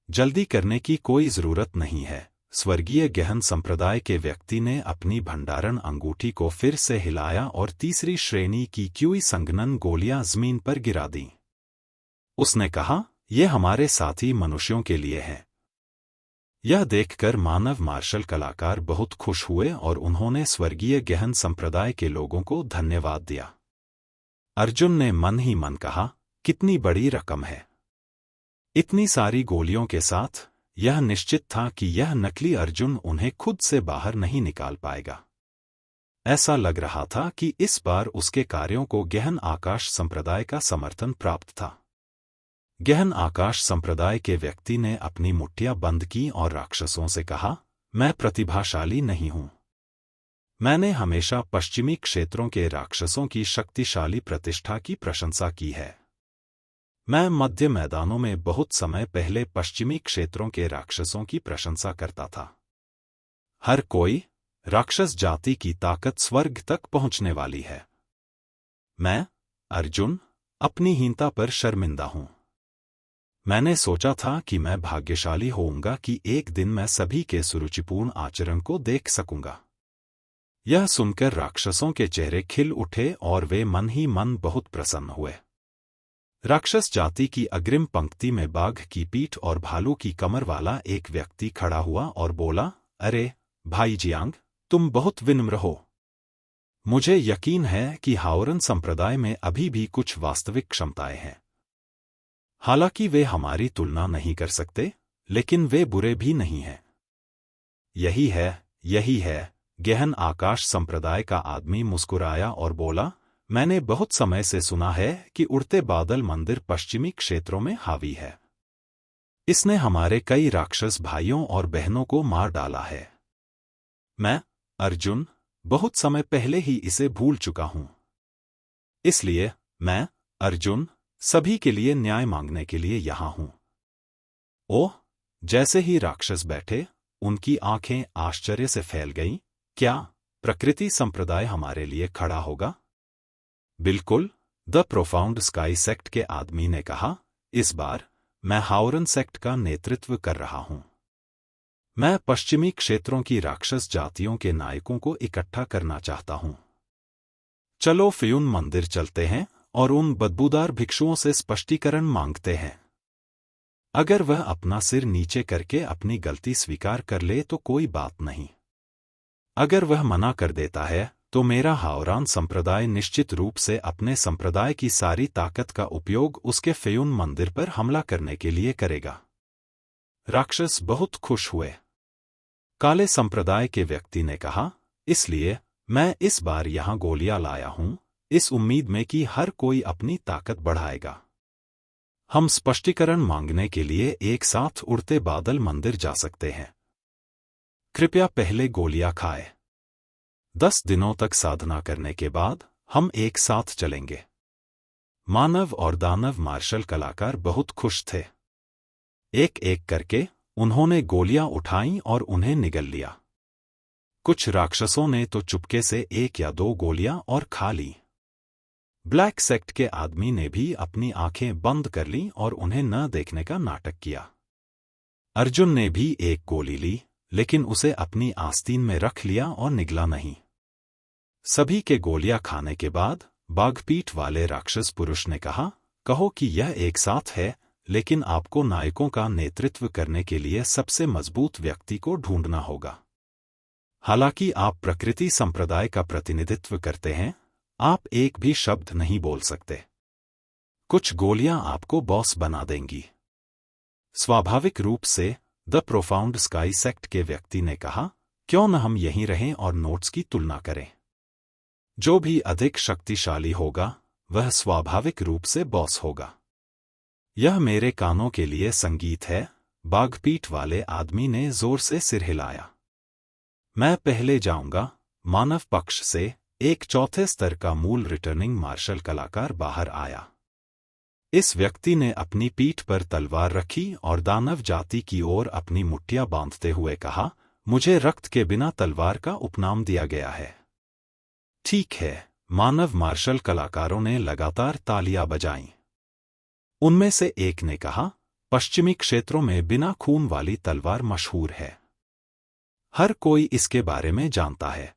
जल्दी करने की कोई जरूरत नहीं है, स्वर्गीय गहन संप्रदाय के व्यक्ति ने अपनी भंडारण अंगूठी को फिर से हिलाया और तीसरी श्रेणी की क्यूई संघनन गोलियां जमीन पर गिरा दीं। उसने कहा, यह हमारे साथी मनुष्यों के लिए है। यह देखकर मानव मार्शल कलाकार बहुत खुश हुए और उन्होंने स्वर्गीय गहन संप्रदाय के लोगों को धन्यवाद दिया। अर्जुन ने मन ही मन कहा, कितनी बड़ी रकम है। इतनी सारी गोलियों के साथ यह निश्चित था कि यह नकली अर्जुन उन्हें खुद से बाहर नहीं निकाल पाएगा। ऐसा लग रहा था कि इस बार उसके कार्यों को गहन आकाश संप्रदाय का समर्थन प्राप्त था। गहन आकाश संप्रदाय के व्यक्ति ने अपनी मुट्ठियां बंद की और राक्षसों से कहा, मैं प्रतिभाशाली नहीं हूं। मैंने हमेशा पश्चिमी क्षेत्रों के राक्षसों की शक्तिशाली प्रतिष्ठा की प्रशंसा की है। मैं मध्य मैदानों में बहुत समय पहले पश्चिमी क्षेत्रों के राक्षसों की प्रशंसा करता था। हर कोई, राक्षस जाति की ताकत स्वर्ग तक पहुंचने वाली है। मैं, अर्जुन, अपनी हीनता पर शर्मिंदा हूं। मैंने सोचा था कि मैं भाग्यशाली होऊंगा कि एक दिन मैं सभी के सुरुचिपूर्ण आचरण को देख सकूंगा। यह सुनकर राक्षसों के चेहरे खिल उठे और वे मन ही मन बहुत प्रसन्न हुए। राक्षस जाति की अग्रिम पंक्ति में बाघ की पीठ और भालू की कमर वाला एक व्यक्ति खड़ा हुआ और बोला, अरे भाई जियांग, तुम बहुत विनम्र हो। मुझे यकीन है कि हाओरन संप्रदाय में अभी भी कुछ वास्तविक क्षमताएं हैं। हालांकि वे हमारी तुलना नहीं कर सकते, लेकिन वे बुरे भी नहीं हैं। यही है, गहन आकाश संप्रदाय का आदमी मुस्कुराया और बोला, मैंने बहुत समय से सुना है कि उड़ते बादल मंदिर पश्चिमी क्षेत्रों में हावी है। इसने हमारे कई राक्षस भाइयों और बहनों को मार डाला है। मैं, अर्जुन, बहुत समय पहले ही इसे भूल चुका हूं। इसलिए मैं, अर्जुन, सभी के लिए न्याय मांगने के लिए यहां हूं। ओह! जैसे ही राक्षस बैठे, उनकी आंखें आश्चर्य से फैल गईं। क्या प्रकृति संप्रदाय हमारे लिए खड़ा होगा? बिल्कुल, द प्रोफाउंड स्काई सेक्ट के आदमी ने कहा, इस बार मैं हाओरन सेक्ट का नेतृत्व कर रहा हूं। मैं पश्चिमी क्षेत्रों की राक्षस जातियों के नायकों को इकट्ठा करना चाहता हूं। चलो फ्यून मंदिर चलते हैं और उन बदबूदार भिक्षुओं से स्पष्टीकरण मांगते हैं। अगर वह अपना सिर नीचे करके अपनी गलती स्वीकार कर ले तो कोई बात नहीं। अगर वह मना कर देता है तो मेरा हावरान संप्रदाय निश्चित रूप से अपने संप्रदाय की सारी ताकत का उपयोग उसके फेयुन मंदिर पर हमला करने के लिए करेगा। राक्षस बहुत खुश हुए। काले संप्रदाय के व्यक्ति ने कहा, इसलिए मैं इस बार यहां गोलियां लाया हूं, इस उम्मीद में कि हर कोई अपनी ताकत बढ़ाएगा। हम स्पष्टीकरण मांगने के लिए एक साथ उड़ते बादल मंदिर जा सकते हैं। कृपया पहले गोलियां खाएं। 10 दिनों तक साधना करने के बाद हम एक साथ चलेंगे। मानव और दानव मार्शल कलाकार बहुत खुश थे। एक एक करके उन्होंने गोलियां उठाईं और उन्हें निगल लिया। कुछ राक्षसों ने तो चुपके से 1 या 2 गोलियां और खा लीं। ब्लैक सेक्ट के आदमी ने भी अपनी आंखें बंद कर लीं और उन्हें न देखने का नाटक किया। अर्जुन ने भी 1 गोली ली, लेकिन उसे अपनी आस्तीन में रख लिया और निगला नहीं। सभी के गोलियां खाने के बाद बाघपीठ वाले राक्षस पुरुष ने कहा, कहो कि यह एक साथ है, लेकिन आपको नायकों का नेतृत्व करने के लिए सबसे मजबूत व्यक्ति को ढूंढना होगा। हालांकि आप प्रकृति संप्रदाय का प्रतिनिधित्व करते हैं, आप एक भी शब्द नहीं बोल सकते। कुछ गोलियां आपको बॉस बना देंगी। स्वाभाविक रूप से द प्रोफाउंड स्काई सेक्ट के व्यक्ति ने कहा, क्यों न हम यहीं रहें और नोट्स की तुलना करें। जो भी अधिक शक्तिशाली होगा वह स्वाभाविक रूप से बॉस होगा। यह मेरे कानों के लिए संगीत है, बाघपीठ वाले आदमी ने जोर से सिर हिलाया। मैं पहले जाऊंगा। मानव पक्ष से एक चौथे स्तर का मूल रिटर्निंग मार्शल कलाकार बाहर आया। इस व्यक्ति ने अपनी पीठ पर तलवार रखी और दानव जाति की ओर अपनी मुट्ठियां बांधते हुए कहा, मुझे रक्त के बिना तलवार का उपनाम दिया गया है। ठीक है, मानव मार्शल कलाकारों ने लगातार तालियां बजाईं। उनमें से एक ने कहा, पश्चिमी क्षेत्रों में बिना खून वाली तलवार मशहूर है। हर कोई इसके बारे में जानता है।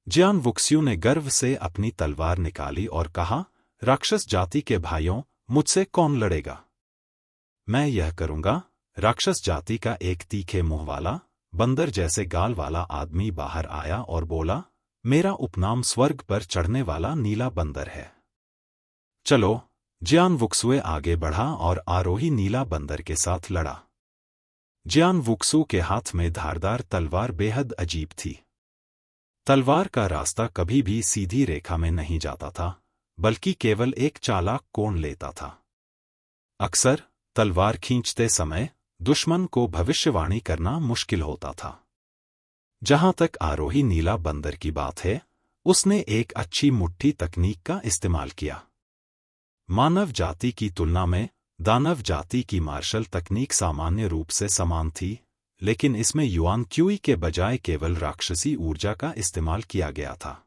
जियान वुक्स्यू ने गर्व से अपनी तलवार निकाली और कहा, राक्षस जाति के भाइयों, मुझसे कौन लड़ेगा? मैं यह करूंगा। राक्षस जाति का एक तीखे मुंह वाला, बंदर जैसे गाल वाला आदमी बाहर आया और बोला, मेरा उपनाम स्वर्ग पर चढ़ने वाला नीला बंदर है। चलो। जियान वुक्सुए आगे बढ़ा और आरोही नीला बंदर के साथ लड़ा। जियान वुक्सू के हाथ में धारदार तलवार बेहद अजीब थी। तलवार का रास्ता कभी भी सीधी रेखा में नहीं जाता था, बल्कि केवल एक चालाक कोण लेता था। अक्सर तलवार खींचते समय दुश्मन को भविष्यवाणी करना मुश्किल होता था। जहां तक आरोही नीला बंदर की बात है, उसने एक अच्छी मुट्ठी तकनीक का इस्तेमाल किया। मानव जाति की तुलना में दानव जाति की मार्शल तकनीक सामान्य रूप से समान थी, लेकिन इसमें युआन क्यूई के बजाय केवल राक्षसी ऊर्जा का इस्तेमाल किया गया था।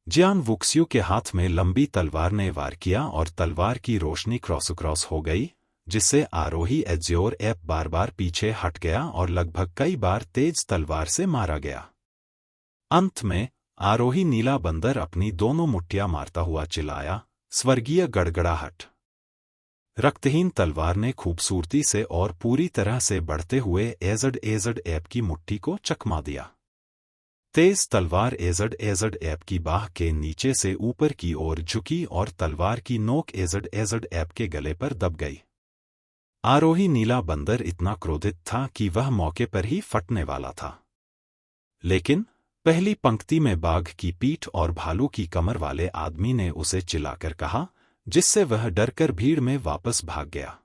जियान वुक्स्यू के हाथ में लंबी तलवार ने वार किया और तलवार की रोशनी क्रॉस हो गई, जिससे आरोही एज्योर एप बार बार पीछे हट गया और लगभग कई बार तेज तलवार से मारा गया। अंत में आरोही नीला बंदर अपनी दोनों मुट्ठियां मारता हुआ चिल्लाया, स्वर्गीय गड़गड़ाहट। रक्तहीन तलवार ने खूबसूरती से और पूरी तरह से बढ़ते हुए एजड एप की मुट्ठी को चकमा दिया। तेज तलवार एजड एप की बाह के नीचे से ऊपर की ओर झुकी और तलवार की नोक एजड एप के गले पर दब गई। आरोही नीला बंदर इतना क्रोधित था कि वह मौके पर ही फटने वाला था। लेकिन पहली पंक्ति में बाघ की पीठ और भालू की कमर वाले आदमी ने उसे चिल्लाकर कहा, जिससे वह डरकर भीड़ में वापस भाग गया।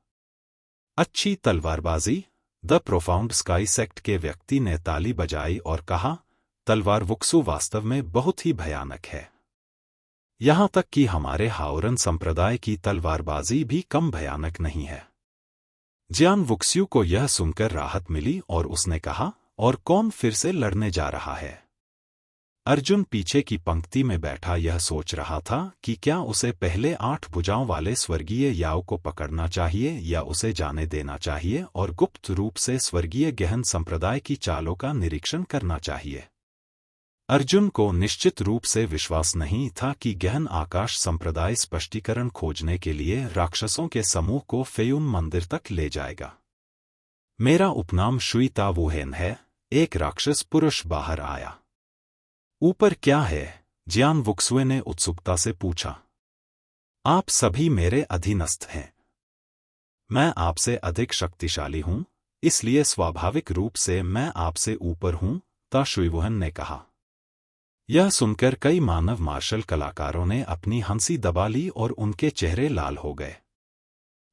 अच्छी तलवारबाजी। द प्रोफाउंड स्काई सेक्ट के व्यक्ति ने ताली बजाई और कहा, तलवार वुक्सू वास्तव में बहुत ही भयानक है। यहां तक कि हमारे हाओरन संप्रदाय की तलवारबाजी भी कम भयानक नहीं है। जियान वुक्स्यू को यह सुनकर राहत मिली और उसने कहा, और कौन फिर से लड़ने जा रहा है? अर्जुन पीछे की पंक्ति में बैठा यह सोच रहा था कि क्या उसे पहले 8 भुजाओं वाले स्वर्गीय याओ को पकड़ना चाहिए या उसे जाने देना चाहिए और गुप्त रूप से स्वर्गीय गहन संप्रदाय की चालों का निरीक्षण करना चाहिए। अर्जुन को निश्चित रूप से विश्वास नहीं था कि गहन आकाश संप्रदाय स्पष्टीकरण खोजने के लिए राक्षसों के समूह को फेयुन मंदिर तक ले जाएगा। मेरा उपनाम शुई तावुहेन है, एक राक्षस पुरुष बाहर आया। ऊपर क्या है? जियान वुक्सुए ने उत्सुकता से पूछा। आप सभी मेरे अधीनस्थ हैं। मैं आपसे अधिक शक्तिशाली हूं, इसलिए स्वाभाविक रूप से मैं आपसे ऊपर हूं, ता शुइवुहन ने कहा। यह सुनकर कई मानव मार्शल कलाकारों ने अपनी हंसी दबा ली और उनके चेहरे लाल हो गए।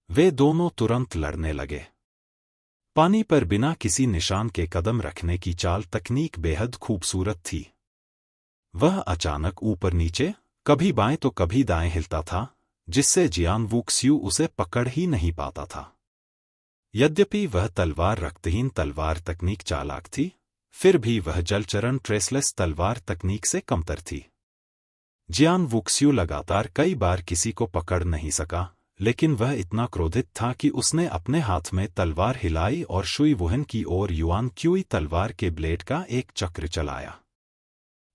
वे दोनों तुरंत लड़ने लगे। पानी पर बिना किसी निशान के कदम रखने की चाल तकनीक बेहद खूबसूरत थी। वह अचानक ऊपर नीचे, कभी बाएं तो कभी दाएं हिलता था, जिससे जियान वुक्स्यू उसे पकड़ ही नहीं पाता था। यद्यपि वह तलवार रक्तहीन तलवार तकनीक चालाक थी, फिर भी वह जलचरण ट्रेसलेस तलवार तकनीक से कमतर थी। जियान वुक्स्यू लगातार कई बार किसी को पकड़ नहीं सका, लेकिन वह इतना क्रोधित था कि उसने अपने हाथ में तलवार हिलाई और शुइवुहन की ओर युआन क्यूई तलवार के ब्लेड का एक चक्र चलाया।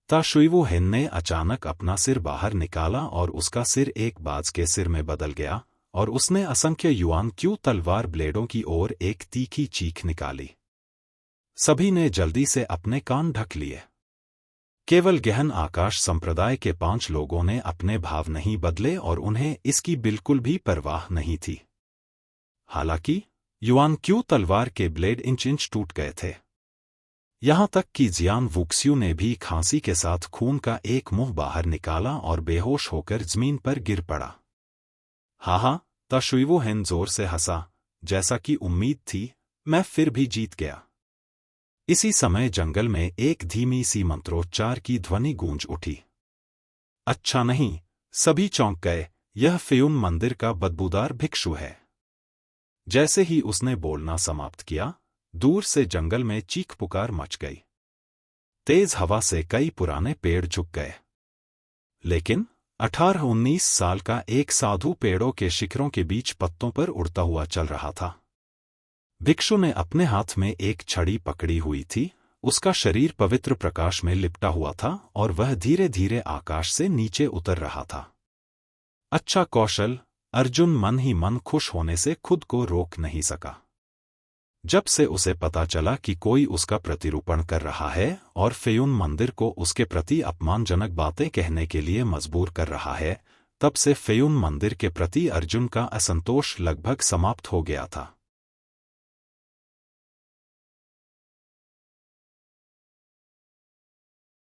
ता शुइवुहन ने अचानक अपना सिर बाहर निकाला और उसका सिर एक बाज के सिर में बदल गया, और उसने असंख्य युआन क्यू तलवार ब्लेडों की ओर एक तीखी चीख निकाली। सभी ने जल्दी से अपने कान ढक लिए। केवल गहन आकाश संप्रदाय के 5 लोगों ने अपने भाव नहीं बदले और उन्हें इसकी बिल्कुल भी परवाह नहीं थी। हालांकि युआन क्यू तलवार के ब्लेड इंच इंच टूट गए थे। यहां तक कि जियान वुक्स्यू ने भी खांसी के साथ खून का एक मुंह बाहर निकाला और बेहोश होकर जमीन पर गिर पड़ा। हा, ता शुइवुहन जोर से हंसा, जैसा कि उम्मीद थी, मैं फिर भी जीत गया। इसी समय जंगल में एक धीमी सी मंत्रोच्चार की ध्वनि गूंज उठी। अच्छा नहीं, सभी चौंक गए, यह फेयुन मंदिर का बदबूदार भिक्षु है। जैसे ही उसने बोलना समाप्त किया, दूर से जंगल में चीख पुकार मच गई। तेज हवा से कई पुराने पेड़ झुक गए। लेकिन 18-19 साल का एक साधु पेड़ों के शिखरों के बीच पत्तों पर उड़ता हुआ चल रहा था। भिक्षु ने अपने हाथ में एक छड़ी पकड़ी हुई थी, उसका शरीर पवित्र प्रकाश में लिपटा हुआ था और वह धीरे धीरे आकाश से नीचे उतर रहा था। अच्छा कौशल, अर्जुन मन ही मन खुश होने से खुद को रोक नहीं सका। जब से उसे पता चला कि कोई उसका प्रतिरूपण कर रहा है और फेयुन मंदिर को उसके प्रति अपमानजनक बातें कहने के लिए मजबूर कर रहा है, तब से फेयुन मंदिर के प्रति अर्जुन का असंतोष लगभग समाप्त हो गया था।